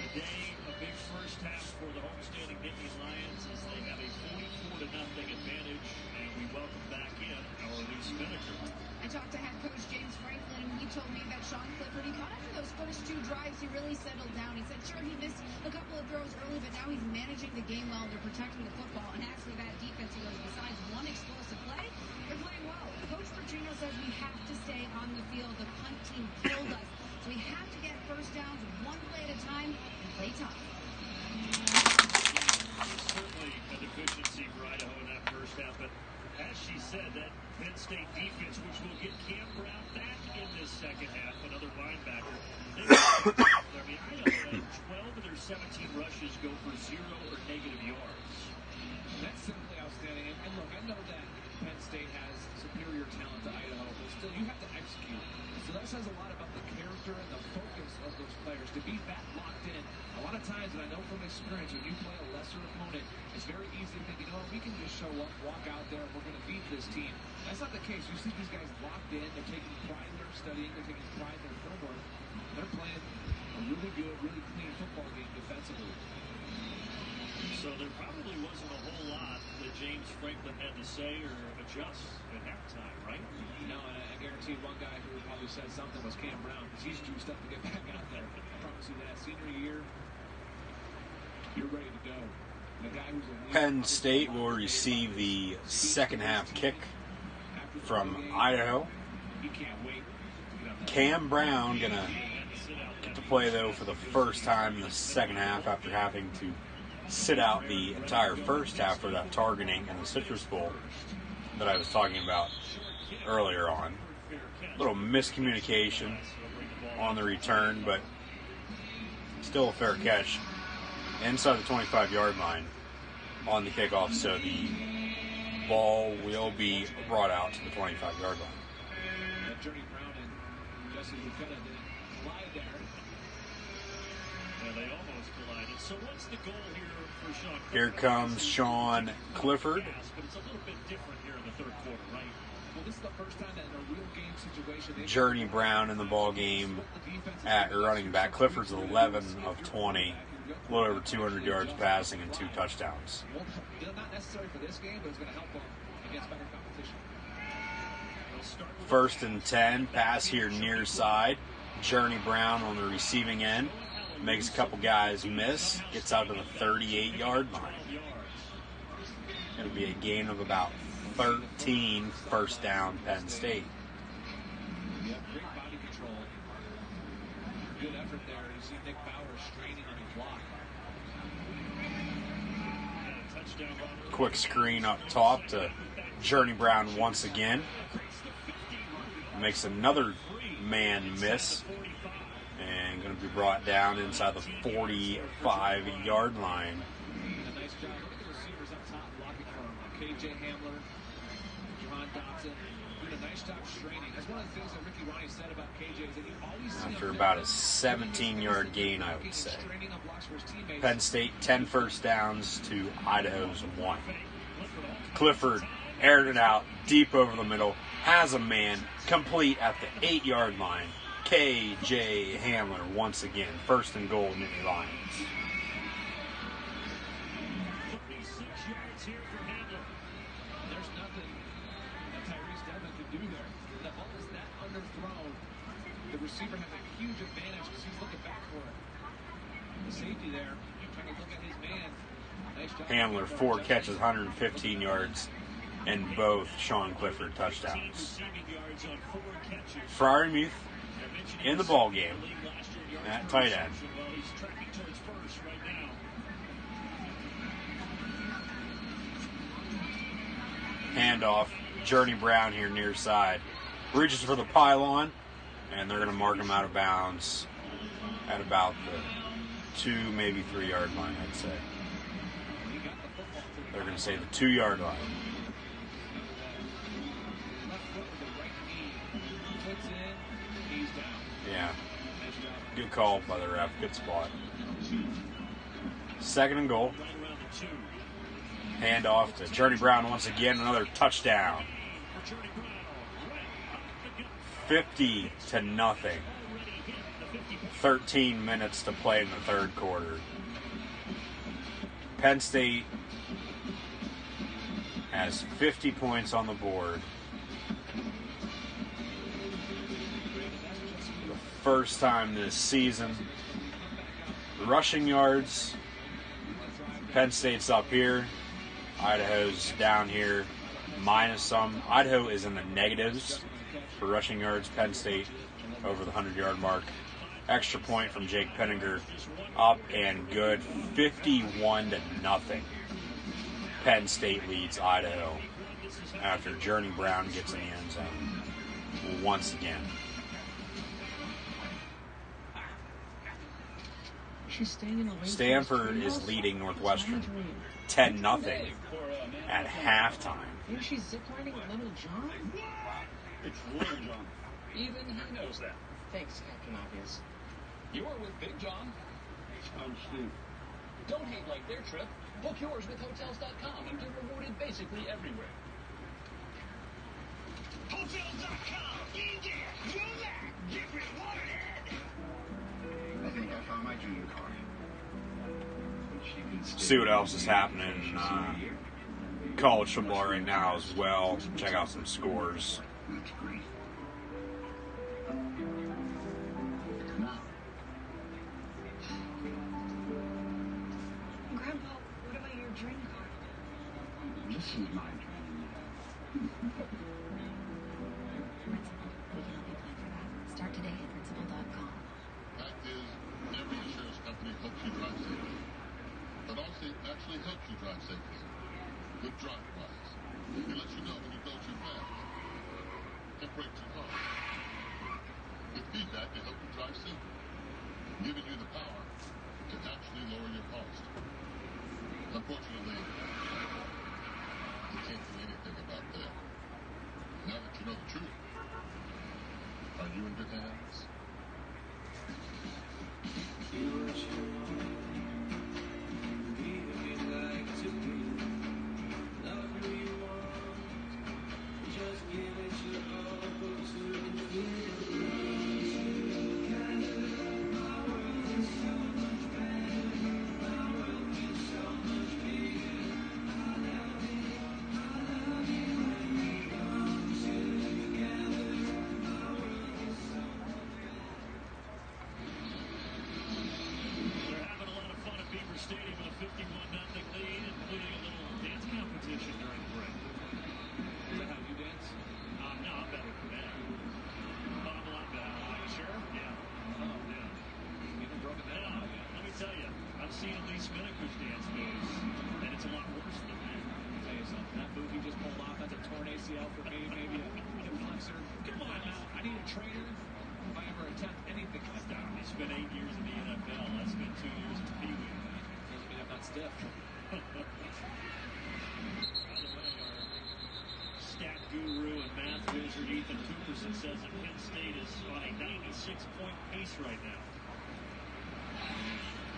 Today, a big first half for the homestanding Nittany Lions as they have a 44-0 advantage, and we welcome back in our new Spinnaker. I talked to head coach James Franklin, and he told me that Sean Clifford, he thought after those first two drives, he really settled down. He said, sure, he missed a couple of throws early, but now he's managing the game well, and they're protecting the football. And as for that defense, he goes, besides one explosive play, they're playing well. Coach Petrino says we have to stay on the field. The punt team killed us. So we have to get first downs one play at a time and play tough. Certainly a deficiency for Idaho in that first half, but as she said, that Penn State defense, which will get Cam Brown back in this second half, another linebacker. Idaho had 12 of their 17 rushes go for 0 or negative yards. That's simply outstanding. And look, I know that Penn State has superior talent to Idaho, but still, you have to execute. So that says a lot about the character and the focus of those players. To be that locked in, a lot of times, and I know from experience, when you play a lesser opponent, it's very easy to think, you know, we can just show up, walk out there, and we're going to beat this team. That's not the case. You see these guys locked in. They're taking pride in their studying. They're taking pride in their homework. They're playing a really good, really clean football game defensively. So there probably wasn't a whole lot that James Franklin had to say or adjust at halftime, right? No, and I guarantee one guy who probably said something was Cam Brown, because he's juiced up to get back out there. I promise you that. Senior year, you're ready to go. The guy who's Penn State will receive the second half kick from Idaho. He can't wait. Cam Brown gonna get to play though for the first time in the second half after having to sit out the entire first half for that targeting in the Citrus Bowl that I was talking about earlier on. A little miscommunication on the return, but still a fair catch inside the 25-yard line on the kickoff, so the ball will be brought out to the 25-yard line. Journey Brown and Jesse Lucetta didn't collide there. Yeah, they almost collided. So what's the goal here for Sean Clifford? Here comes Sean Clifford. But it's a little bit different here in the third quarter, right? Well, this is the first time that in a real game situation, Journey Brown in the ball game at running back. Clifford's 11 of 20, a little over 200 yards passing and 2 touchdowns. Not necessary for this game, but it's going to help them against better competition. First and 10, pass here near side. Journey Brown on the receiving end. Makes a couple guys miss. Gets out to the 38-yard line. It'll be a gain of about 13, first down, Penn State. Yeah, great body control. Good effort there. You see Nick Bauer straining on his block. Quick screen up top to Journey Brown once again. Makes another man miss. And going to be brought down inside the 45-yard line. Nice job. Look at the receivers up top blocking for him. KJ Hamler, John Dotson, doing a nice job straining. That's one of the things that Ricky Ronnie said about KJ is that you always see after about a 17-yard gain, I would say. Penn State 10 first downs to Idaho's 1. Clifford aired it out deep over the middle, has a man complete at the 8-yard line. KJ Hamler once again, first and goal, Nittany Lions. 36 yards here for Hamler. There's nothing that Tyrese Devin could do there. The ball is that underthrown. The receiver has a huge advantage because he's looking back for it. The there. Trying to look at his man. Nice job. Hamler, 4 catches, 115 yards, and both Sean Clifford touchdowns. Freiermuth in the ball game at tight end. Handoff, Journey Brown here near side. Reaches for the pylon, and they're going to mark him out of bounds at about the 2, maybe 3 yard line, I'd say. They're going to say the 2 yard line. Yeah. Good call by the ref. Good spot. 2nd and goal. Handoff to Journey Brown once again. Another touchdown. 50-0. 13 minutes to play in the 3rd quarter. Penn State has 50 points on the board. For the first time this season. Rushing yards. Penn State's up here. Idaho's down here, minus some. Idaho is in the negatives for rushing yards. Penn State over the 100-yard mark. Extra point from Jake Penninger, up and good, 51-0. Penn State leads Idaho after Journey Brown gets in the end zone once again. Stanford is leading Northwestern 10-0 at halftime. Is she ziplining Little John? It's Little John. Even he knows that. Thanks, Captain Obvious. You are with Big John. I'm Steve. Don't hate like their trip. Book yours with Hotels.com and get rewarded basically everywhere. Hotels.com. Yeah, you that. Get rewarded. I think I found my dream car. See what else is happening in college football right now as well. Check out some scores. That's great. Grandpa, what about your dream car? This is my dream. We can help you plan for that. Start today at principal.com. Fact is, every insurance company hopes you drive safely. But Allstate actually helps you drive safely. With DriveWise. It lets you know when you go too fast. And brake too hard. With feedback to help you drive safely. Giving you the power to actually lower your cost. Unfortunately, you can't do anything about that. Now that you know the truth, are you in good hands? Says that Penn State is on a 96-point pace right now.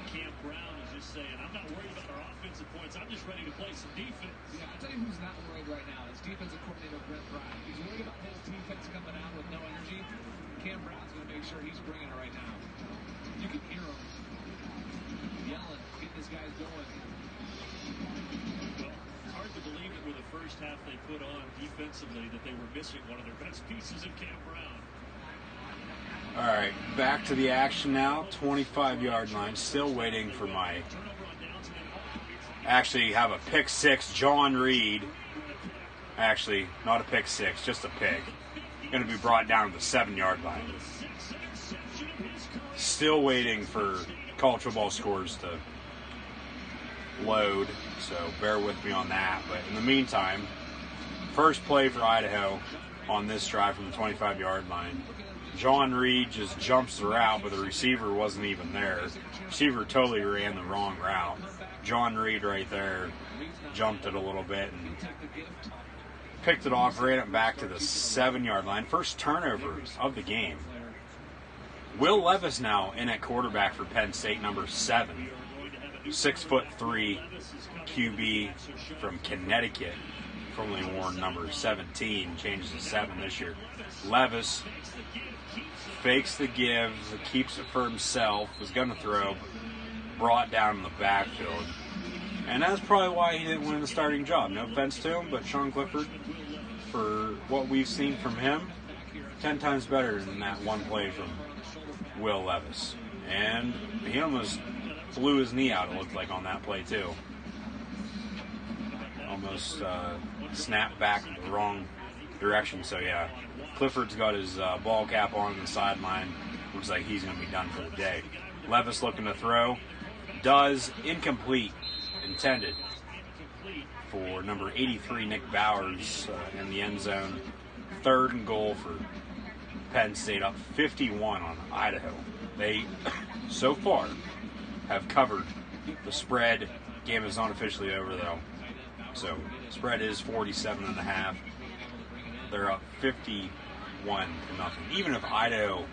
Cam Brown is just saying, I'm not worried about our offensive points. I'm just ready to play some defense. Yeah, I'll tell you who's not worried right now. It's defensive coordinator Brent Bryant. He's worried about his defense coming out with no energy. Cam Brown's going to make sure he's bringing it right now. You can hear him yelling, getting his guys going. Well, hard to believe that with the first half they put on defensively that they were missing one of their best pieces in Cam Brown. All right, back to the action now. 25-yard line. Still waiting for my... Actually, have a pick six. John Reed. Actually, not a pick six, just a pick. Going to be brought down to the 7-yard line. Still waiting for college football scores to load, so bear with me on that. But in the meantime, first play for Idaho on this drive from the 25-yard line. John Reed just jumps the route, but the receiver wasn't even there. Receiver totally ran the wrong route. John Reed right there jumped it a little bit and picked it off, ran it back to the 7-yard line. First turnover of the game. Will Levis now in at quarterback for Penn State, number 7. 6'3" QB from Connecticut. Formerly worn number 17, changes to 7 this year. Levis fakes the give, keeps it for himself, was going to throw, brought down in the backfield. And that's probably why he didn't win the starting job. No offense to him, but Sean Clifford, for what we've seen from him, 10 times better than that one play from Will Levis. And he almost blew his knee out, it looked like, on that play, too. Almost snapped back in the wrong direction. So, yeah, Clifford's got his ball cap on the sideline. Looks like he's going to be done for the day. Levis looking to throw. Does. Incomplete. Intended for number 83, Nick Bowers, in the end zone. 3rd and goal for Penn State, up 51 on Idaho. They, so far, have covered the spread. Game is not officially over, though. So, spread is 47.5. They're up 51-0. Even if Idaho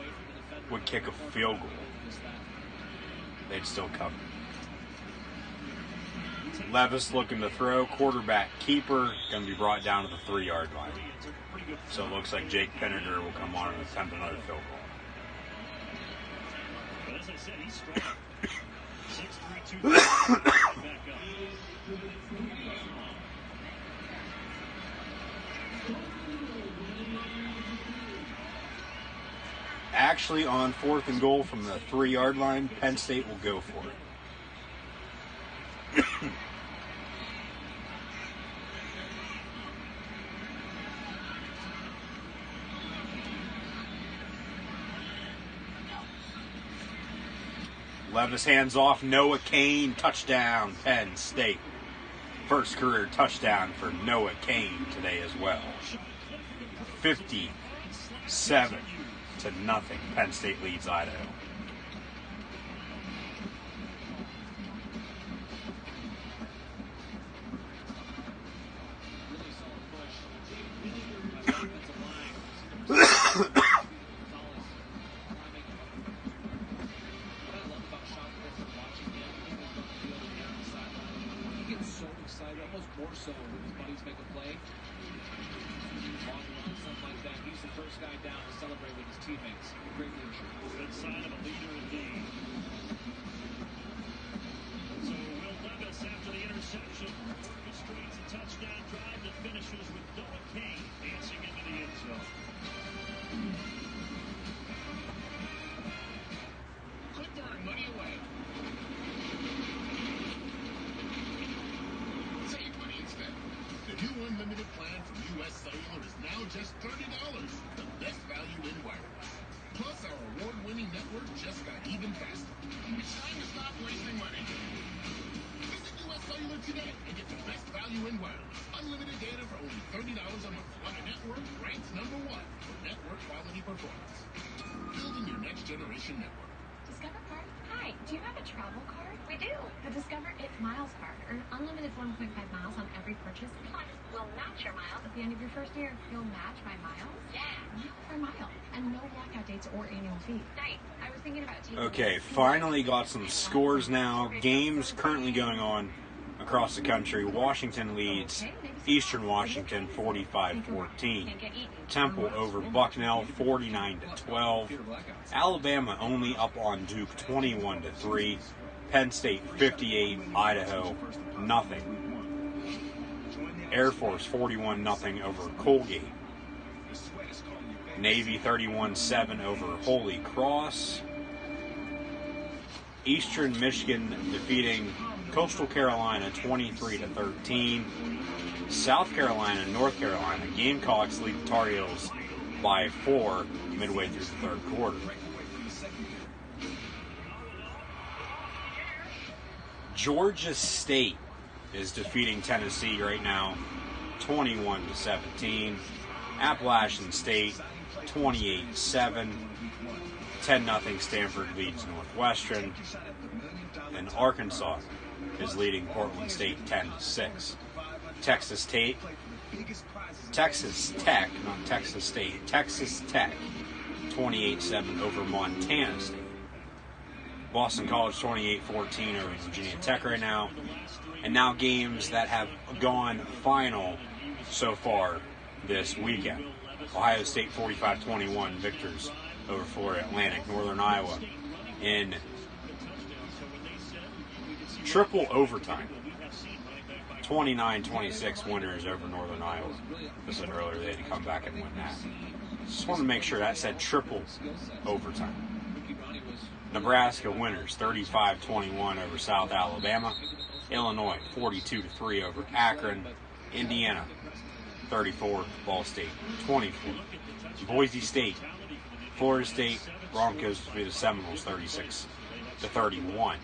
would kick a field goal, they'd still cover. Levis looking to throw. Quarterback keeper going to be brought down to the 3-yard line. So it looks like Jake Penninger will come on and attempt another field goal. But as I said, he's strong. 6'3", 2 back up. Actually, on 4th and goal from the 3-yard line, Penn State will go for it. Levis hands off. Noah Kane, touchdown, Penn State. First career touchdown for Noah Kane today as well. 57-0. Penn State leads Idaho. More so when his buddies make a play. Long run, something like that. He's the first guy down to celebrate with his teammates. Great leadership. Good sign of a leader indeed. So Will Levis, after the interception, orchestrates a touchdown drive that finishes with Noah Kane dancing into the end zone. Put their money away. Save money instead. The new unlimited plan from U.S. Cellular is now just $30. The best value in wireless. Plus, our award-winning network just got even faster. It's time to stop wasting money. Visit U.S. Cellular today and get the best value in wireless. Unlimited data for only $30 a month on a network ranked #1 for network quality performance. Building your next generation network. Discover card? Hi, do you have a travel card? We do. The Discover It Miles card. Earn unlimited 1.5 miles on every purchase. Plus, we'll match your miles. At the end of your first year, you'll match my miles? Yeah. Mile per mile. And no blackout dates or annual fee. Nice. I was thinking about taking... Okay, finally got some scores now. Games currently going on across the country. Washington leads Eastern Washington 45-14. Temple over Bucknell 49-12. Alabama only up on Duke 21-3. Penn State 58, Idaho nothing. Air Force 41-0 over Colgate. Navy 31-7 over Holy Cross. Eastern Michigan defeating Coastal Carolina 23-13. South Carolina and North Carolina. Gamecocks lead the Tar Heels by 4 midway through the third quarter. Georgia State is defeating Tennessee right now 21-17. Appalachian State 28-7. 10-0 Stanford leads Northwestern. And Arkansas is leading Portland State 10-6. Texas Tech, not Texas State, Texas Tech 28-7 over Montana State. Boston College 28-14 over Virginia Tech right now. And now games that have gone final so far this weekend. Ohio State 45-21 victors over Florida Atlantic. Northern Iowa in triple overtime. 29-26 winners over Northern Iowa. I said earlier they had to come back and win that. Just want to make sure that said triple overtime. Nebraska winners 35-21 over South Alabama. Illinois 42-3 over Akron. Indiana 34, Ball State 24. Boise State, Florida State, Broncos defeated the Seminoles 36-31.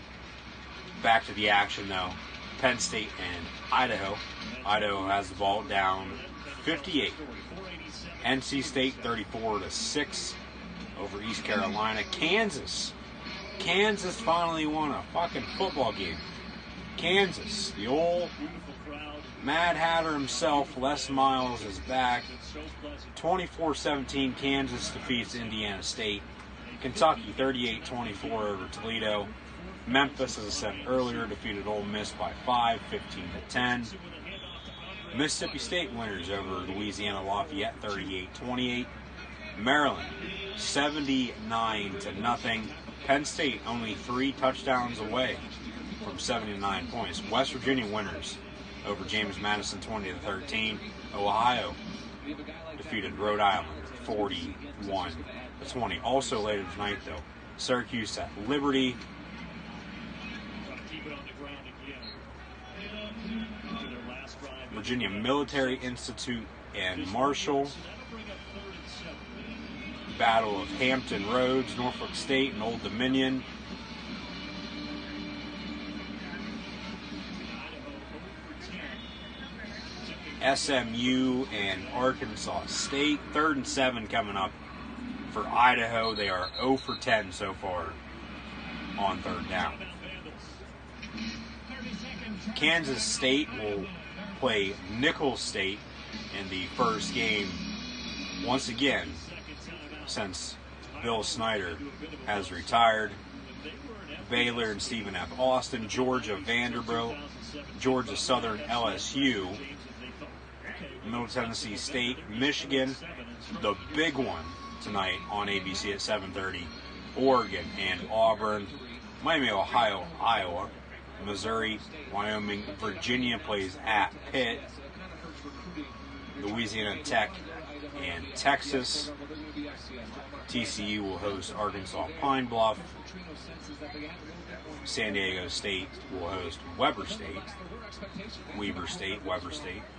Back to the action though. Penn State and Idaho. Idaho has the ball down 58. NC State 34-6 over East Carolina. Kansas finally won a fucking football game. Kansas, the old Mad Hatter himself, Les Miles, is back. 24-17, Kansas defeats Indiana State. Kentucky 38-24 over Toledo. Memphis, as I said earlier, defeated Ole Miss by 5, 15-10. Mississippi State winners over Louisiana Lafayette 38-28. Maryland 79-0. Penn State only 3 touchdowns away from 79 points. West Virginia winners over James Madison 20-13. Ohio defeated Rhode Island 41-20. Also later tonight though, Syracuse at Liberty. Virginia Military Institute and Marshall. Battle of Hampton Roads, Norfolk State and Old Dominion. SMU and Arkansas State. 3rd and 7 coming up for Idaho. They are 0 for 10 so far on 3rd down. Kansas State will play Nicholls State in the first game once again since Bill Snyder has retired. Baylor and Stephen F. Austin. Georgia Vanderbilt. Georgia Southern LSU. Middle Tennessee State, Michigan, the big one tonight on ABC at 7:30. Oregon and Auburn. Miami, Ohio, Iowa. Missouri, Wyoming, Virginia plays at Pitt. Louisiana Tech and Texas. TCU will host Arkansas Pine Bluff. San Diego State will host Weber State. Weber State,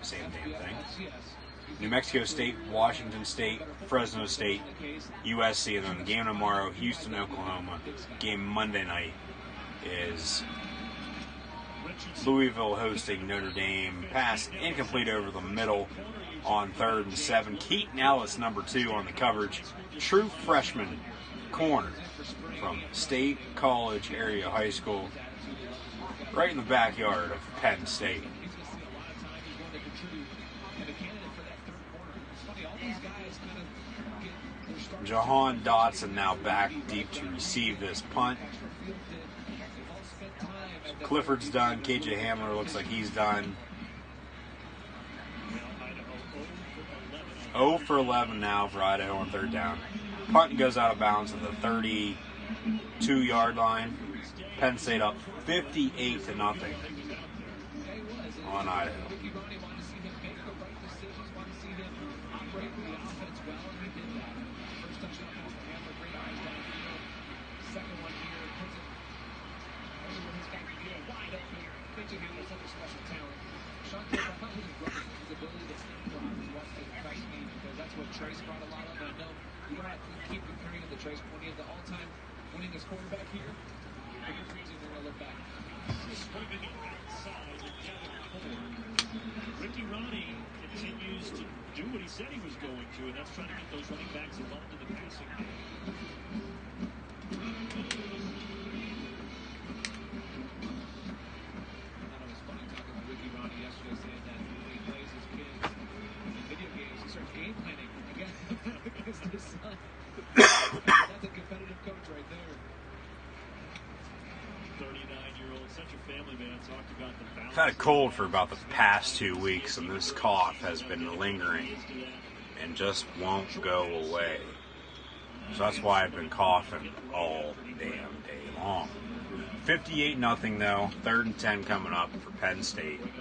same damn thing. New Mexico State, Washington State, Fresno State, USC, and then the game tomorrow, Houston, Oklahoma. Game Monday night is Louisville hosting Notre Dame. Pass incomplete over the middle on 3rd and 7. Keaton Ellis, number 2 on the coverage. True freshman corner from State College Area High School, right in the backyard of Penn State. Jahan Dotson now back deep to receive this punt. Clifford's done. KJ Hamler looks like he's done. 0 for 11 now for Idaho on 3rd down. Punt goes out of bounds at the 32-yard line. Penn State up 58-0 on Idaho. mentioned him as such a special talent. Sean Taylor, I thought with his brother, his ability to improv is what impressed me, because that's what Trace brought a lot of. And I know you don't have to keep comparing him to Trace when he is the all-time winningest quarterback here. For good reason, they're going to look back. Swinging it outside and down at 4. Ricky Ronnie continues to do what he said he was going to, and that's trying to get those running backs involved in the passing game. Yesterday saying that when he plays his kids in video games, he starts game planning against his son. That's a competitive coach right there. 39-year-old, such a family man, talked about the balance. I've had a cold for about the past 2 weeks, and this cough has been lingering and just won't go away. So that's why I've been coughing all damn day long. 58-0 though. 3rd and 10 coming up for Penn State. Gonna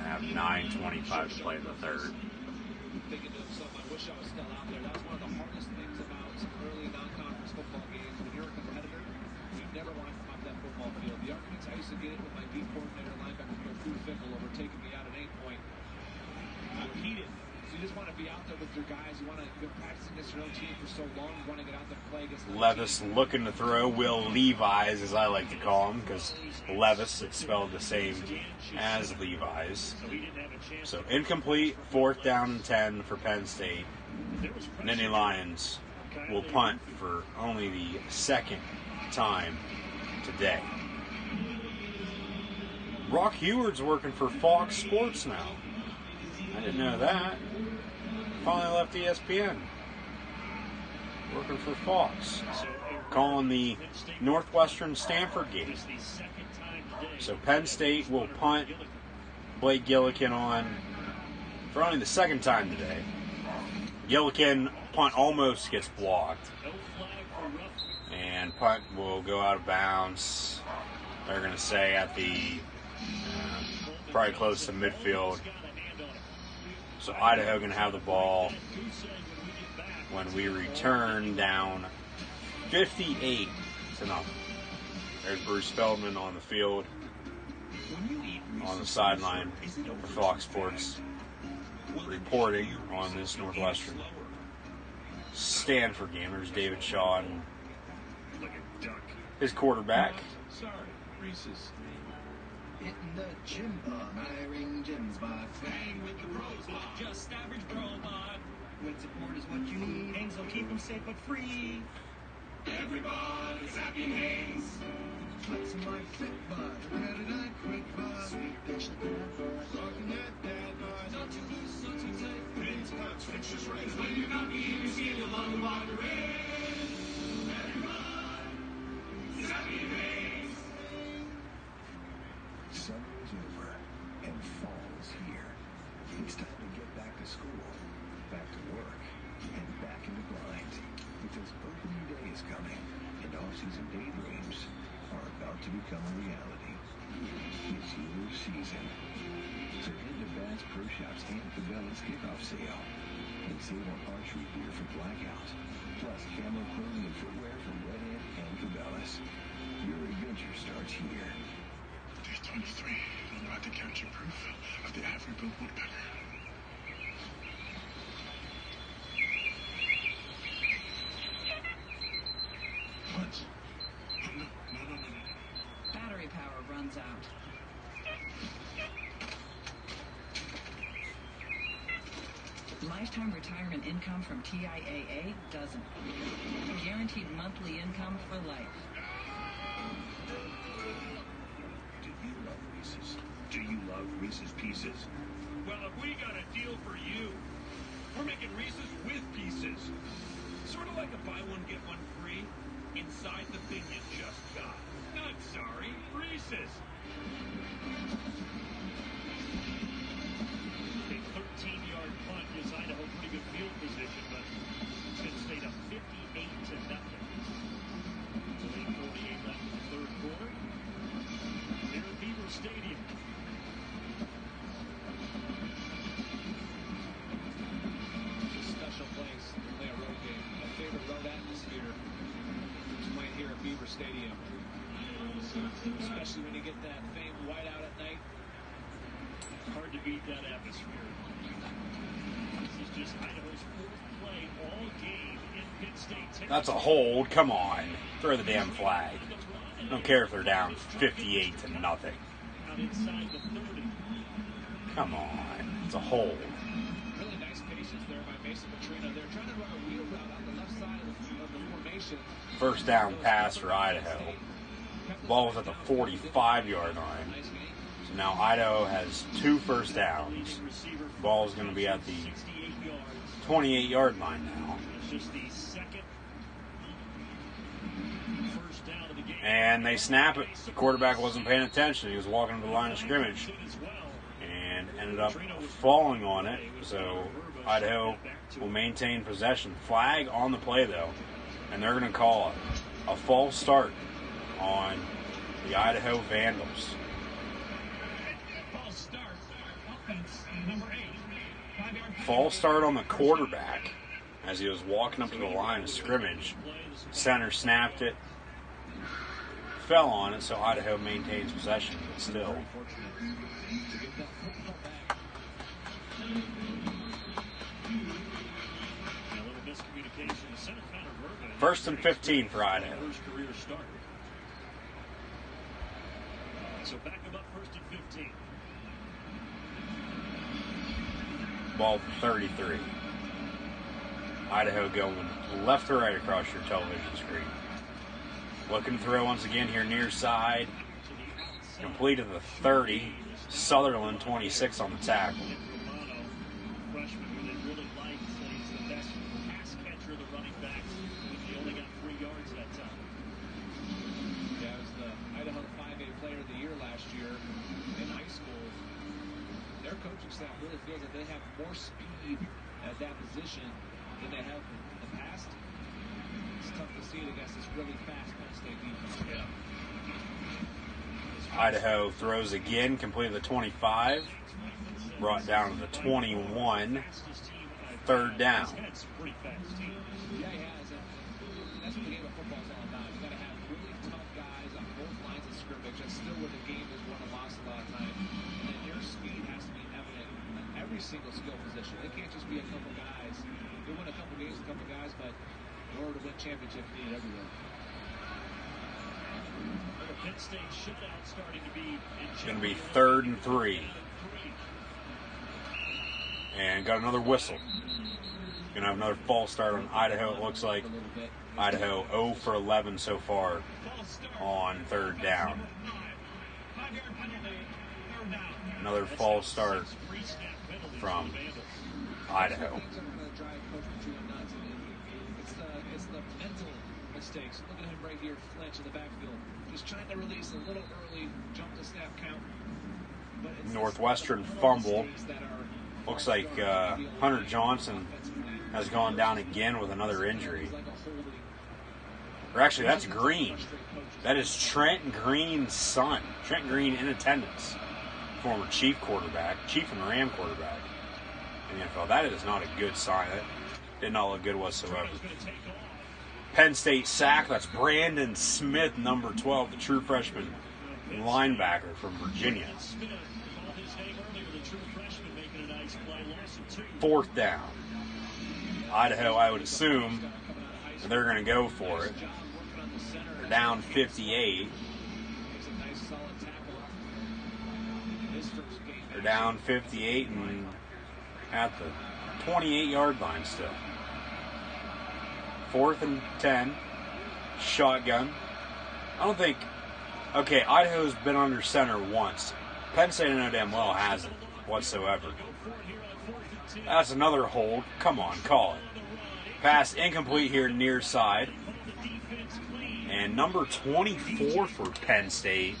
have 9:25 to play in the third. Thinking to himself, I wish I was still out there. That's one of the hardest things about some early non-conference football games. When you're a competitor, you never want to come off that football field. The arguments I used to get with my D coordinator, linebacker, Drew Fickle, over taking me out at 8-point, were heated. So you just want to be out there with your guys. You want to, you've been practicing against your own team for so long. You want to get out there and play against Levis looking to throw. Will Levi's, as I like to call him, because Levis, it's spelled the same as Levi's. So incomplete, 4th down and 10 for Penn State. Nittany Lions will punt for only the 2nd time today. Brock Heward's working for Fox Sports now. I didn't know that. Finally left ESPN. Working for Fox. Calling the Northwestern Stanford game. So Penn State will punt. Blake Gillikin on for only the 2nd time today. Gillikin punt almost gets blocked. And punt will go out of bounds. They're going to say at the probably close to midfield. So Idaho going to have the ball when we return, down 58-0. There's Bruce Feldman on the field, on the sideline for Fox Sports, reporting on this Northwestern Stanford game. There's David Shaw and his quarterback. Sorry, Reese's. Hitting the gym bar, hiring gyms by Bang with the Bros Bar. Just average Bro Bar. When support is what you need, Hanes will keep them safe but free. Everybody's happy Hanes. Flexing like Fit Bar, red and I quick bar. Sweet bitch like that bar, rocking that dad bar. Not too loose, not too tight. Hanes pops, fixtures right. When you're not being received, you'll love the water red. Everybody's happy Hanes. Summer is over, and fall is here. It's time to get back to school, back to work, and back in the grind. Because opening day is coming, and off-season daydreams are about to become a reality. It's your season. So head to Bass Pro Shops and Cabela's kickoff sale, and save on archery gear for Blackout, plus camo clothing and footwear from Red Ant and Cabela's. Your adventure starts here. Day 23. I'm about to capture proof of the Ivory-billed woodpecker. What? No. Battery power runs out. Lifetime retirement income from TIAA doesn't. Guaranteed monthly income for life. Do you love Reese's? Do you love Reese's Pieces? Well, if we got a deal for you, we're making Reese's with Pieces. Sort of like a buy one, get one free inside the thing you just got. Not sorry, Reese's. A 13-yard punt gives Idaho pretty good field position, but Penn State up 58-0. Only 48 left in the third quarter. Here at Beaver Stadium. It's a special place to play a road game. My favorite road atmosphere is right here at Beaver Stadium. Especially when you get that famed whiteout at night. Hard to beat that atmosphere. This is just Idaho's fourth play all game in Penn State. That's a hold. Come on. Throw the damn flag. I don't care if they're down 58 to nothing. Out inside the 30. Come on. It's a hold. Really nice patience there by Mason Petrino. They're trying to run a wheel route on the left side of the formation. First down pass for Idaho. Ball was at the 45-yard line. So now Idaho has 2 first downs. Ball is going to be at the 28-yard line now. And they snap it. The quarterback wasn't paying attention. He was walking to the line of scrimmage and ended up falling on it. So Idaho will maintain possession. Flag on the play, though. And they're going to call a false start on the Idaho Vandals. False start on the quarterback as he was walking up to the line of scrimmage. Center snapped it, fell on it, so Idaho maintains possession, but still. First and 15 for Idaho. So back them up first and 15. Ball from 33. Idaho going left to right across your television screen. Looking to throw once again here near side. Complete at the 30. Sutherland 26 on the tackle. Freshman who they really like, so he's the best pass catcher of the running backs. He only got 3 yards that time. Yeah, it was the Idaho 5A Player of the Year last year in high school. Their coaching staff really feels that they have more speed at that position than they have in the past. It's tough to see it against this really fast Penn State defense. Yeah. Idaho throws again, complete the 25. Brought down to the 21. Third down. Yeah, he has. That's what the game of football is all about. You've got to have really tough guys on both lines of scrimmage. That's still where the game is won and lost a lot of time. And then your speed has to be evident in every single skill position. It can't just be a couple guys. You win a couple games, a couple guys, but in order to win championships, you need everyone. Penn State shutout starting to be. It's going to be 3rd and 3. And got another whistle. Going to have another false start on Idaho. It looks like Idaho 0 for 11 so far on 3rd down. Another false start from Idaho. It's the mental mistakes. Look at him right here, flinch in the backfield. Just trying to release a little early, jump the snap count. Northwestern fumble. Looks like Hunter Johnson has gone down again with another injury. Or actually, that's Green. That is Trent Green's son. Trent Green in attendance. Former Chief and Ram quarterback in the NFL. That is not a good sign. That did not look good whatsoever. Penn State sack. That's Brandon Smith, number 12, the true freshman linebacker from Virginia. 4th down. Idaho, I would assume, they're going to go for it. They're down 58. They're down 58 and at the 28-yard line still. 4th and 10. Shotgun. I don't think... Okay, Idaho's been under center once. Penn State, I know damn well, hasn't whatsoever. That's another hold. Come on, call it. Pass incomplete here near side. And number 24 for Penn State.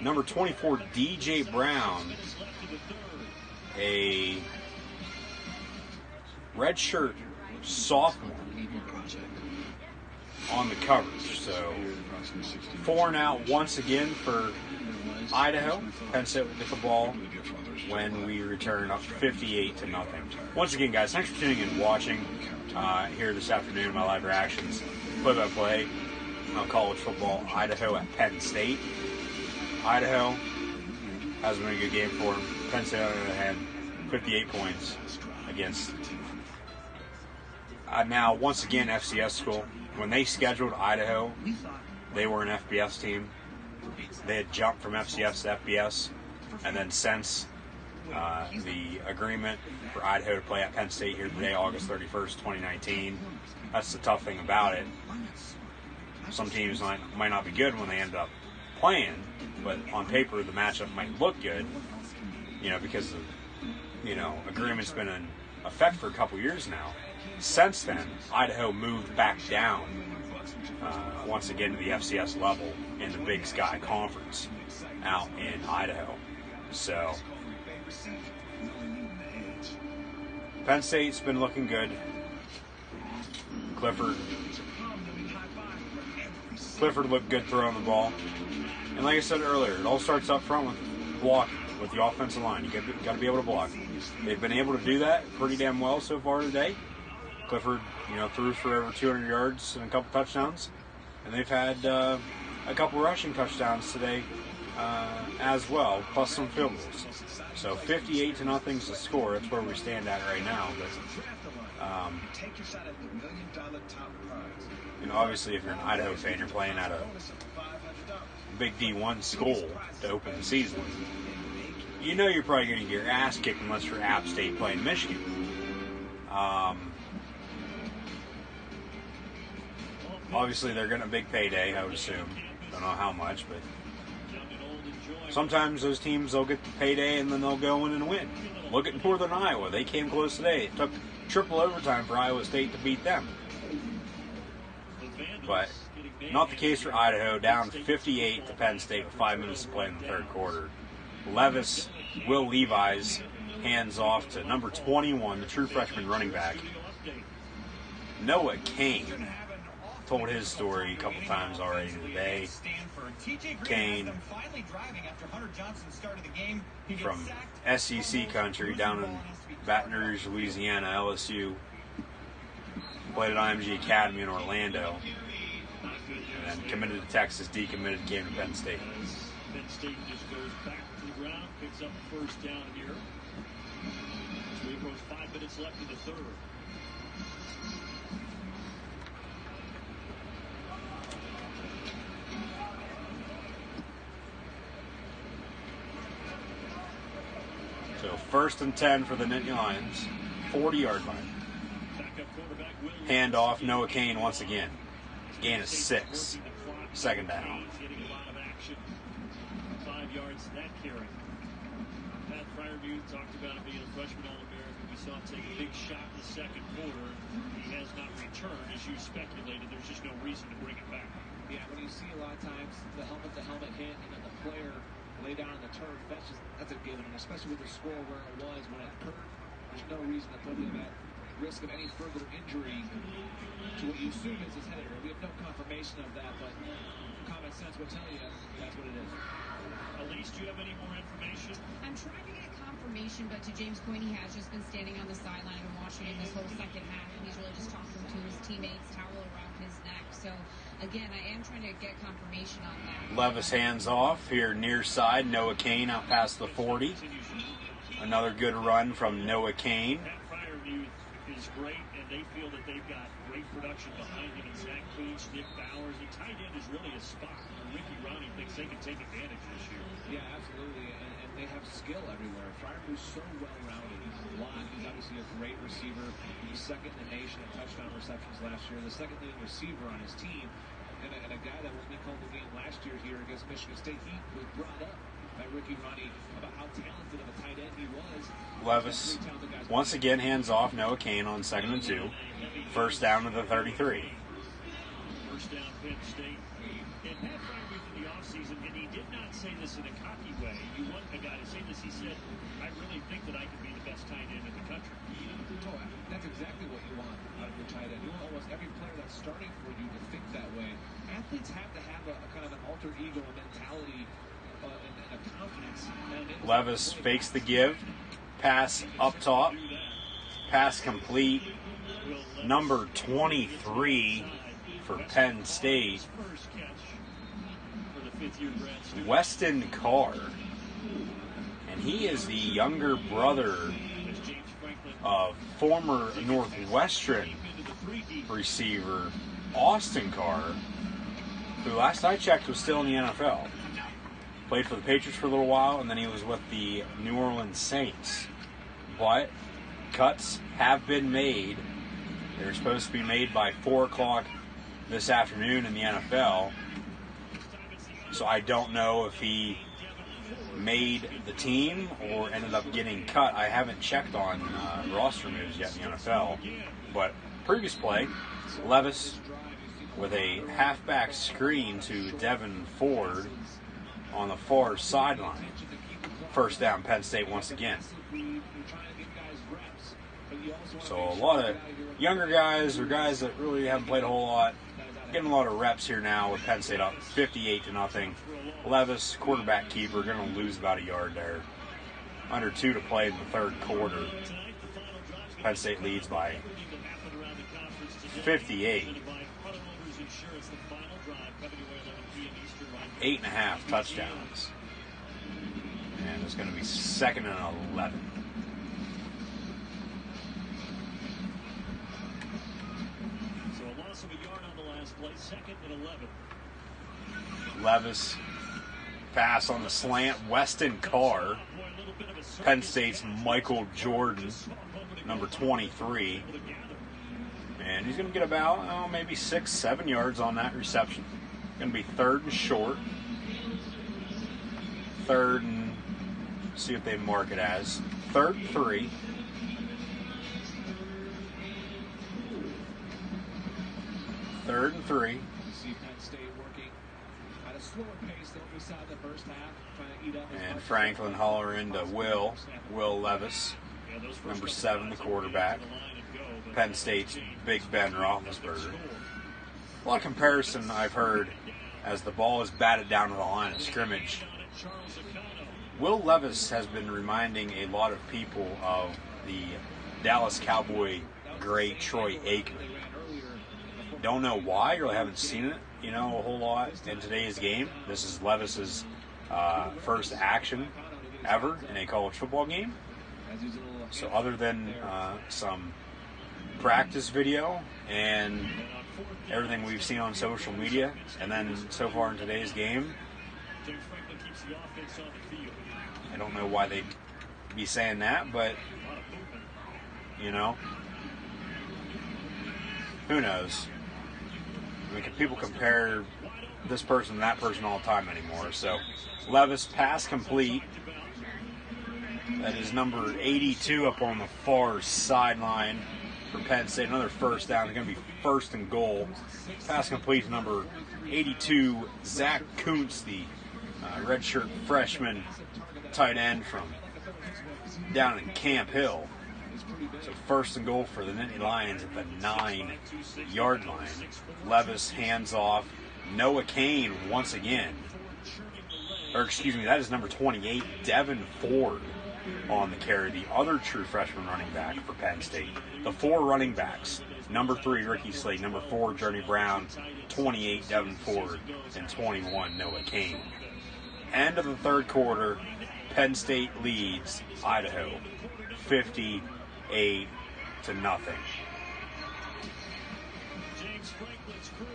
Number 24, DJ Brown. A redshirt sophomore on the coverage. So 4 and out once again for Idaho, Penn State will get the ball when we return up 58-0. Once again, guys, thanks for tuning in and watching here this afternoon, my live reactions, play-by-play on college football, Idaho at Penn State. Idaho hasn't been a good game for them. Penn State, on the other hand, 58 points against now, once again, FCS school. When they scheduled Idaho, they were an FBS team. They had jumped from FCS to FBS, and then since the agreement for Idaho to play at Penn State here today, August 31st, 2019, that's the tough thing about it. Some teams might not be good when they end up playing, but on paper the matchup might look good, because the agreement's been in effect for a couple years now. Since then, Idaho moved back down once again to the FCS level in the Big Sky Conference out in Idaho. So Penn State's been looking good. Clifford looked good throwing the ball. And like I said earlier, it all starts up front with blocking, with the offensive line. You got to be able to block. They've been able to do that pretty damn well so far today. Clifford, threw for over 200 yards and a couple touchdowns. And they've had a couple rushing touchdowns today as well, plus some field goals. So 58-0 is the score. That's where we stand at right now. But, obviously, if you're an Idaho fan, you're playing at a big D1 school to open the season. You're probably going to get your ass kicked unless you're App State playing Michigan. Obviously, they're getting a big payday, I would assume. Don't know how much, but sometimes those teams, they'll get the payday and then they'll go in and win. Look at Northern Iowa. They came close today. It took triple overtime for Iowa State to beat them. But not the case for Idaho. Down 58 to Penn State with 5 minutes to play in the third quarter. Will Levi's hands off to number 21, the true freshman running back. Noah Kane told his story a couple times already today. Kane from SEC country down in Baton Rouge, Louisiana, LSU. Played at IMG Academy in Orlando. And then committed to Texas, decommitted, came to Penn State. Penn State just goes back to the ground, picks up the first down here. So we approach 5 minutes left in the third. So 1st and 10 for the Nittany Lions. 40-yard line. Handoff, Noah Kane once again. Gain of 6. Second down. 5 yards that carry. Pat Fryermuth talked about him being a freshman All-American. We saw him take a big shot in the second quarter. He has not returned. As you speculated, there's just no reason to bring it back. Yeah, when you see a lot of times the helmet-to-helmet hit and then the player lay down on the turf, that's a given, and especially with the score where it was when it occurred, there's no reason to put him at risk of any further injury to what you assume is his head. We have no confirmation of that, but common sense will tell you that's what it is. Elise, do you have any more information? I'm trying to get confirmation, but to James' point, he has just been standing on the sideline and watching it this whole second half, and he's really just talking to his teammates, towel around his neck. So, again, I am trying to get confirmation on that. Levis hands off here near side. Noah Kane out past the 40. Another good run from Noah Kane. Pat Fryermuth is great, and they feel that they've got great production behind him. And Zach Cooch, Nick Bowers, the tight end is really a spot where Ricky Ronnie thinks they can take advantage this year. Yeah, absolutely, and they have skill everywhere. Fryermuth's so well-rounded. He's a lot. He's obviously a great receiver. He was second in the nation in touchdown receptions last year. The second leading receiver on his team. And a guy that when we called the game last year here against Michigan State, he was brought up by Ricky Ronnie about how talented of a tight end he was. Levis once again hands off Noah Kane on 2nd and 2. First down to the 33. First down, Penn State. And Pat Fryermuth in the offseason, and he did not say this in a cocky way. You want a guy to say this. He said, I really think that I can be the best tight end in the country. Oh, that's exactly what you want out of your tight end. You want almost every player that's starting for you to think that way. Athletes have to have a kind of an alter ego, a mentality and a confidence. Levis fakes the give. Pass up top. Pass complete. Number 23 for Penn State, Weston Carr. And he is the younger brother of former Northwestern receiver Austin Carr, who last I checked was still in the NFL. Played for the Patriots for a little while, and then he was with the New Orleans Saints. But cuts have been made. They're supposed to be made by 4 o'clock this afternoon in the NFL. So I don't know if he made the team or ended up getting cut. I haven't checked on roster moves yet in the NFL. But previous play, Levis with a halfback screen to Devin Ford on the far sideline. First down, Penn State once again. So a lot of younger guys or guys that really haven't played a whole lot getting a lot of reps here now with Penn State up 58-0. Levis, quarterback keeper, going to lose about a yard there. Under 2 to play in the third quarter. Penn State leads by 58. 8.5 touchdowns. And it's going to be 2nd and 11. So a loss of a yard on the last play, 2nd and 11. Levis, pass on the slant. Weston Carr, Penn State's Michael Jordan, number 23. And he's going to get about, maybe 6-7 yards on that reception. Going to be 3rd and short. 3rd and, see what they mark it as. 3rd and 3. Third and 3. See Penn State working at a slower pace than what we saw in the first half, trying to eat up. And Franklin Holler into Will Levis, number 7, the quarterback. Penn State's Big Ben Roethlisberger. A lot of comparison I've heard as the ball is batted down to the line of scrimmage. Will Levis has been reminding a lot of people of the Dallas Cowboy great Troy Aikman. Don't know why, or haven't seen it, a whole lot in today's game. This is Levis's first action ever in a college football game. So other than some practice video and everything we've seen on social media, and then so far in today's game, I don't know why they'd be saying that, but, who knows? I mean, people compare this person to that person all the time anymore. So, Levis, pass complete. That is number 82 up on the far sideline for Penn State. Another first down. It's going to be 1st and goal. Pass complete to number 82, Zach Kuntz, the redshirt freshman tight end from down in Camp Hill. So 1st and goal for the Nittany Lions at the 9-yard line. Levis hands off. Noah Kane once again. That is number 28, Devin Ford on the carry. The other true freshman running back for Penn State. The 4 running backs. Number 3, Ricky Slade. Number 4, Journey Brown. 28, Devin Ford. And 21, Noah Kane. End of the third quarter. Penn State leads Idaho 58-0. James Franklin's crew,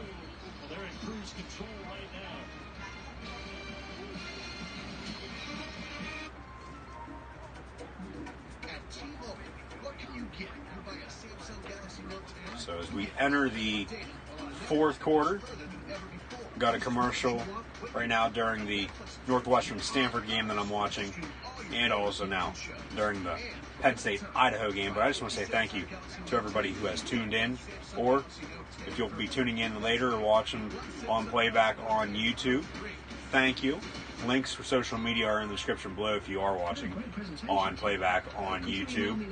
they're in cruise control right now. At T-Mobile, what can you get? You buy a Samsung Galaxy Note 10. So as we enter the fourth quarter, got a commercial right now during the Northwestern-Stanford game that I'm watching, and also now during the Penn State-Idaho game. But I just want to say thank you to everybody who has tuned in, or if you'll be tuning in later or watching on playback on YouTube, thank you. Links for social media are in the description below if you are watching on playback on YouTube.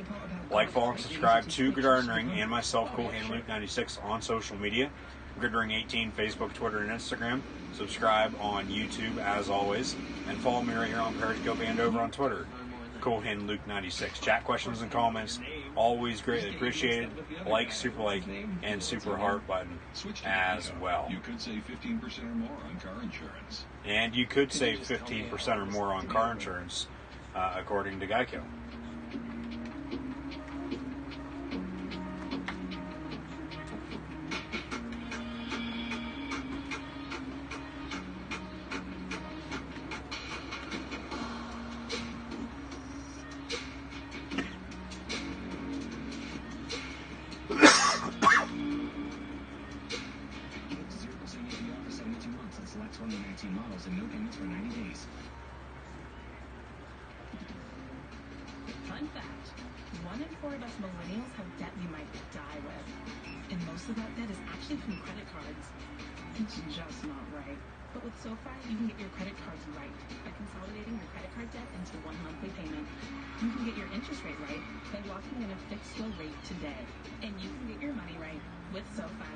Like, follow, and subscribe to Gridiron Ring and myself, Cool Hand Luke 96, on social media. Gridiron 18, Facebook, Twitter, and Instagram. Subscribe on YouTube, as always. And follow me right here on Periscope and over on Twitter. Cool Hand Luke 96. Chat, questions, and comments, always greatly appreciated. Like, super like, and super heart button as well. You could save 15% or more on car insurance. And you could save 15% or more on car insurance, according to Geico. Select 2019 models and no payments for 90 days. Fun fact, 1 in 4 of us millennials have debt we might die with. And most of that debt is actually from credit cards. It's just not right. But with SoFi, you can get your credit cards right by consolidating your credit card debt into one monthly payment. You can get your interest rate right by locking in a fixed low rate today. And you can get your money right with SoFi.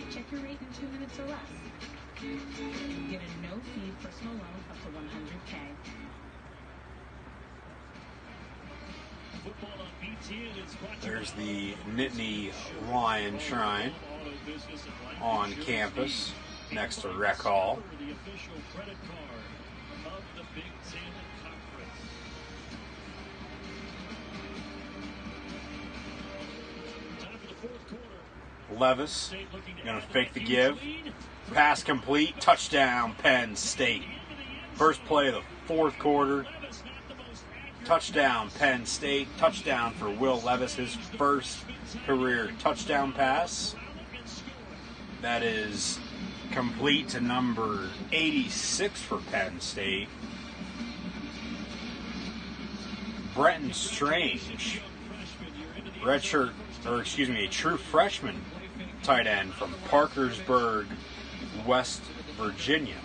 Check your rate in 2 minutes or less. Get a no-fee personal loan up to $100K. There's the Nittany Lion Shrine on campus next to Rec Hall. The official credit card of the Big Ten Conference. Time for the fourth quarter. Levis going to fake the give. Pass complete. Touchdown, Penn State. First play of the fourth quarter. Touchdown, Penn State. Touchdown for Will Levis, his first career touchdown pass. That is complete to number 86 for Penn State. Brenton Strange, a true freshman tight end from Parkersburg, West Virginia.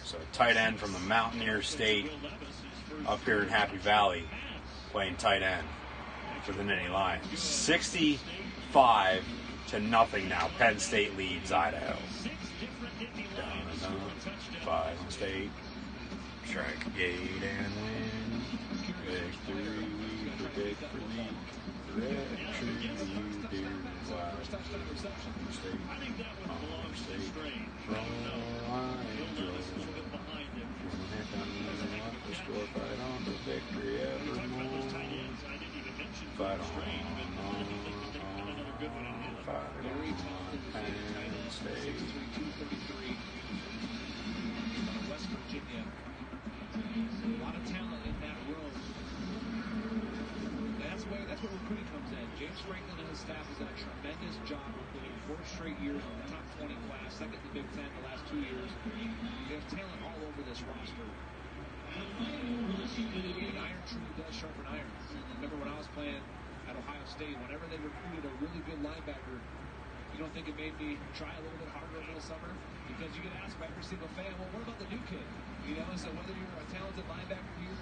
So tight end from the Mountaineer State up here in Happy Valley, playing tight end for the Nittany Lions. 65-0 now. Penn State leads Idaho. Five State, strike gate and win. Victory we predict for the red tree. Fight on for victory evermore. Fight on, Penn State. West Virginia. A lot of talent in that room. That's where recruiting comes in. James Franklin and his staff has done a tremendous job recruiting 4 straight years in the top 20 class, second to Big Ten the last 2 years. There's talent all over this roster. Iron truly does sharpen iron. Remember when I was playing at Ohio State, whenever they recruited a really good linebacker, you don't think it made me try a little bit harder over the summer? Because you get asked by every single fan, well, what about the new kid? You know, so whether you're a talented linebacker here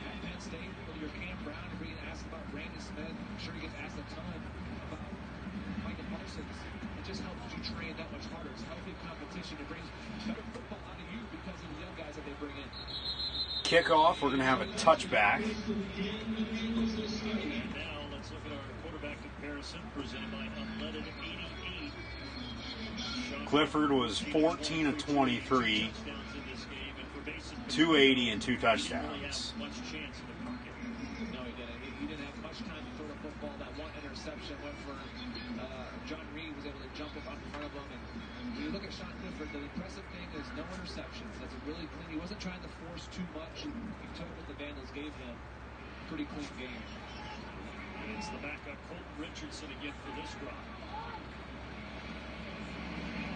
at Penn State, whether you're Cam Brown, or being asked about Brandon Smith, I'm sure you get asked a ton about Michael Parsons. It just helps you train that much harder. It's healthy competition. It brings better football out of you because of the young guys that they bring in. Kickoff, we're going to have a touchback. And now let's look at our quarterback comparison presented by Unleaded 88. Clifford was 14 of 23, 280 and 2 touchdowns. No, he didn't. He didn't have much time to throw the football. That one interception went for John Reed, was able to jump up in front of him. And when you look at Sean Clifford, the impressive thing is no interceptions. That's a really clean. He wasn't trying to force too much. He took what the Vandals gave him. Pretty clean game. It's the backup Colton Richardson again for this drive.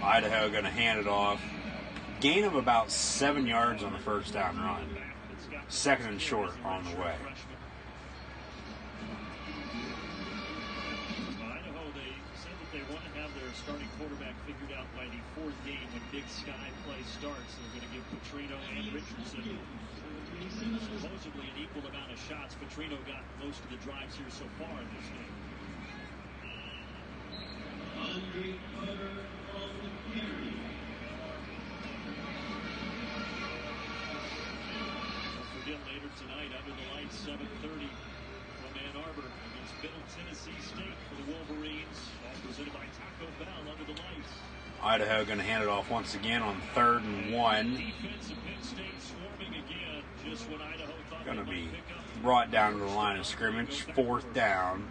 Idaho going to hand it off. Gain of about 7 yards on the first down run. Second and short on the way. Idaho, they said that they want to have their starting quarterback figured out by the 4th game when Big Sky play starts. They're going to give Petrino and Richardson Supposedly an equal amount of shots. Petrino got most of the drives here so far in this game. Don't forget later tonight, under the lights, 7:30 from Ann Arbor against Middle Tennessee State for the Wolverines. All presented by Taco Bell under the lights. Idaho going to hand it off once again on 3rd and 1. Defense of Penn State swarming again, just when Idaho thought Going to they be might pick up. brought down to the line of scrimmage. 4th down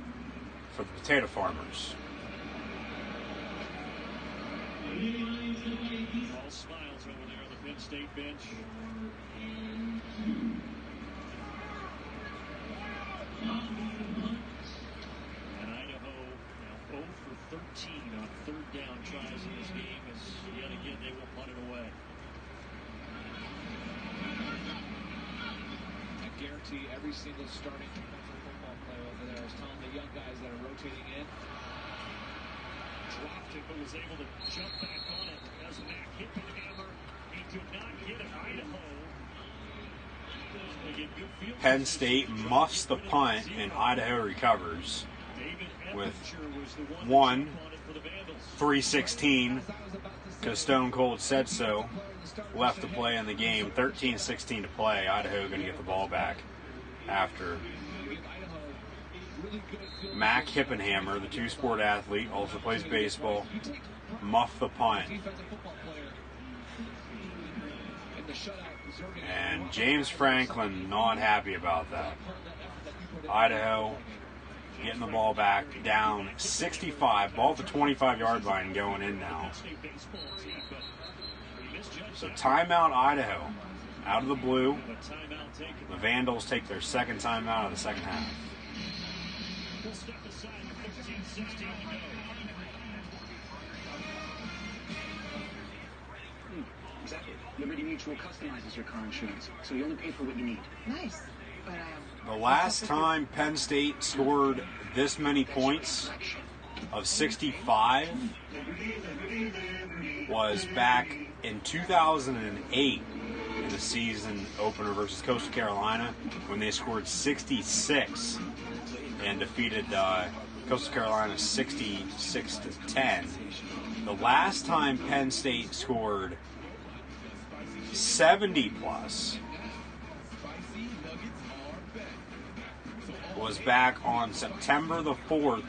for the Potato Farmers. All smiles over there on the Penn State bench. And Idaho now 0 for 13 on 3rd down tries in this game as yet again they will punt it away. I guarantee every single starting defensive football player over there is telling the young guys that are rotating in. Dropped it, but was able to jump back on it as Mac hit the hammer. He could not get it. Idaho. Penn State muffs the punt, and Idaho recovers with 3:16 because Stone Cold said so. Left to play in the game. 13:16 to play. Idaho going to get the ball back after Mac Hippenhammer, the two-sport athlete, also plays baseball, muffed the punt. And James Franklin not happy about that. Idaho getting the ball back, down 65, ball at the 25-yard line going in now. So timeout Idaho, out of the blue. The Vandals take their second timeout of the second half. We'll step aside, 15-16 to go. Exactly. Liberty Mutual customizes your car insurance, so you only pay for what you need. Nice. But the last time Penn State scored this many points of 65 was back in 2008 in the season opener versus Coastal Carolina when they scored 66 and defeated Coastal Carolina 66-10. The last time Penn State scored 70 plus was back on September the 4th,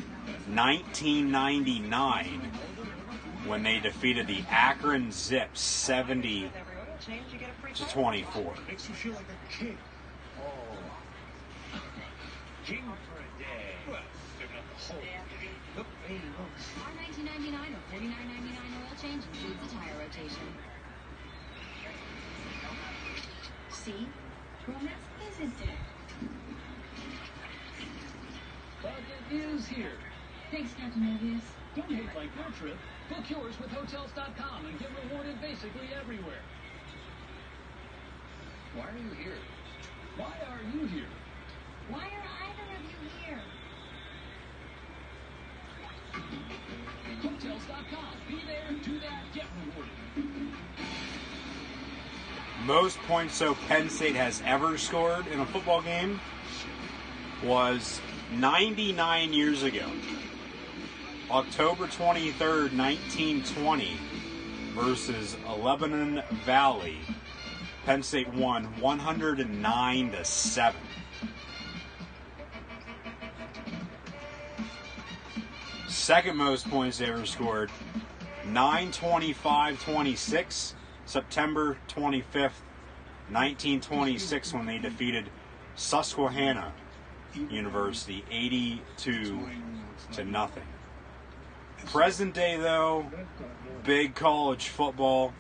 1999, when they defeated the Akron Zips 70-24. Makes you feel like a king. King for a day. Well, they're not the whole game. Look, baby, look. Our $19.99 or $49.99 oil change includes the tire rotation. See? Romance isn't dead. But it is here. Thanks, Captain Obvious. Don't hate like your trip. Book yours with Hotels.com and get rewarded basically everywhere. Why are you here? Why are you here? Why are either of you here? Hotels.com. Be there, do that, get rewarded. Most points so Penn State has ever scored in a football game was 99 years ago. October 23rd, 1920 versus Lebanon Valley. Penn State won 109-7. Second most points they ever scored, 9/25/26, September 25th, 1926, when they defeated Susquehanna University 82-0. Present day, though, big college football.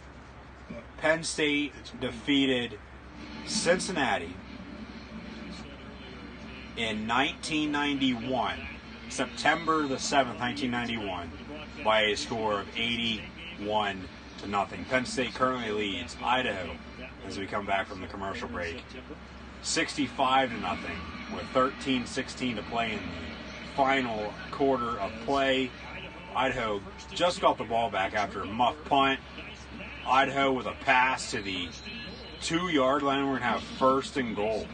Penn State defeated Cincinnati in 1991, September the 7th, 1991, by a score of 81-0. Penn State currently leads Idaho as we come back from the commercial break, 65-0, with 13:16 to play in the final quarter of play. Idaho just got the ball back after a muff punt. Idaho with a pass to the 2-yard line. We're going to have first and goal.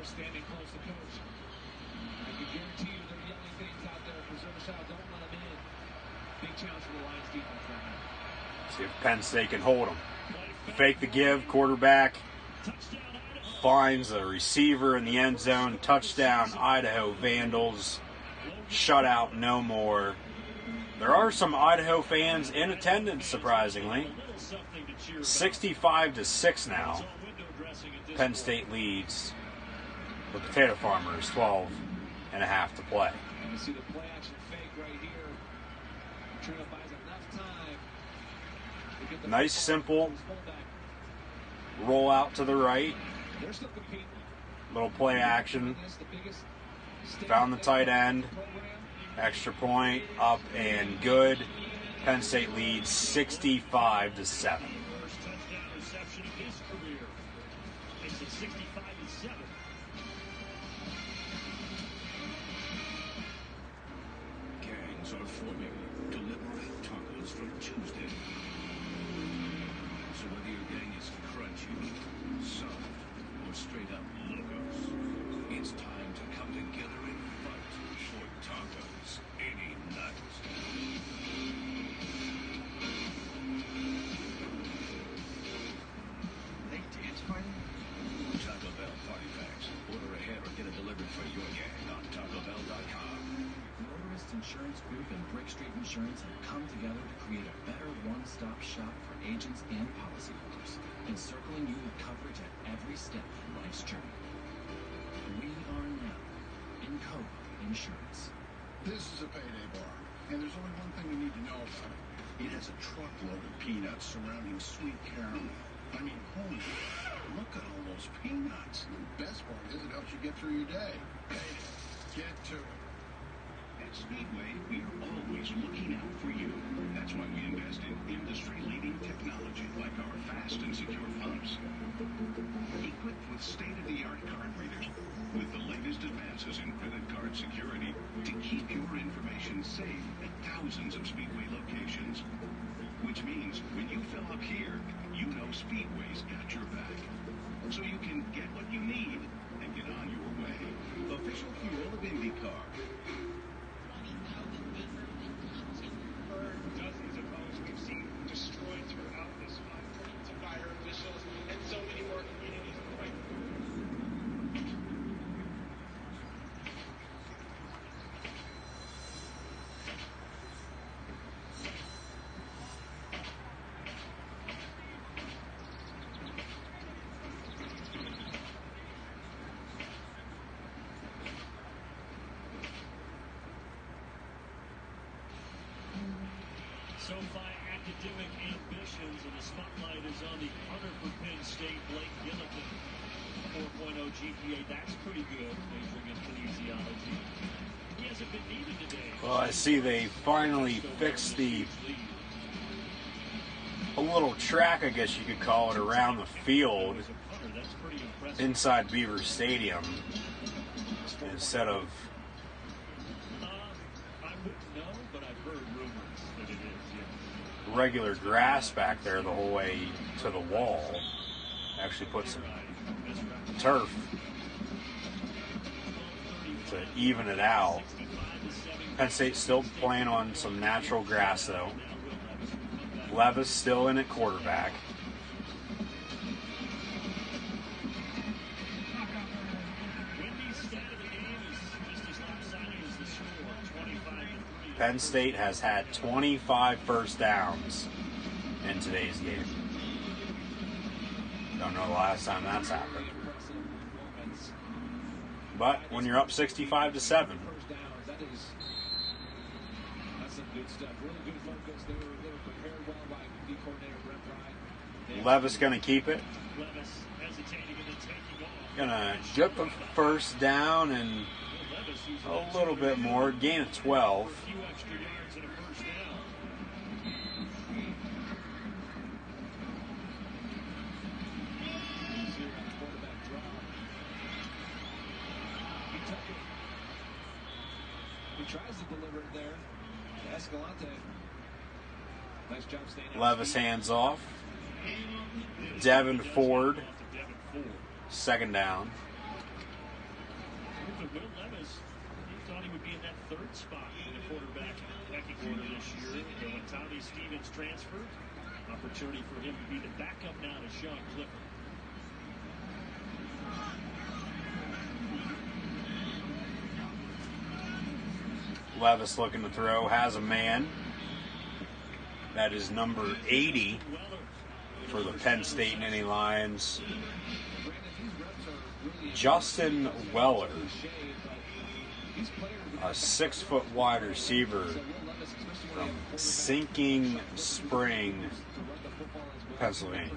Standing close to coach. I can guarantee you they're yelling things out there. Preserve a shot. Don't let them in. Big challenge for the Lions defense right now. See if Penn State can hold them. Fake the give. Quarterback finds a receiver in the end zone. Touchdown, Idaho Vandals. Shutout, no more. There are some Idaho fans in attendance, surprisingly. 65-6 now. Penn State leads. The Potato Farmers, 12 and a half to play. And you see the play action fake right here. Trina buys enough time to get the nice, simple roll out to the right. They're still competing. Little play action. Found the tight end. Extra point, up and good. Penn State leads 65-7. First touchdown reception of his career. Makes it 65-7. Gangs are forming to liberate tacos from Tuesday. So whether your gang is crunchy, soft, or straight up locos, it's time to come together and fight for tacos any night. They dance party? Taco Bell party packs. Order ahead or get it delivered for your gang on TacoBell.com. Motorist Insurance Group and Brick Street Insurance have come together to create a better one-stop shop for agents and policyholders, encircling you with coverage at every step of life's journey. We are now Incoa Insurance. This is a payday bar, and there's only one thing you need to know about it. It has a truckload of peanuts surrounding sweet caramel. I mean, holy, look at all those peanuts. The best part is it helps you get through your day. Payday. Get to it. At Speedway, we are always looking out for you. That's why we invest in industry-leading technology like our fast and secure pumps. Equipped with state-of-the-art card readers, with the latest advances in credit card security to keep your information safe at thousands of Speedway locations. Which means when you fill up here, you know Speedway's got your back. So you can get what you need and get on your way. Official fuel of IndyCar. Dozens of homes we've seen destroyed throughout this month. To fire officials and so many more communities going. SoFi academic ambitions, and the spotlight is on the punter for Penn State, Blake Gillikin. 4.0 GPA, that's pretty good, majoring in kinesiology. He hasn't been needed today. Well, I see they finally fixed a little track, I guess you could call it, around the field inside Beaver Stadium instead of regular grass back there the whole way to the wall. Actually put some turf to even it out. Penn State's still playing on some natural grass though. Levis still in at quarterback. Penn State has had 25 first downs in today's game. Don't know the last time that's happened. But when you're up 65-7, That's some good stuff. Really good focus. They were prepared well by D coordinator Brent Pry. Levis going to keep it. Levis hesitating and then taking off. Going to get the first down and season. A little bit more. Gain of 12. A few extra yards and a first down. He's here on the quarterback draw. He took it. He tries to deliver it there to Escalante. Nice job staying out. Levis hands off. Devin Ford. Second down. Will Levis, he thought he would be in that third spot in the quarterback pecking order this year. But when Tommy Stevens transferred, opportunity for him to be the backup now to Sean Clifford. Levis looking to throw, has a man. That is number 80 for the Penn State Nittany Lions. Justin Weller, a 6-foot wide receiver from Sinking Spring, Pennsylvania.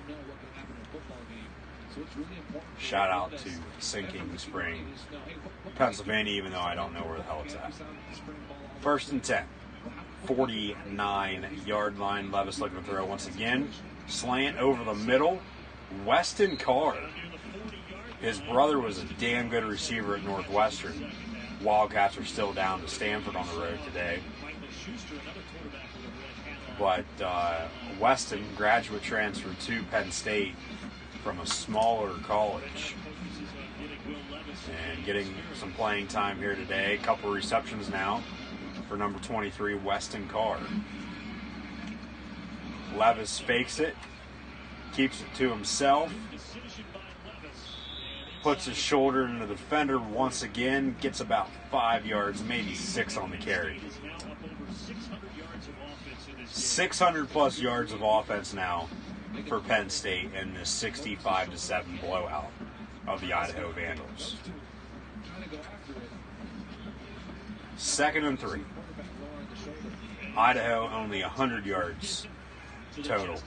Shout out to Sinking Spring, Pennsylvania, even though I don't know where the hell it's at. First and 10, 49-yard line. Levis looking to throw once again. Slant over the middle. Weston Carr. His brother was a damn good receiver at Northwestern. Wildcats are still down to Stanford on the road today. But Weston, graduate transfer to Penn State from a smaller college. And getting some playing time here today. A couple receptions now for number 23, Weston Carr. Levis fakes it. Keeps it to himself. Puts his shoulder into the defender once again. Gets about 5 yards, maybe 6 on the carry. 600 plus yards of offense now for Penn State in this 65-7 blowout of the Idaho Vandals. Second and 3. Idaho only 100 yards total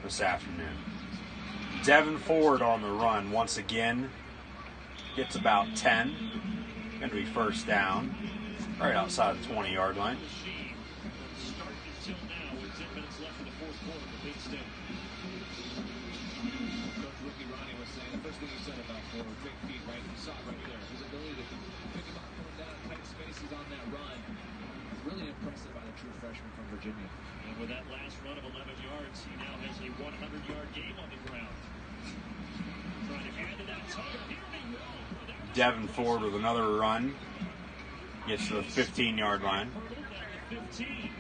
this afternoon. Devin Ford on the run once again. Gets about 10. Going to be first down. Right outside the 20-yard line. Freshman from Virginia. And with that last run of 11 yards, he now has a 100-yard game on the ground. Trying to add to that total. Here we go. Devin Ford with another run. Gets to the 15-yard line. 15.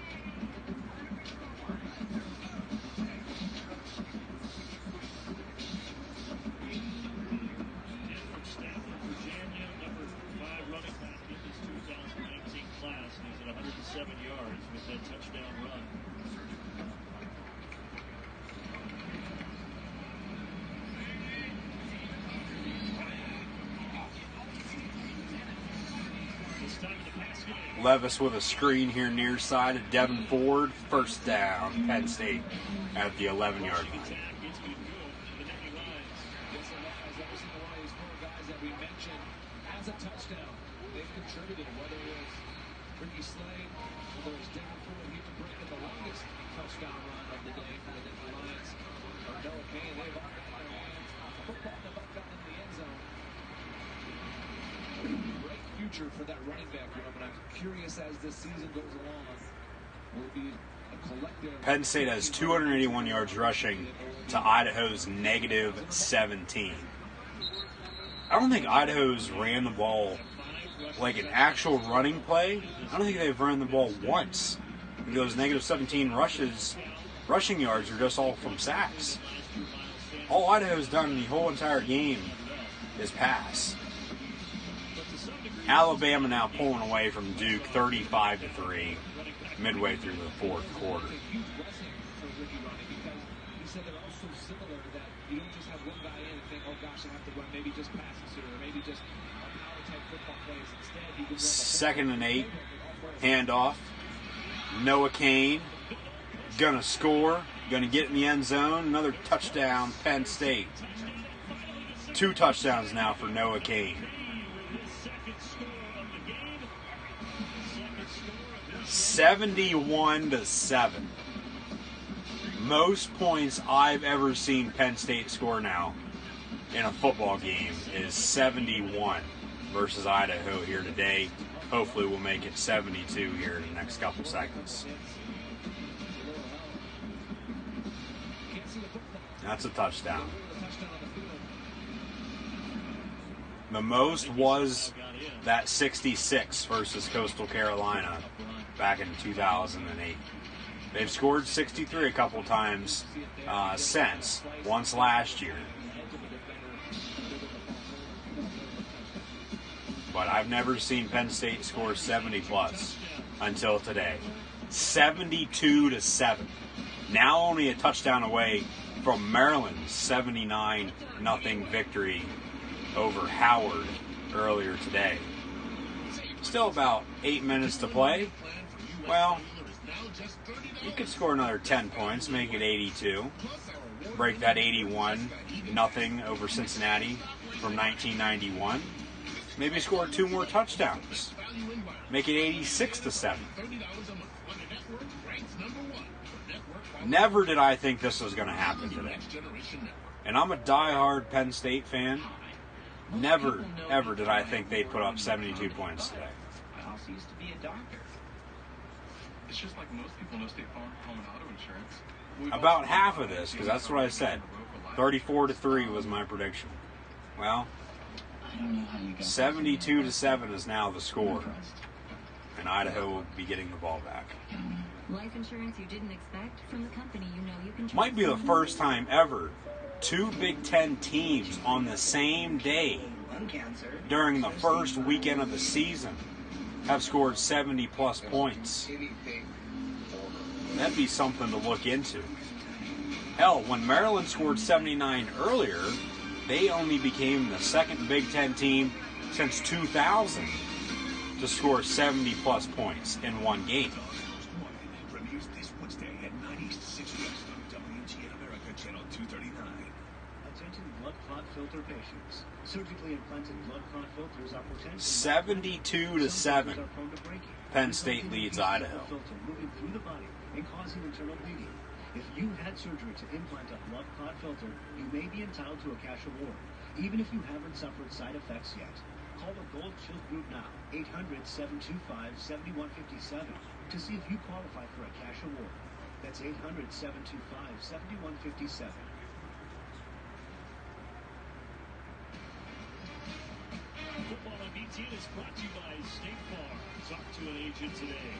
Touchdown run. Levis with a screen here near side of Devin Ford. First down, Penn State at the 11-yard line. Every single one of these four guys that we mentioned has a touchdown. They've contributed, whether it was Ricky Slade, whether it was Devin Ford, he could break in the longest touchdown run of the day for the Nittany Lions, or Noah Kane. They've all got their hands. Football the buck got into the end zone. Great future for that running back room, and I'm curious as this season goes along, will be a collective. Penn State has 281 yards rushing to Idaho's negative 17. I don't think Idaho's ran the ball like an actual running play. I don't think they've run the ball once. Those negative 17 rushing yards are just all from sacks. All Idaho's done the whole entire game is pass. Alabama now pulling away from Duke 35-3 midway through the fourth quarter. He said they're all so similar that you don't just have one guy in and think, oh gosh, I have to run maybe just passes here, or maybe just power type football plays. Instead, you can run Second and 8, handoff. Noah Kane gonna score, gonna get in the end zone. Another touchdown, Penn State. 2 touchdowns now for Noah Kane. 71-7. Most points I've ever seen Penn State score now in a football game is 71 versus Idaho here today. Hopefully we'll make it 72 here in the next couple seconds. That's a touchdown. The most was that 66 versus Coastal Carolina back in 2008. They've scored 63 a couple times since, once last year. But I've never seen Penn State score 70 plus until today. 72-7. Now only a touchdown away from Maryland's 79-0 victory over Howard earlier today. Still about 8 minutes to play. Well, you could score another 10 points, make it 82. Break that 81-0 over Cincinnati from 1991. Maybe score 2 more touchdowns. Make it 86-7. Never did I think this was going to happen today. And I'm a diehard Penn State fan. Never, ever did I think they'd put up 72 points today. I also used to be a doctor. It's just like most people know State Farm home and auto insurance. About half of this, because that's what I said. 34-3 was my prediction. Well, 72-7 is now the score. And Idaho will be getting the ball back. Life insurance you didn't expect from the company you know you can trust. Might be the first time ever 2 Big Ten teams on the same day during the first weekend of the season have scored 70 plus points. That'd be something to look into. Hell, when Maryland scored 79 earlier, they only became the second Big Ten team since 2000 to score 70 plus points in one game. Premieres this Wednesday at 96 West on WGN America Channel 239. Attention blood clot filter patients. Surgically implanted blood clot filters are potentially 72-7. Penn State leads Idaho. Filter moving through the body and causing internal bleeding. If you had surgery to implant a blood clot filter, you may be entitled to a cash award, even if you haven't suffered side effects yet. Call the Gold Shield Group now, 800-725-7157, to see if you qualify for a cash award. That's 800-725-7157. Football on BT is brought to you by State Farm. Talk to an agent today.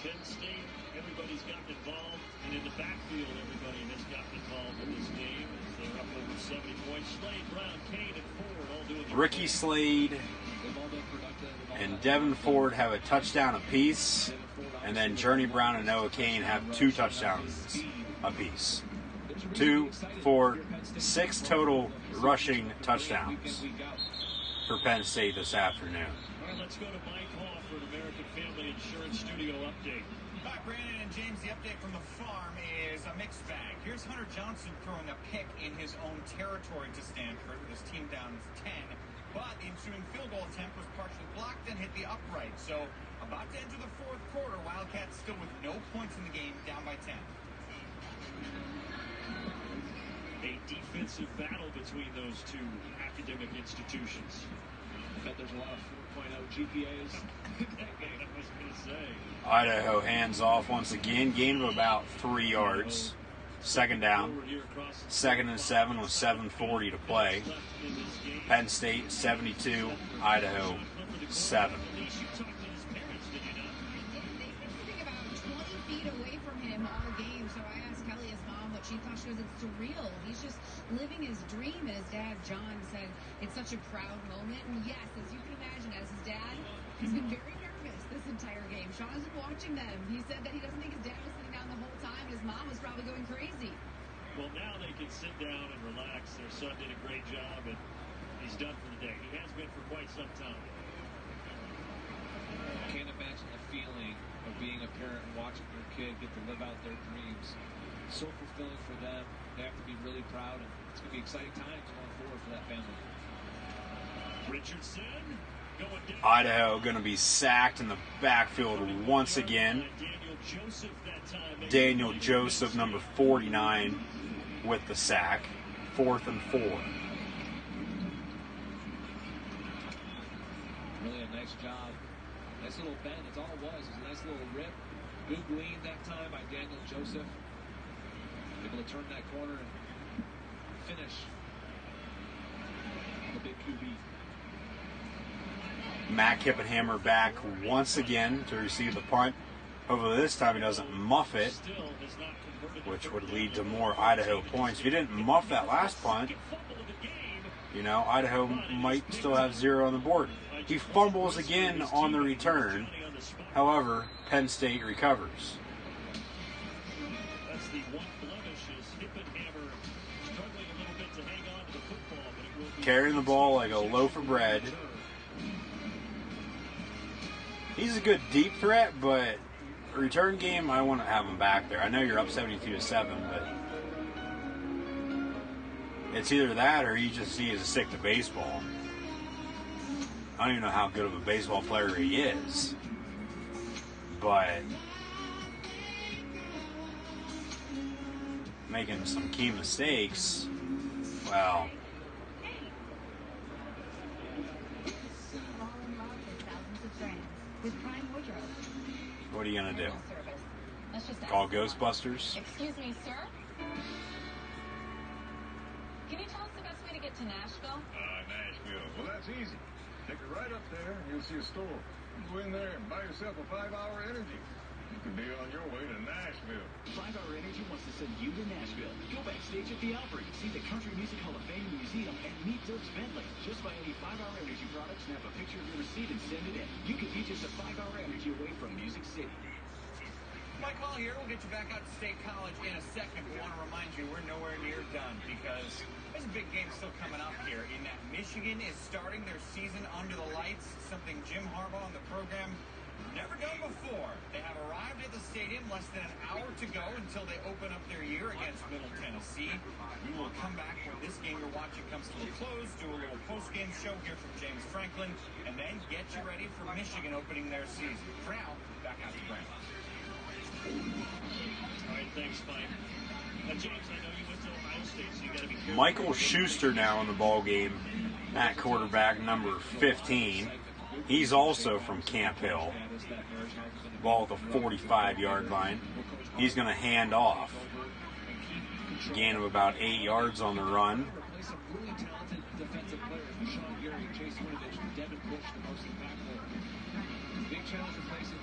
Penn State, everybody's gotten involved, and in the backfield, everybody has gotten involved in this game. They're up over 70 points. Slade, Brown, Kane, and Ford all doing the Ricky Slade and Devin Ford have a touchdown apiece, and then Journey Brown and Noah Kane have 2 touchdowns apiece. 2, 4, 6 total rushing touchdowns for Penn State this afternoon. All right, let's go to Mike Hall for an American Family Insurance Studio update. Hi, Brandon and James. The update from the farm is a mixed bag. Here's Hunter Johnson throwing a pick in his own territory to Stanford with his team down 10. But the ensuing field goal attempt was partially blocked and hit the upright. So about to enter the 4th quarter, Wildcats still with no points in the game, down by 10. A defensive battle between those two academic institutions. I bet there's a lot of 4.0 GPAs in that game. I was going to say. Idaho hands off once again, gain of about 3 yards. Second down. 2nd and 7 with 7:40 to play. Penn State 72, Idaho 7. She thought she was surreal. He's just living his dream. And his dad, John, said it's such a proud moment. And yes, as you can imagine, as his dad, he's been very nervous this entire game. Sean's been watching them. He said that he doesn't think his dad was sitting down the whole time. His mom was probably going crazy. Well, now they can sit down and relax. Their son did a great job, and he's done for the day. He has been for quite some time. Can't imagine the feeling of being a parent and watching your kid get to live out their dreams. So fulfilling for them. They have to be really proud, and it's going to be exciting times going forward for that family. Richardson Idaho going to be sacked in the backfield once again. Daniel Joseph, number 49, with the sack. 4th and 4. Really a nice job. Nice little bend. That's all it was. It was a nice little rip. Good glean that time by Daniel Joseph. Able to turn that corner and finish the big QB. Matt Kippenhammer back once again to receive the punt. Hopefully this time he doesn't muff it, which would lead to more Idaho points. If he didn't muff that last punt, you know, Idaho might still have 0 on the board. He fumbles again on the return. However, Penn State recovers. That's the one blemish is Kippenhammer struggling a little bit to hang on to the football, but it will be Carrying the ball like a loaf of bread. He's a good deep threat, but return game, I want to have him back there. I know you're up 72-7, but it's either that or he just is sick to baseball. I don't even know how good of a baseball player he is, but making some key mistakes, well. What are you going to do? Call Ghostbusters? Excuse me, sir? Can you tell us the best way to get to Nashville? Nashville. Well, that's easy. Take it right up there, and you'll see a store. Go in there and buy yourself a 5-hour energy. You could be on your way to Nashville. 5-Hour Energy wants to send you to Nashville. Go backstage at the Opry, see the Country Music Hall of Fame Museum, and meet Dirk Bentley. Just buy any 5-Hour Energy products, snap a picture of your receipt, and send it in. You could be just a 5-hour energy away from Music City. Mike Hall here. We'll get you back out to State College in a second, but want to remind you we're nowhere near done because there's a big game still coming up here in that Michigan is starting their season under the lights, something Jim Harbaugh and the program never done before. They have arrived at the stadium less than an hour to go until they open up their year against Middle Tennessee. We will come back when this game you're watching comes to a close, do a little post-game show here from James Franklin, and then get you ready for Michigan opening their season. For now, back out to Brandon. All right, thanks, Mike. James, I know you went to Ohio State, so you got to be careful. Michael Schuster now in the ball game at quarterback, number 15. He's also from Camp Hill. Ball at the 45-yard line. He's going to hand off. Gain of about 8 yards on the run.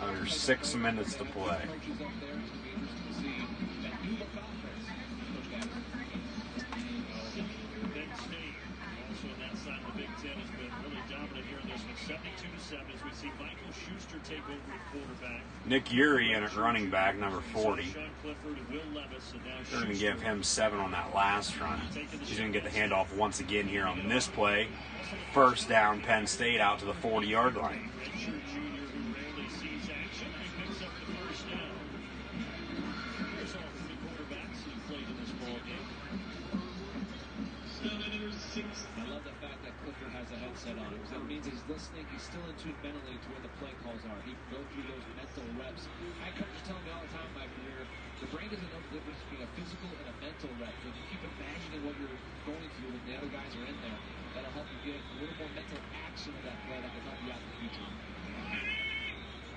Under 6 minutes to play. As we see Michael Schuster take over at quarterback. Nick Urey in at running back, number 40. They're going to give him 7 on that last run. He's going to get the handoff once again here on this play. First down, Penn State out to the 40-yard line. I love the fact that Clifford has a headset on. That means he's listening. He's still in tune mentally to what the play calls are. He can go through those mental reps. I coaches tell me all the time in my career, the brain doesn't know the difference between a physical and a mental rep. So if you keep imagining what you're going through when the other guys are in there, that'll help you get a little more mental action of that play that can help you out in the future.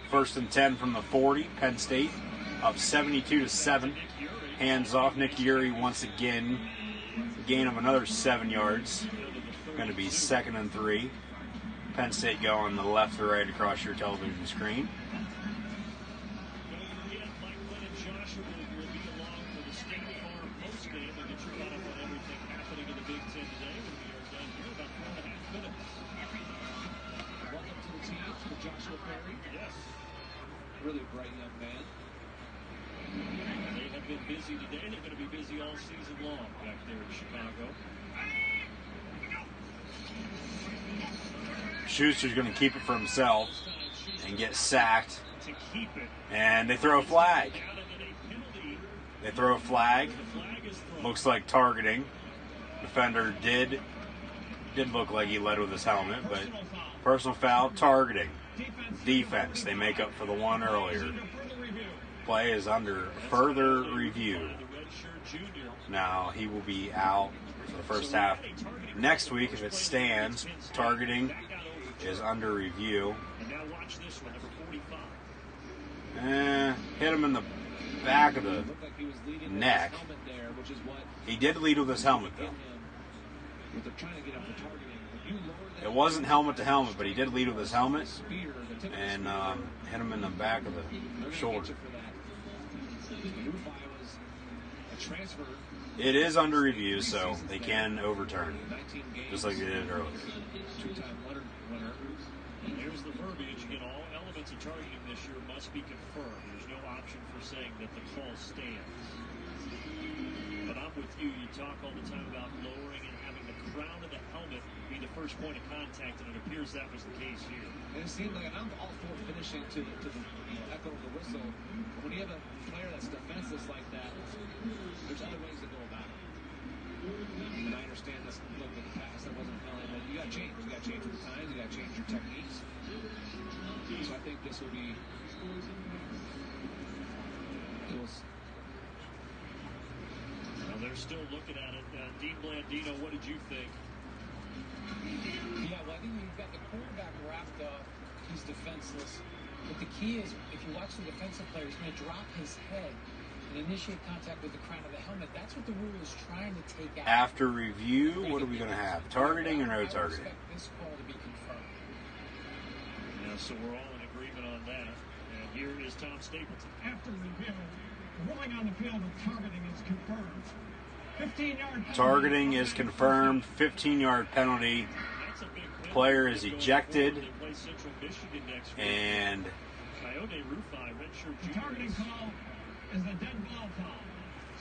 First and 10 from the 40. Penn State up 72-7. Hands off. Nick Urey once again. Gain of another 7 yards. Going to be 2nd and 3. Penn State going the left to right across your television screen. Really bright young man. They have been busy today. They're going to be busy all season long back there in Chicago. Schuster's going to keep it for himself and get sacked. And they throw a flag. They throw a flag. Looks like targeting. Defender did look like he led with his helmet, but Personal foul, targeting. Defense, they make up for the one earlier. Play is under further review. Now, he will be out for the first half. Next week, if it stands, targeting is under review. Hit him in the back of the neck. He did lead with his helmet, though. It wasn't helmet to helmet, but he did lead with his helmet and hit him in the back of the shoulder. It is under review, so they can overturn it, just like they did earlier. And here's the verbiage. Again, all elements of targeting this year must be confirmed. There's no option for saying that the call stands. But I'm with you. You talk all the time about lowering and having the crown of the helmet be the first point of contact, and it appears that was the case here. And it seemed like, and I'm all for finishing to the echo of the whistle. When you have a player that's defenseless like that, there's other ways to go about it. And I understand this look at the past, that wasn't penalty, but you got to change. You got to change with the times. You got to change your techniques. So I think this will be. Well, they're still looking at it. Dean Blandino, what did you think? Yeah, well, I think you've got the quarterback wrapped up. He's defenseless. But the key is, if you watch the defensive player, he's going to drop his head and initiate contact with the crown of the helmet. That's what the rule is trying to take out. After review, what are we going to have? Targeting or no targeting? I expect this call to be confirmed. Yeah, so we're all in agreement on that. And here is Tom Stapleton. After review, ruling on the field of targeting is confirmed. 15-yard Targeting is confirmed. 15-yard penalty. Player is ejected. And the targeting call is a dead ball foul.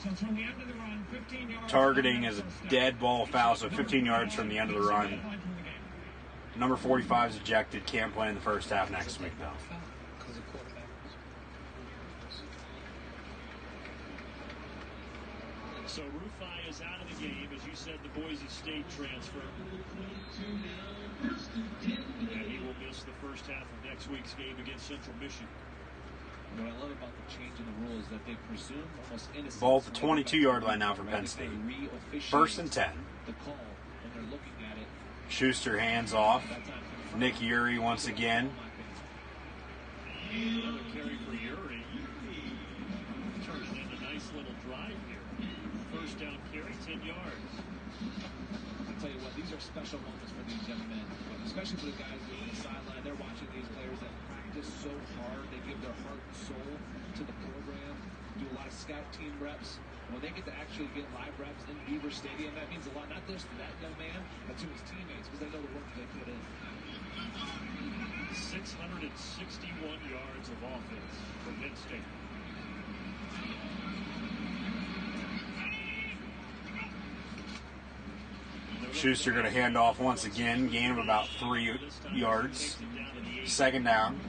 So it's from the end of the run, 15 yards. Targeting is a dead ball foul, so 15 yards from the end of the run. Number 45 is ejected. Can't play in the first half next week, though. So Rufai is out of the game, as you said, the Boise State transfer. And he will miss the first half of next week's game against Central Michigan. What I love about the change in the rule is that they presume almost innocent. Ball at the 22-yard line now for Penn State. First and 10. The call when they're looking at it. Schuster hands off. Nick Uri once again. Another carry for Uri. Turning in a nice little drive here. First down carry, 10 yards. I'll tell you what, these are special moments for these young men, especially for the guys on the sideline. They're watching these players that practice so hard. They give their heart and soul to the program, do a lot of scout team reps. When they get to actually get live reps in Beaver Stadium, that means a lot, not just to that young man, but to his teammates, because they know the work they put in. 661 yards of offense for Penn State. Schuster going to hand off once again. Gain of about 3 yards. Second down.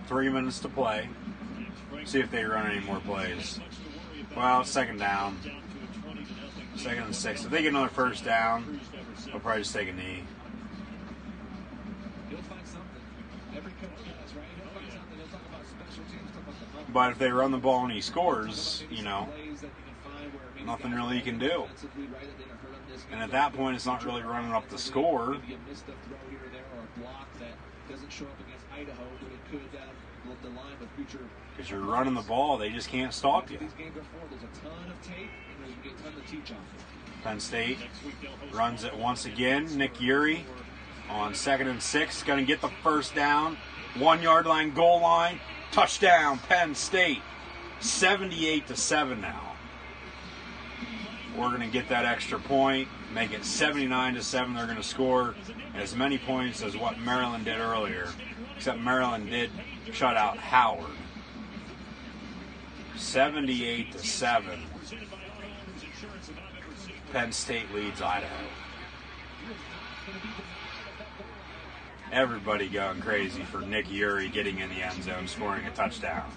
3 minutes to play. See if they run any more plays. Well, second down. Second and 6. If they get another first down, they'll probably just take a knee. But if they run the ball and he scores, nothing really you can do. And at that point, it's not really running up the score. Maybe you missed a throw here or there, or a block that doesn't show up against Idaho, but it could look the line with future. Because you're running the ball, they just can't stop you. These games are for. There's a ton of tape, and there's going to be a ton to teach off it. Penn State runs it once again. Nick Uri on 2nd and 6, going to get the first down. 1 yard line, goal line, touchdown, Penn State. 78-7 now. We're going to get that extra point, make it 79-7. They're going to score as many points as what Maryland did earlier, except Maryland did shut out Howard. 78-7. Penn State leads Idaho. Everybody going crazy for Nick Uri getting in the end zone, scoring a touchdown.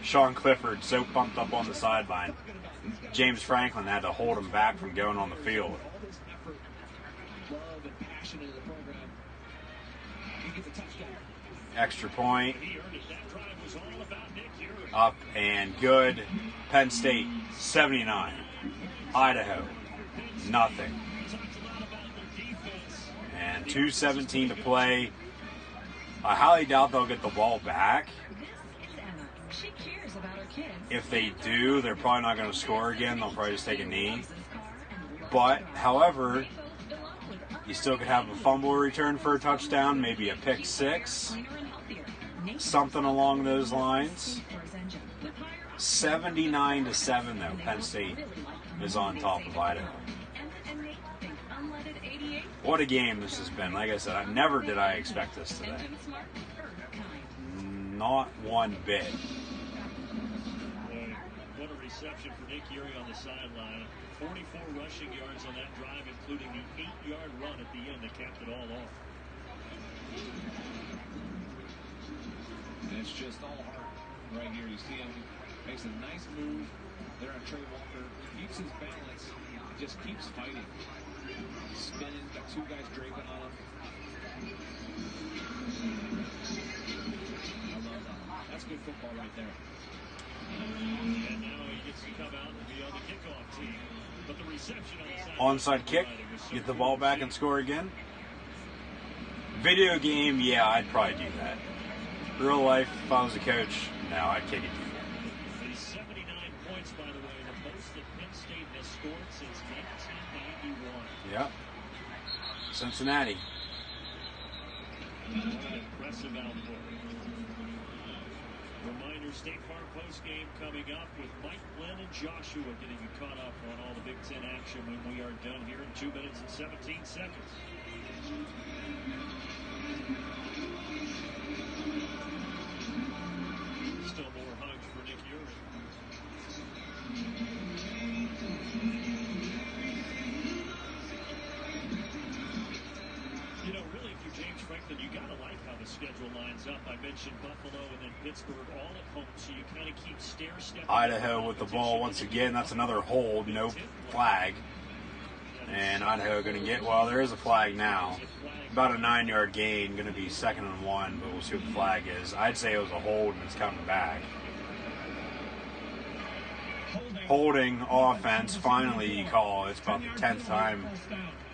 Sean Clifford so pumped up on the sideline. James Franklin had to hold him back from going on the field. extra point. Up and good. Penn State, 79. Idaho, nothing. And 2:17 to play. I highly doubt they'll get the ball back. If they do, they're probably not going to score again. They'll probably just take a knee. But, however, you still could have a fumble return for a touchdown, maybe a pick six, something along those lines. 79-7, though. Penn State is on top of Idaho. What a game this has been. Like I said, never did I expect this today. Not one bit. What a reception for Nick Urie on the sideline. 44 rushing yards on that drive, including the 8-yard run at the end that capped it all off. And it's just all heart right here. You see him makes a nice move there on Trey Walker. Keeps his balance. Just keeps fighting. Spinning. Got two guys draping on him. I love that. That's good football right there. And now he gets to come out and be on the kickoff team. But the reception on the onside kick, get the ball back and score again. Video game, yeah, I'd probably do that. Real life, if I was a coach, no, I'd kick it. 79 points, by the way, the most that Penn State has scored since 1991. Yep. Cincinnati. What an impressive output. Reminder, State Farm postgame coming up with Mike Glenn and Joshua getting you caught up on all the Big Ten action when we are done here in 2 minutes and 17 seconds. Still more hugs for Nick Urie. You know, really, if you're James Franklin, you got to like how the schedule lines up. I mentioned Buffalo and then Pittsburgh all at home, so you kind of keep stair-stepping. Idaho with the ball once again. That's another hold, no flag. And Idaho going to get, well, there is a flag now. About a 9-yard gain, going to be 2nd and 1, but we'll see what the flag is. I'd say it was a hold and it's coming back. Holding offense, finally you call. It's about the 10th time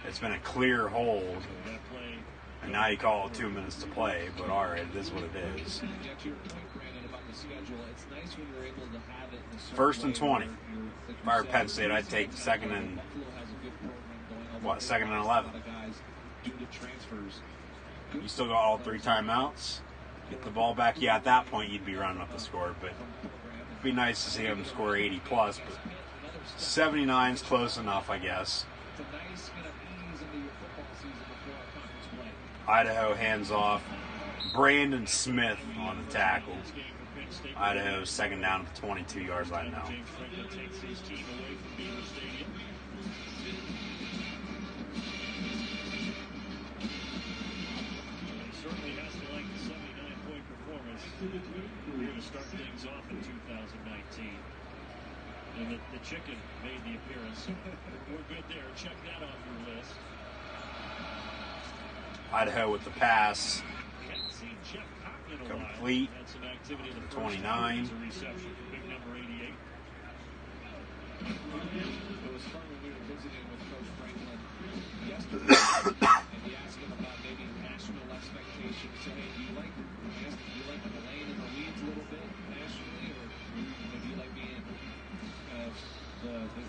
it's been a clear hold. And now you call it 2 minutes to play, but all right, it is what it is. 1st and 20. If I were Penn State, I'd take 2nd and 11. You still got all 3 timeouts. Get the ball back. Yeah, at that point you'd be running up the score, but it'd be nice to see them score 80 plus. But 79's close enough, I guess. Idaho hands off. Brandon Smith on the tackle. Idaho's 2nd down at the 22-yard line now. Certainly has to like the 79-point performance here to start things off in 2019. And the chicken made the appearance. We're good there. Check that off your list. Idaho with the pass. Complete. 29. It was fun when we were visiting with Coach Franklin yesterday, and he asked him about maybe national expectations. So, hey, do you like laying in the weeds a little bit nationally, or do you like being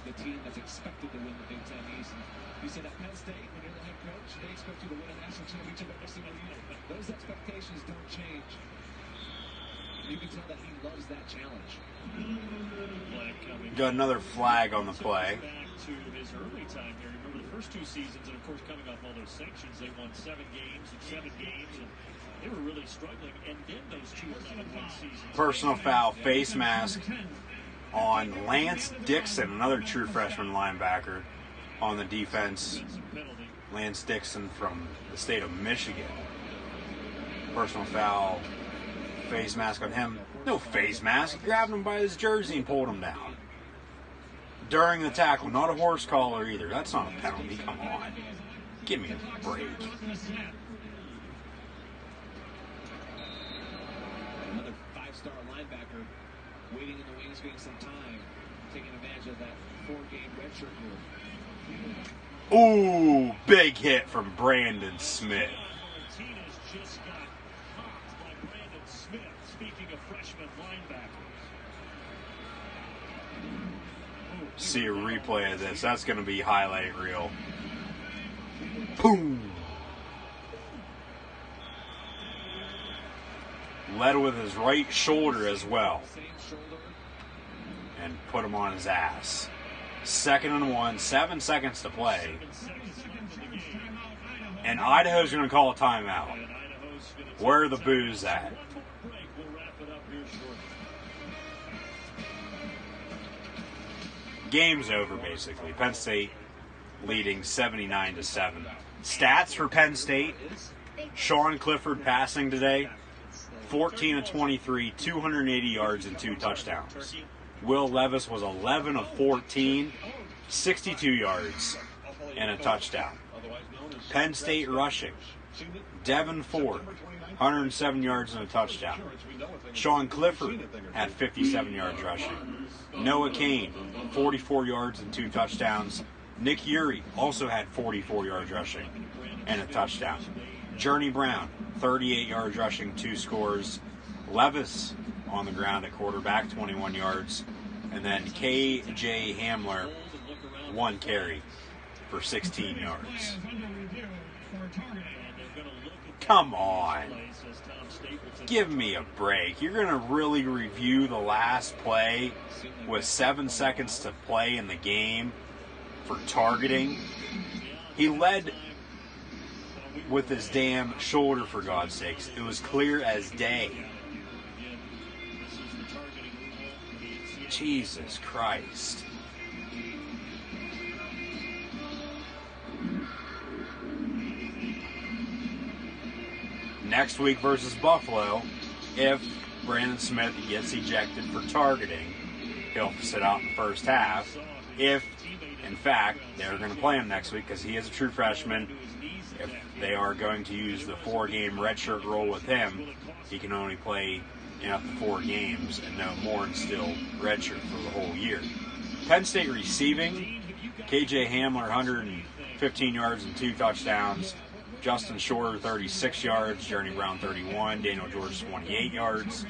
the team that's expected to win the Big Ten East? And he said at Penn State, when you're the head coach, they expect you to win a national championship every single year. Those expectations don't change. You can tell that he loves that challenge. Got another flag on the play. Back to his early time here. Remember the first 2 seasons, and of course coming off all those sanctions, they won 7 games, and they were really struggling. And then those 2 11-win seasons. Personal foul, face mask on Lance Dixon, another true freshman linebacker on the defense. Lance Dixon from the state of Michigan. Personal foul. Face mask on him. No face mask. Grabbed him by his jersey and pulled him down. During the tackle. Not a horse collar either. That's not a penalty. Come on. Give me a break. waiting in the wings, getting some time, taking advantage of that 4-game redshirt rule. Ooh, big hit from Brandon Smith. Martinez just got popped by Brandon Smith. Speaking of freshman linebackers. See a replay of this. That's going to be highlight reel. Boom. Led with his right shoulder as well. And put him on his ass. 2nd and 1, 7 seconds to play. And Idaho's going to call a timeout. Where are the boos at? Game's over, basically. Penn State leading 79-7. Stats for Penn State. Sean Clifford passing today. 14 of 23, 280 yards and 2 touchdowns. Will Levis was 11 of 14, 62 yards and a touchdown. Penn State rushing. Devin Ford, 107 yards and a touchdown. Sean Clifford had 57 yards rushing. Noah Kane, 44 yards and 2 touchdowns. Nick Urey also had 44 yards rushing and a touchdown. Journey Brown, 38 yards rushing, 2 scores. Levis on the ground at quarterback, 21 yards. And then K.J. Hamler, 1 carry for 16 yards. Come on. Give me a break. You're going to really review the last play with 7 seconds to play in the game for targeting? He led with his damn shoulder, for God's sakes. It was clear as day. Jesus Christ. Next week versus Buffalo, if Brandon Smith gets ejected for targeting, he'll sit out in the first half. If, in fact, they're going to play him next week because he is a true freshman, if they are going to use the 4-game redshirt rule with him, he can only play up to 4 games and no more and still redshirt for the whole year. Penn State receiving, K.J. Hamler, 115 yards and 2 touchdowns. Justin Shorter, 36 yards. Journey Brown, 31. Daniel George, 28 yards.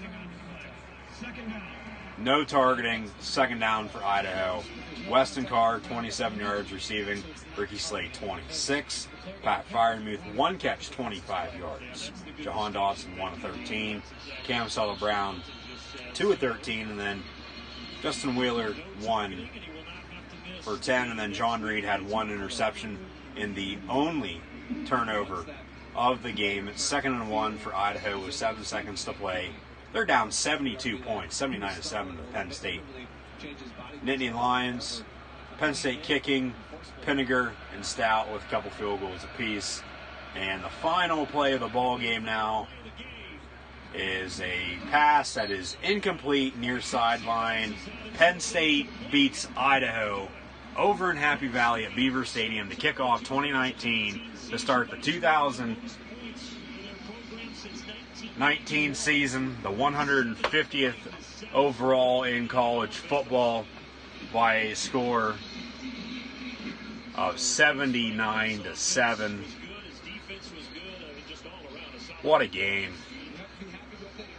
No targeting. 2nd down for Idaho. Weston Carr, 27 yards receiving. Ricky Slade, 26. Pat Fryermuth, 1 catch, 25 yards. Jahan Dawson, 1 of 13. Cam Sulla-Brown, 2 of 13. And then Justin Wheeler, 1 for 10. And then John Reed had 1 interception in the only turnover of the game. It's 2nd and 1 for Idaho with 7 seconds to play. They're down 72 points, 79-7 to Penn State. Nittany Lions, Penn State kicking, Pinniger and Stout with a couple field goals apiece. And the final play of the ball game now is a pass that is incomplete near sideline. Penn State beats Idaho over in Happy Valley at Beaver Stadium to kick off 2019 to start the 2019 season, the 150th overall in college football by a score of 79-7. What a game.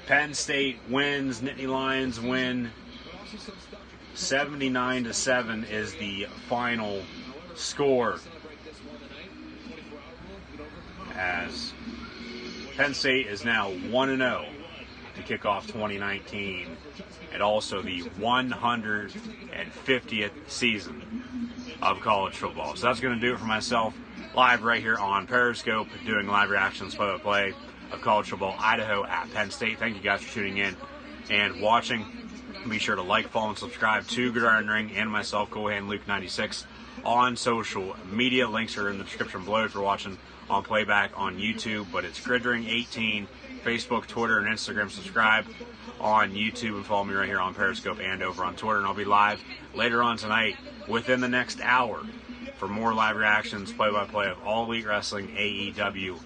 Penn State wins, Nittany Lions win. 79-7 is the final score, as Penn State is now 1-0 to kick off 2019 and also the 150th season of college football. So that's going to do it for myself, live right here on Periscope, doing live reactions play-by-play of college football, Idaho at Penn State. Thank you guys for tuning in and watching. Be sure to like, follow, and subscribe to Gridiron Ring and myself, Coolhand Luke96, on social media. Links are in the description below if you're watching on playback on YouTube. But it's Gridiron18, Facebook, Twitter, and Instagram. Subscribe on YouTube and follow me right here on Periscope and over on Twitter. And I'll be live later on tonight within the next hour for more live reactions, play-by-play of All Elite Wrestling, AEW,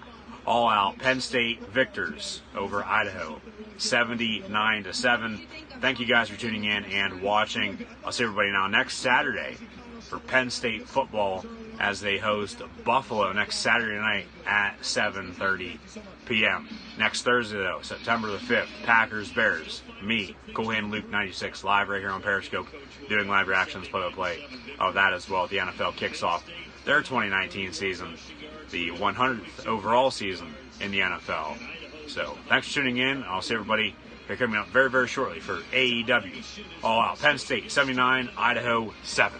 All Out, Penn State victors over Idaho. 79-7. Thank you guys for tuning in and watching. I'll see everybody now next Saturday for Penn State football as they host Buffalo next Saturday night at 7:30 p.m. Next Thursday, though, September the 5th, Packers-Bears. Me, Cool Hand Luke 96, live right here on Periscope, doing live reactions, play-by-play of that as well. The NFL kicks off their 2019 season, the 100th overall season in the NFL. So, thanks for tuning in. I'll see everybody here coming up very, very shortly for AEW All Out. Penn State 79, Idaho 7.